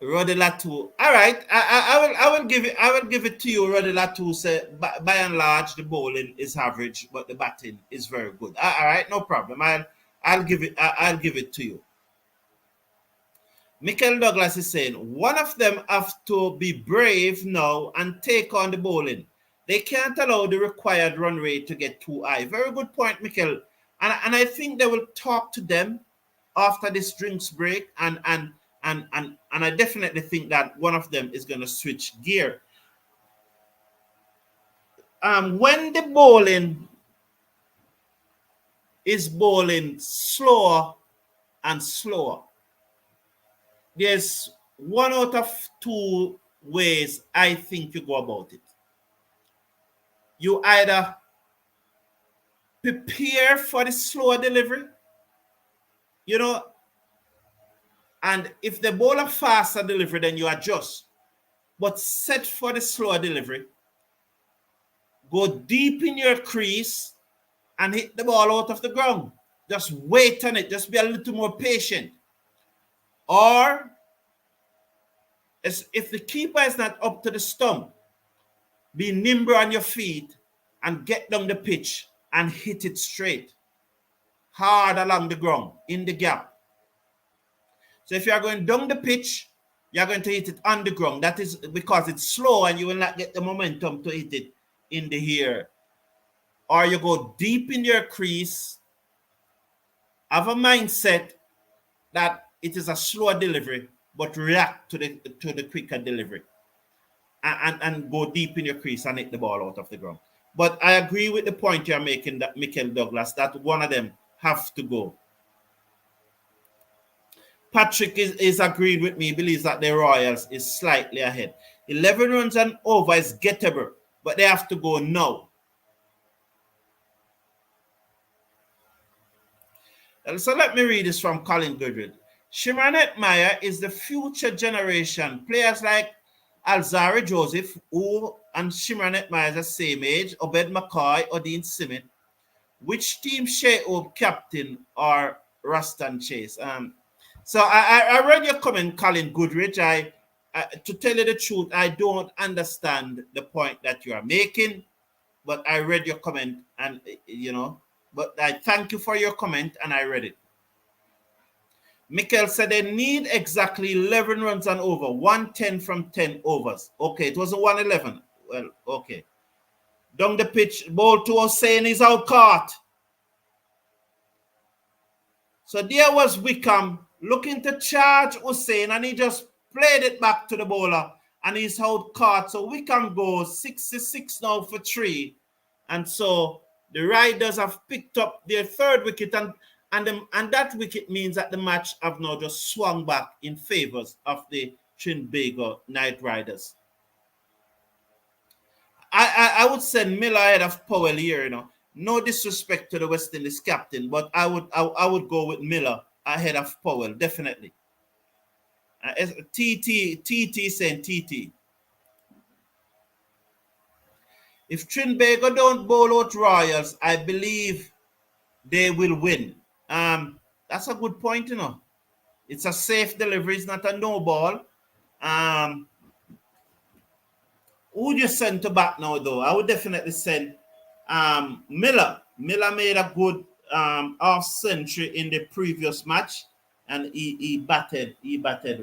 Roddy Latu. All right, I will give it to you. Roddy Latu said by and large the bowling is average, but the batting is very good. All right, no problem. I'll give it to you. Michael Douglas is saying one of them have to be brave now and take on the bowling. They can't allow the required run rate to get too high. Very good point, Michael. And I think they will talk to them after this drinks break. And I definitely think that one of them is going to switch gear. When the bowling is bowling slower and slower, there's 1 out of 2 ways I think you go about it. You either prepare for the slower delivery, and if the bowler faster delivery, then you adjust. But set for the slower delivery, go deep in your crease and hit the ball out of the ground. Just wait on it. Just be a little more patient. Or if the keeper is not up to the stump, be nimble on your feet and get down the pitch and hit it straight, hard along the ground, in the gap. So if you are going down the pitch, you're going to hit it on the ground. That is because it's slow and you will not get the momentum to hit it in the air. Or you go deep in your crease, have a mindset that it is a slower delivery, but react to the quicker delivery. And go deep in your crease and hit the ball out of the ground. But I agree with the point you're making, that Michael Douglas, that one of them have to go. Patrick is agreed with me, believes that the Royals is slightly ahead. 11 runs and over is gettable, but they have to go now. So let me read this from Colin Goodwin. Shimron Meyer is the future generation. Players like Alzari Joseph, who and Shimron Meyer is the same age, Obed McCoy or Dean Simmet. Which team Shea-Ob captain or Ruston Chase? So I read your comment, Colin Goodrich. I to tell you the truth, I don't understand the point that you are making, but I read your comment and, but I thank you for your comment and I read it. Mikel said they need exactly 11 runs and over, 110 from 10 overs. Okay, it was a 111. Well, okay. Down the pitch, ball to Hussein is out caught. So there was Wickham looking to charge Hussein, and he just played it back to the bowler, and he's out caught. So Wickham goes 66 now for 3. And so the Riders have picked up their 3rd wicket, and that wicket means that the match have now just swung back in favors of the Trinbago Knight Riders. I would send Miller ahead of Powell here, No disrespect to the West Indies captain, but I would go with Miller ahead of Powell, definitely. TT saying TT. If Trinbago don't bowl out Royals, I believe they will win. That's a good point, It's a safe delivery. It's not a no ball. Who would you send to bat now, though? I would definitely send Miller. Miller made a good half century in the previous match, and he batted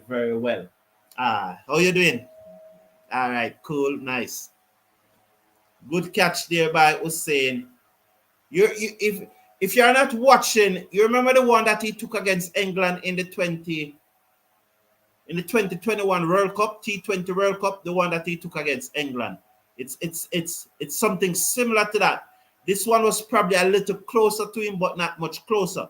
very well. How you doing? All right, cool, nice. Good catch there by Hussein. If you're not watching, you remember the one that he took against England in the 2021 World Cup, T20 World Cup, the one that he took against England. It's something similar to that. This one was probably a little closer to him, but not much closer.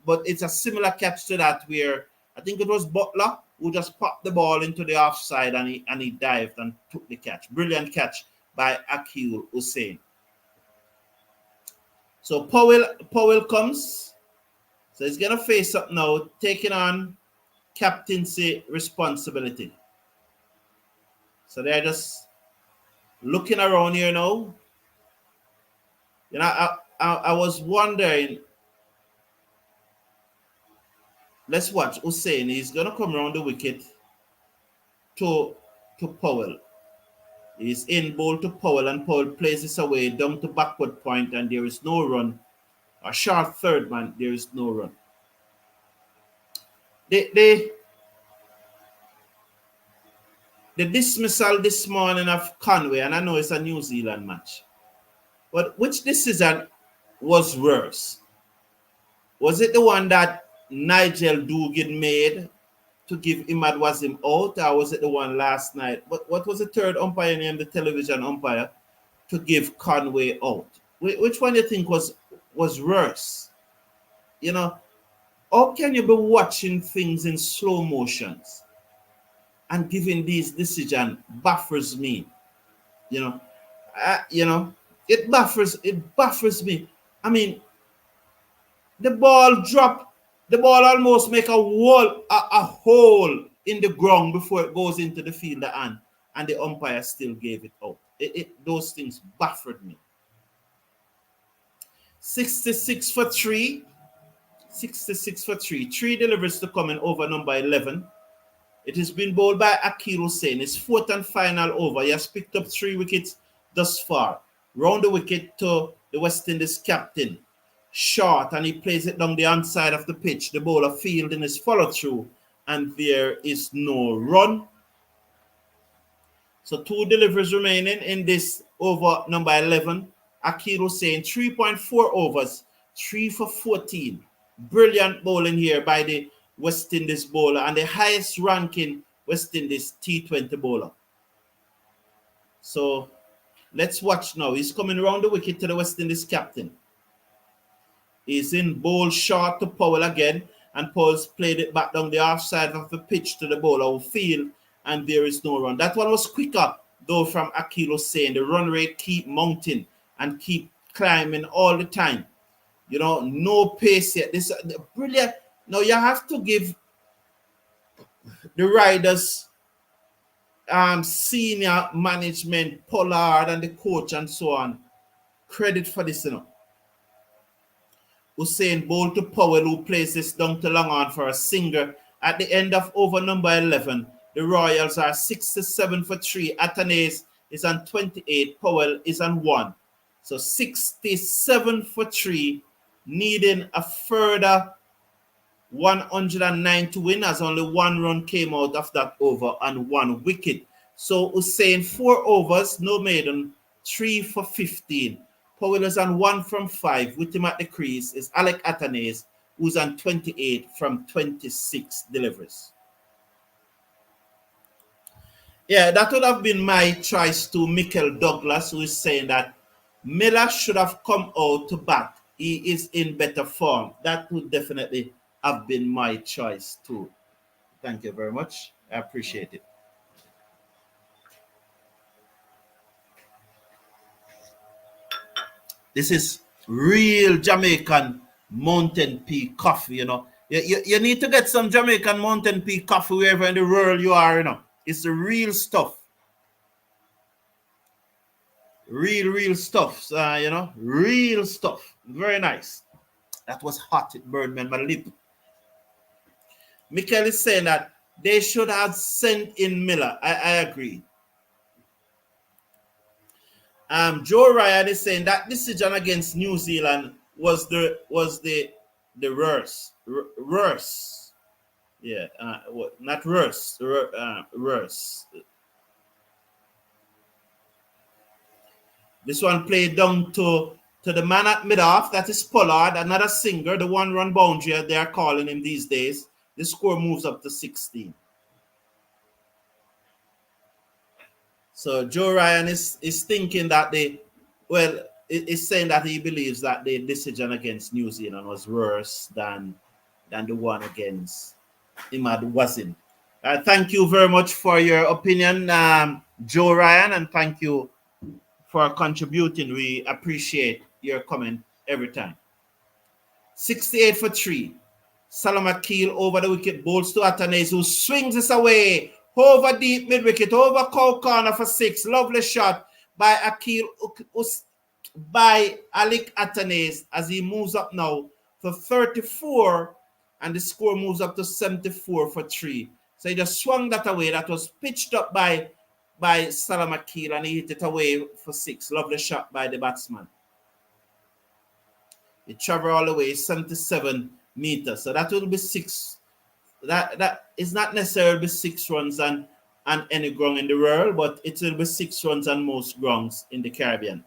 But it's a similar catch to that, where I think it was Butler who just popped the ball into the offside, and he dived and took the catch. Brilliant catch by Akil Hussein. So Powell comes. So he's gonna face up now, taking on captaincy responsibility. So they're just looking around here now. I was wondering. Let's watch Hussein. He's gonna come around the wicket to Powell. He's in ball to Powell, and Powell plays this away down to backward point, and there is no run. A short third man, there is no run. The dismissal this morning of Conway, and I know it's a New Zealand match, but which decision was worse? Was it the one that Nigel Dugan made to give Imad Wasim out, or was it the one last night? What was the third umpire name, the television umpire, to give Conway out? Which one do you think was worse? How can you be watching things in slow motions and giving these decisions? Baffles me. It baffles me. I mean, the ball dropped. The ball almost make a hole in the ground before it goes into the fielder, and the umpire still gave it out. Those things baffled me. 66 for 3. 66 for 3. 3 deliveries to come in over number 11. It has been bowled by Akil Hussein. His 4th and final over. He has picked up 3 wickets thus far. Round the wicket to the West Indies captain. Short, and he plays it down the outside of the pitch. The bowler fielding his follow through, and there is no run. So 2 deliveries remaining in this over number 11. Akil Hussein, 3.4 overs, 3 for 14. Brilliant bowling here by the West Indies bowler, and the highest ranking West Indies T20 bowler. So let's watch now. He's coming around the wicket to the West Indies captain. He's in bowl short to Powell again, and Powell's played it back down the offside of the pitch to the bowler who field, and there is no run. That one was quicker, though, from Akil Hussein. The run rate keep mounting and keep climbing all the time. No pace yet. This brilliant. Now you have to give the Riders senior management, Pollard and the coach and so on, credit for this, Hussein bowled to Powell, who plays this down to long on for a single at the end of over number 11. The Royals are 67 for 3. Athanaze is on 28. Powell is on 1. So 67 for 3, needing a further 109 to win, as only 1 run came out of that over and 1 wicket. So Hussein 4 overs, no maiden, 3 for 15. Powell is on 1 from 5. With him at the crease is Alec Athanaze, who's on 28 from 26 deliveries. Yeah, that would have been my choice to Michael Douglas, who is saying that Miller should have come out to bat. He is in better form. That would definitely have been my choice too. Thank you very much. I appreciate it. This is real Jamaican mountain peak coffee, you know. You need to get some Jamaican mountain peak coffee wherever in the world you are, you know. It's the real stuff. Real stuff, you know. Real stuff. Very nice. That was hot. It burned me on my lip. Michael is saying that they should have sent in Miller. I agree. Joe Ryan is saying that decision against New Zealand was the worst. Yeah, not worse. Worse. This one played down to the man at mid-off. That is Pollard, another singer, the 1-run boundary they are calling him these days. The score moves up to 16. So Joe Ryan is thinking that is saying that he believes that the decision against New Zealand was worse than the one against Imad Wasim. Thank you very much for your opinion, Joe Ryan, and thank you for contributing. We appreciate your comment every time. 68 for 3. Salam Akil over the wicket, bowls to Athanaze, who swings this away. Over deep mid-wicket, over cow corner for 6. Lovely shot by Alec Athanaze as he moves up now for 34, and the score moves up to 74 for 3. So he just swung that away. That was pitched up by Salam Akil, and he hit it away for 6. Lovely shot by the batsman. It traveled all the way 77 meters. So that will be 6. That is not necessarily 6 runs on any ground in the world, but it will be 6 runs on most grounds in the Caribbean.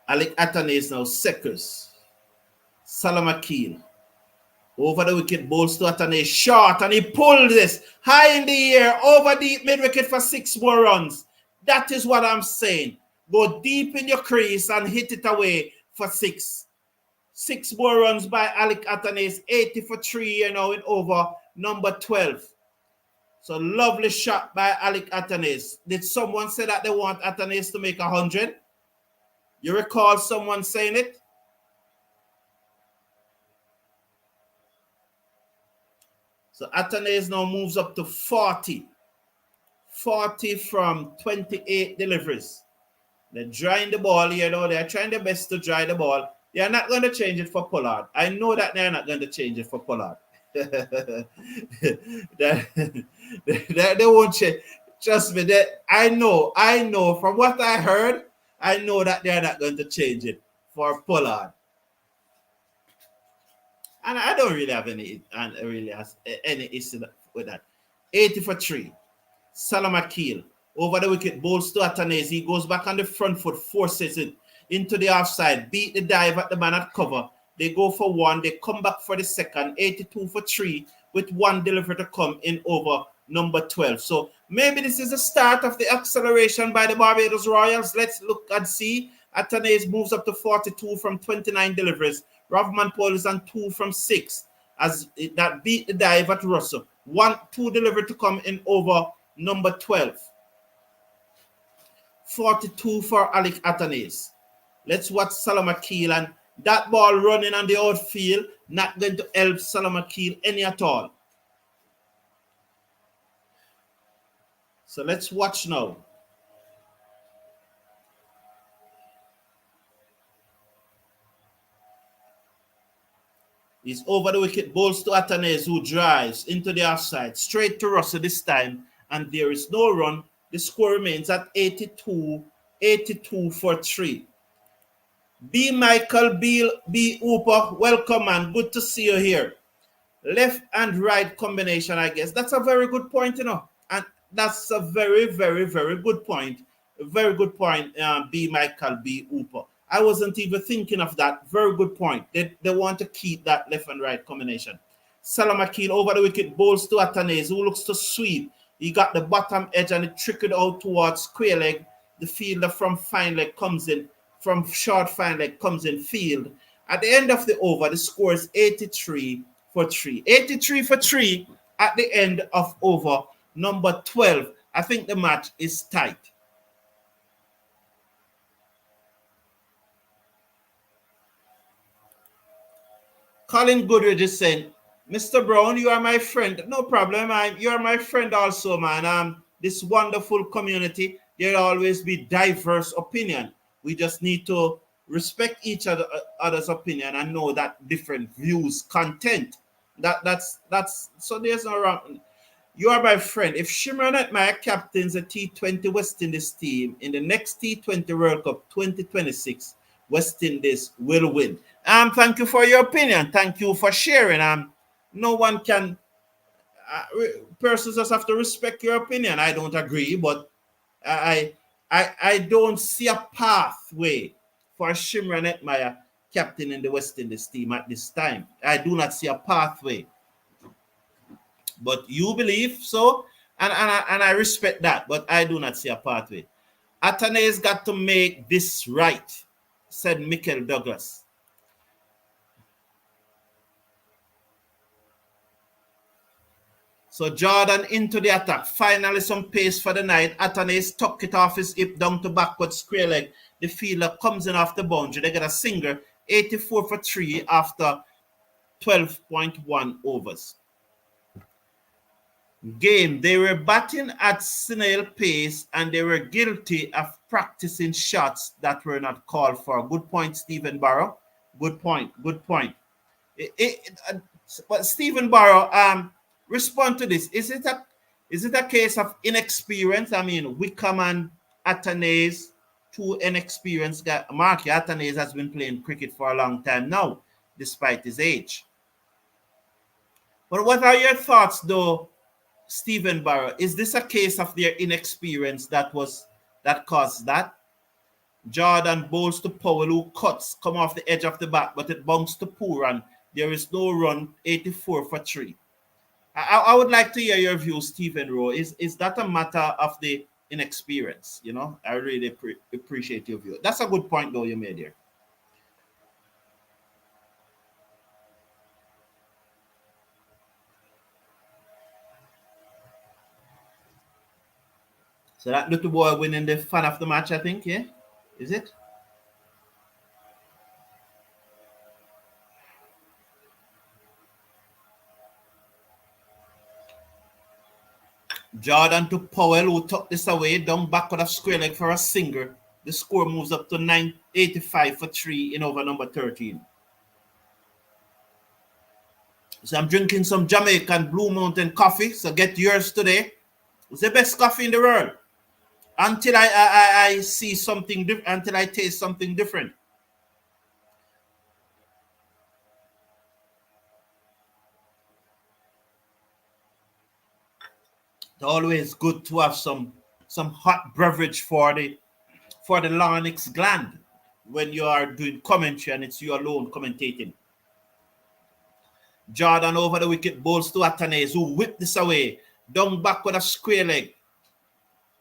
Alec Athanaze now secors. Salam Akil over the wicket, bowls to Athanaze, short, and he pulled this high in the air over deep mid-wicket for 6 more runs. That is what I'm saying. Go deep in your crease and hit it away for 6. 6 more runs by Alec Athanaze, 80 for 3, you know, in over number 12. So lovely shot by Alec Athanaze. Did someone say that they want Athanaze to make 100? You recall someone saying it? So Athanaze now moves up to 40. 40 from 28 deliveries. They're drying the ball, you know, they're trying their best to dry the ball. They're not going to change it for Pollard. I know that they're not going to change it for Pollard. they won't change. Trust me, I know from what I heard, I know that they're not going to change it for Pollard. And I don't really have any issue with that. 80 for 3. Salam Akil over the wicket, bowls to Athanaze. He goes back on the front foot, forces it into the offside, beat the dive at the man at cover. They go for 1. They come back for the second. 82 for 3 with 1 delivery to come in over number 12. So maybe this is the start of the acceleration by the Barbados Royals. Let's look and see. Athanaze moves up to 42 from 29 deliveries. Rovman Paul is on 2 from 6 as that beat the dive at Russell. 2 delivery to come in over number 12. 42 for Alec Athanaze. Let's watch Salam Akil, and that ball running on the outfield, not going to help Salam Akil any at all. So let's watch now. He's over the wicket, bowls to Atanez, who drives into the offside, straight to Russell this time, and there is no run. The score remains at 82 for 3. B. Michael, B. Hooper, welcome and good to see you here. Left and right combination, I guess. That's a very good point, and that's a very, very, very good point. A very good point, B. Michael, B. Hooper. I wasn't even thinking of that. Very good point. They want to keep that left and right combination. Salam Akil over the wicket, bowls to Atanez, who looks to sweep. He got the bottom edge and it trickled out towards square leg. The fielder from fine leg comes in, from short fine leg comes in field. At the end of the over, the score is 83 for 3. 83 for 3 at the end of over number 12. I think the match is tight. Colin Goodridge is saying, Mr. Brown, you are my friend. No problem, you are my friend also, man. This wonderful community, there'll always be diverse opinion. We just need to respect each other's opinion and know that different views, content. That's so there's no wrong. You are my friend. If Shimron Atmire captains a T20 West Indies team in the next T20 World Cup 2026, West Indies will win. Thank you for your opinion. Thank you for sharing. No one can. Persons just have to respect your opinion. I don't agree, but I don't see a pathway for Shimron Atmire captain in the West Indies team at this time. I do not see a pathway. But you believe so, and I respect that, but I do not see a pathway. Atanez got to make this right, said Michael Douglas. So Jordan into the attack. Finally some pace for the night. Atanez tuck it off his hip down to backward square leg. The fielder comes in off the boundary. They get a single. 84 for 3 after 12.1 overs. Game. They were batting at snail pace and they were guilty of practicing shots that were not called for. Good point, Stephen Barrow. Good point. Good point. But Stephen Barrow, respond to this. Is it a case of inexperience? I mean, Wickham and Atanez, two inexperienced guys. Marky Atanez has been playing cricket for a long time now, despite his age. But what are your thoughts, though, Stephen Barrow? Is this a case of their inexperience that caused that? Jordan bowls to Powell, who cuts, come off the edge of the bat, but it bounced to Pooran. There is no run, 84 for 3. I would like to hear your view, Stephen Rowe. Is that a matter of the inexperience? I really appreciate your view. That's a good point, though, you made here. So that little boy winning the fan of the match, I think, yeah? Is it? Jordan to Powell, who took this away, down backward of square leg for a single. The score moves up to 85 for 3 in over number 13. So I'm drinking some Jamaican Blue Mountain coffee. So get yours today. It's the best coffee in the world. Until I see something different, until I taste something different. It's always good to have some hot beverage for the larynx gland when you are doing commentary and it's you alone commentating. Jordan over the wicket, bowls to Atanez, who whipped this away. Down back with a square leg.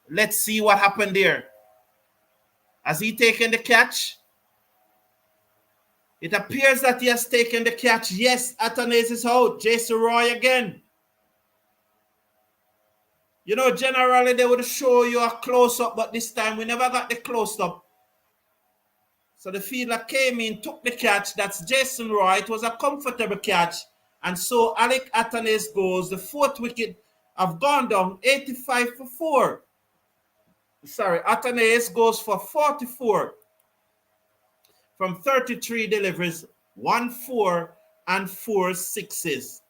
Let's see what happened there. Has he taken the catch? It appears that he has taken the catch. Yes, Atanez is out. Jason Roy again. Generally they would show you a close-up, but this time we never got the close-up. So the fielder came in, took the catch. That's Jason Roy. It was a comfortable catch. And so Alec Atanez goes. The fourth wicket have gone down, 85 for 4. Sorry, Atanez goes for 44 from 33 deliveries, 1-4, and 4 sixes.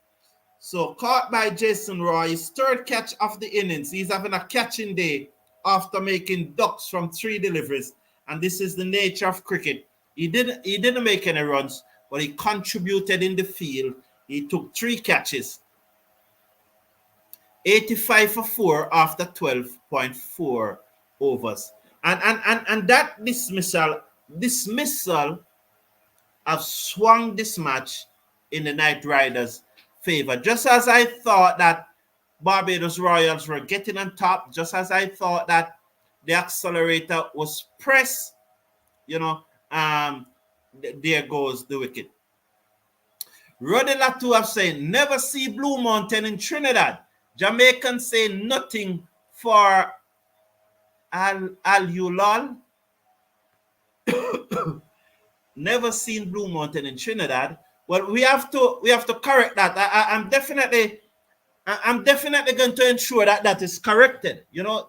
So caught by Jason Roy, his third catch of the innings. He's having a catching day after making ducks from 3 deliveries. And this is the nature of cricket. He didn't make any runs, but he contributed in the field. He took 3 catches. 85 for 4 after 12.4 overs. And that dismissal have swung this match in the Knight Riders' favor. Just as I thought that Barbados Royals were getting on top, just as I thought that the accelerator was pressed, there goes the wicket. Roddy Latu have said, never see Blue Mountain in Trinidad. Jamaicans say nothing for Al-Ulal. Never seen Blue Mountain in Trinidad. Well, we have to correct that. I'm definitely going to ensure that is corrected.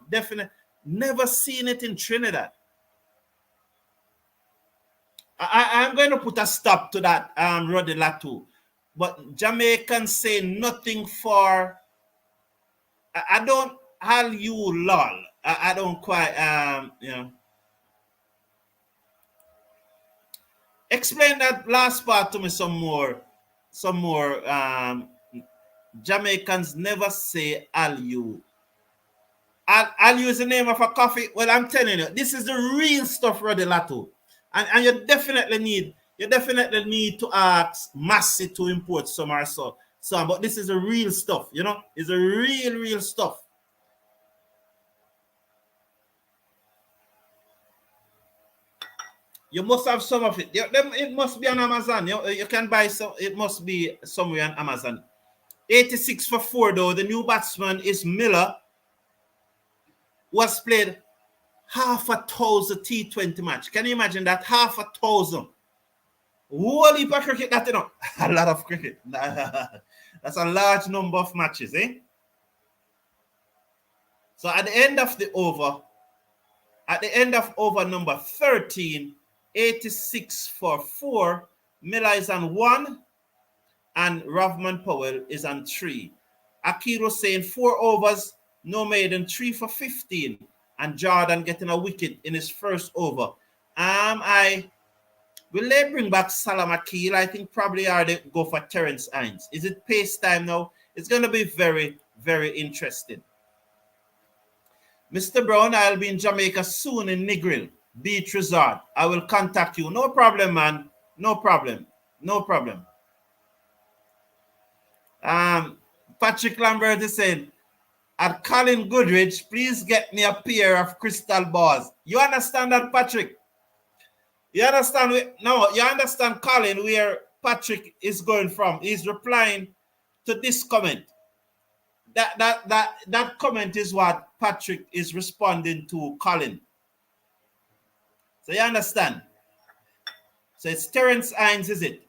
Definitely never seen it in Trinidad. I'm going to put a stop to that, Roddy Latu. But Jamaicans say nothing for. I don't Al-Ulal. I don't quite Explain that last part to me some more. Jamaicans never say Alu. Alu is the name of a coffee. Well, I'm telling you, this is the real stuff, Roddy Latu. And you definitely need to ask Massey to import some or so. But this is the real stuff, It's the real stuff. You must have some of it. It must be on Amazon. You can buy some. It must be somewhere on Amazon. 86 for 4, though. The new batsman is Miller, who has played 1,000 T20 match. Can you imagine that? 1,000. Whole heap of cricket, that, a lot of cricket. That's a large number of matches, eh? So at the end of over number 13, 86 for 4, Miller is on 1, and Rovman Powell is on 3. Akiro saying 4 overs, no maiden, 3 for 15, and Jordan getting a wicket in his first over. Will they bring back Salam Akil? I think probably they go for Terence Hines. Is it pace time now? It's going to be very, very interesting. Mr. Brown, I'll be in Jamaica soon in Negril Beach Resort. I will contact you. No problem, man. No problem. Patrick Lambert is saying, at Colin Goodrich, please get me a pair of crystal balls. You understand that, Patrick? You understand? You understand, Colin, where Patrick is going from. He's replying to this comment. That comment is what Patrick is responding to Colin. So you understand? So it's Terence Hines, is it?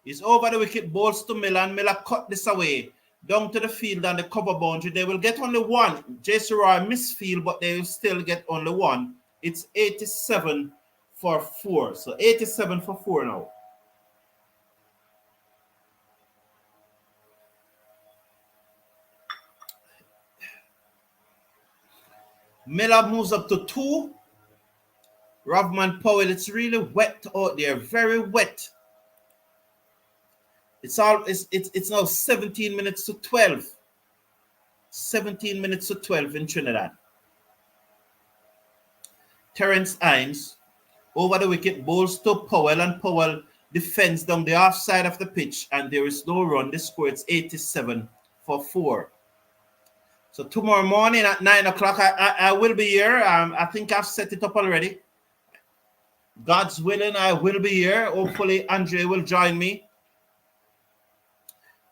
He's over the wicket, balls to Miller, and Miller cut this away down to the field and the cover boundary. They will get only 1. Jason Roy misfield, but they will still get only 1. It's 87 for 4. So 87 for 4 now. Miller moves up to 2. Rovman Powell, it's really wet out there, very wet. It's now 17 minutes to 12. 17 minutes to 12 in Trinidad. Terence Hines over the wicket, bowls to Powell, and Powell defends down the off side of the pitch, and there is no run. The score is 87 for 4. So tomorrow morning at 9 o'clock, I will be here. I think I've set it up already. God's willing, I will be here. Hopefully, Andre will join me.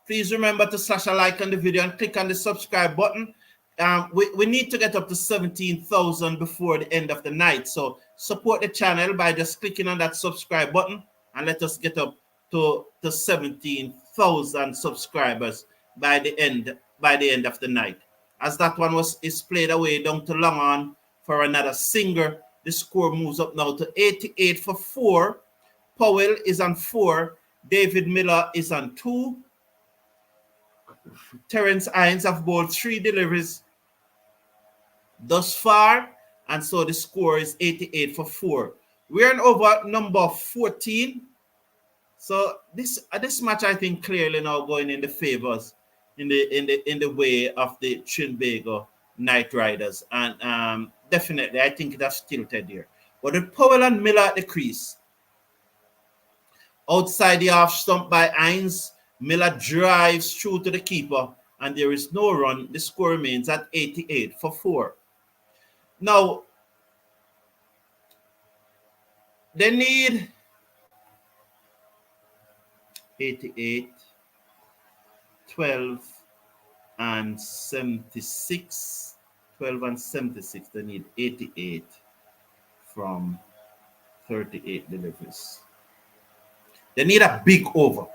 Please remember to slash a like on the video and click on the subscribe button. We need to get up to 17,000 before the end of the night. So support the channel by just clicking on that subscribe button and let us get up to 17,000 subscribers by the end of the night. As that one is played away down to long on for another singer, the score moves up now to 88 for 4. Powell is on 4. David Miller is on 2. Terrence Hines have bowled 3 deliveries thus far, and so the score is 88 for 4. We're on over number 14. So this match, I think, clearly now going in the favors in the way of the Trinbago Knight Riders, and definitely I think it has tilted here. But with Powell and Miller at the crease, outside the half stump by Hines, Miller drives through to the keeper, and there is no run. The score remains at 88 for 4. Now, they need 88, 12, and 76. 12 and 76. They need 88 from 38 deliveries. They need a big over.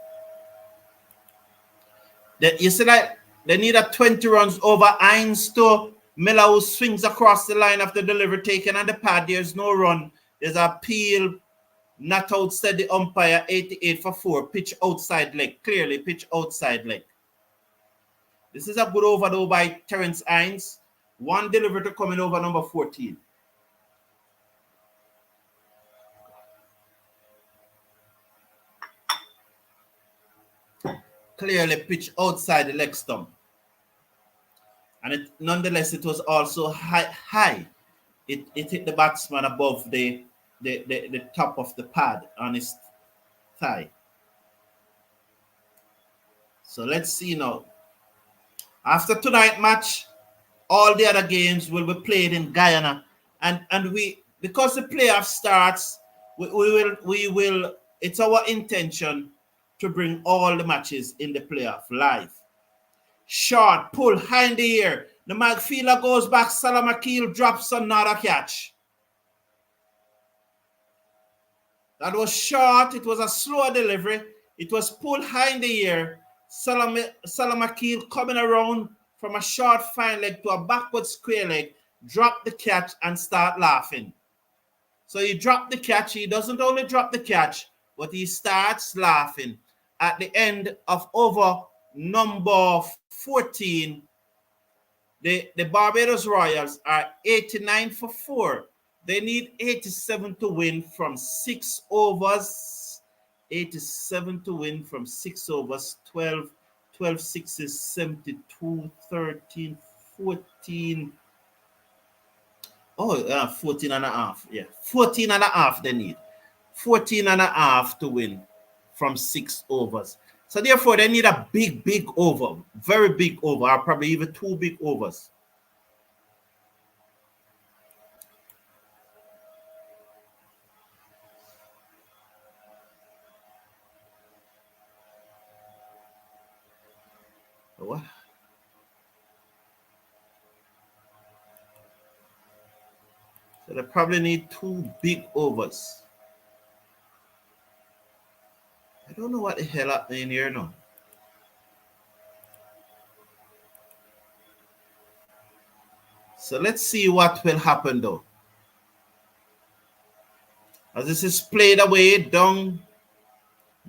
You see, like, they need a 20 runs over Hines to Miller, who swings across the line after delivery taken on the pad. There's no run. There's a peel, not outside the umpire, 88 for 4. Pitch outside leg. Clearly, pitch outside leg. This is a good over, though, by Terrence Hines. 1 delivery to coming over number 14. Clearly pitch outside the leg stump. And nonetheless, it was also high. It hit the batsman above the top of the pad on his thigh. So let's see now. After tonight's match, all the other games will be played in Guyana, and we, because the playoff starts, we will. It's our intention to bring all the matches in the playoff live. Short pull high in the air. The midfielder goes back. Salam Akil drops another catch. That was short. It was a slow delivery. It was pulled high in the air. Salam Akil coming around from a short fine leg to a backward square leg, drop the catch and start laughing. So he dropped the catch. He doesn't only drop the catch, but he starts laughing. At the end of over number 14, the Barbados Royals are 89 for 4. They need 87 to win from 6 overs. 87 to win from 6 overs. 12 6 is 72, 13, 14. 14 and a half. Yeah, 14 and a half they need. 14 and a half to win from 6 overs. So therefore, they need a big over. Very big over, or probably even 2 big overs. What? So they probably need 2 big overs. I don't know what the hell happening here now. So let's see what will happen though. As this is played away down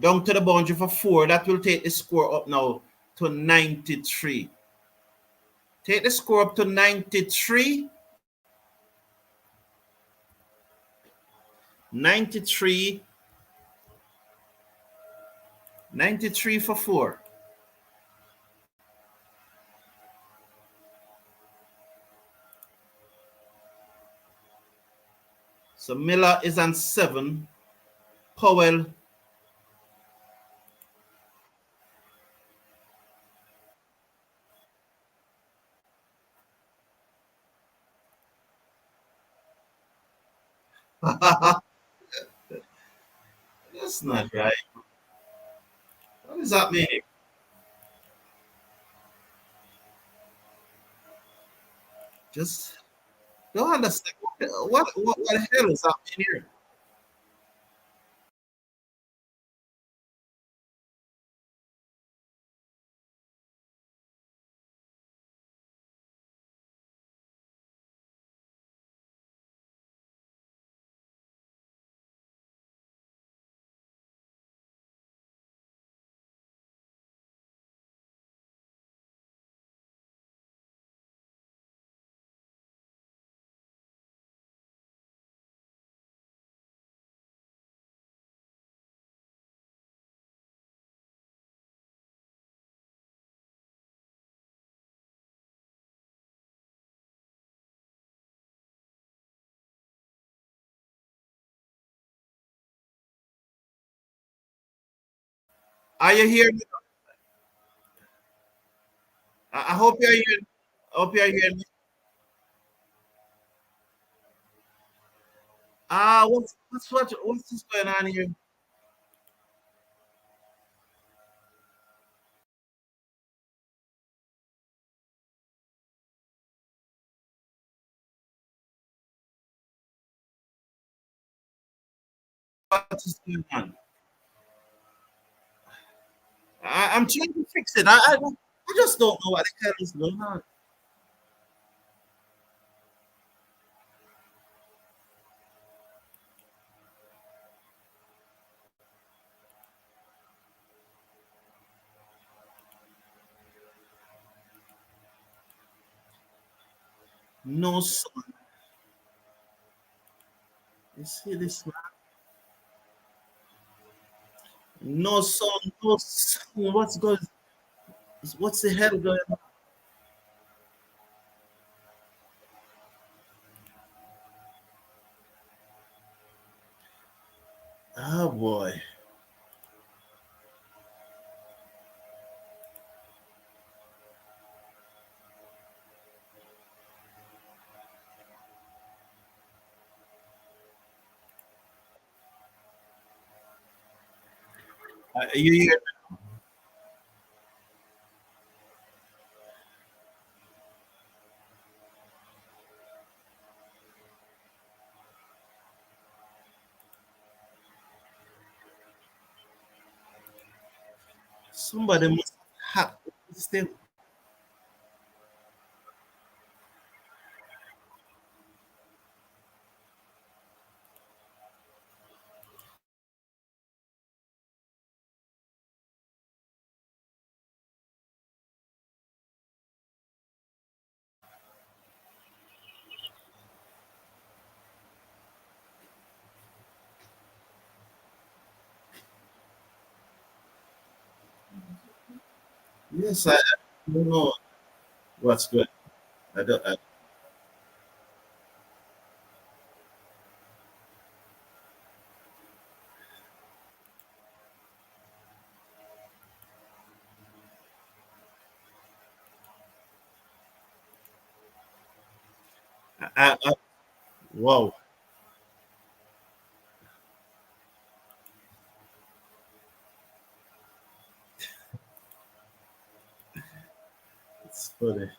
to the boundary for 4, that will take the score up now to 93. Take the score up to 93. 93 for 4. So Miller is on 7. Powell. That's not right. What does that mean? Just don't understand. What the hell is happening here? Are you hearing me? I hope you're hearing. I hope you're hearing me. What's this going on here? What is going on? I'm trying to fix it. I just don't know what the hell is going on. No son. You see this man? No son, no son. What's the hell going on? Oh boy. You hear somebody must hack this thing. Yes, I don't know what's good. I don't. I wow, it's funny.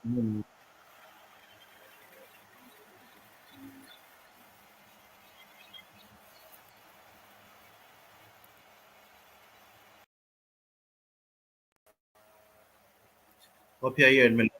Mm. Hope you're hearing me.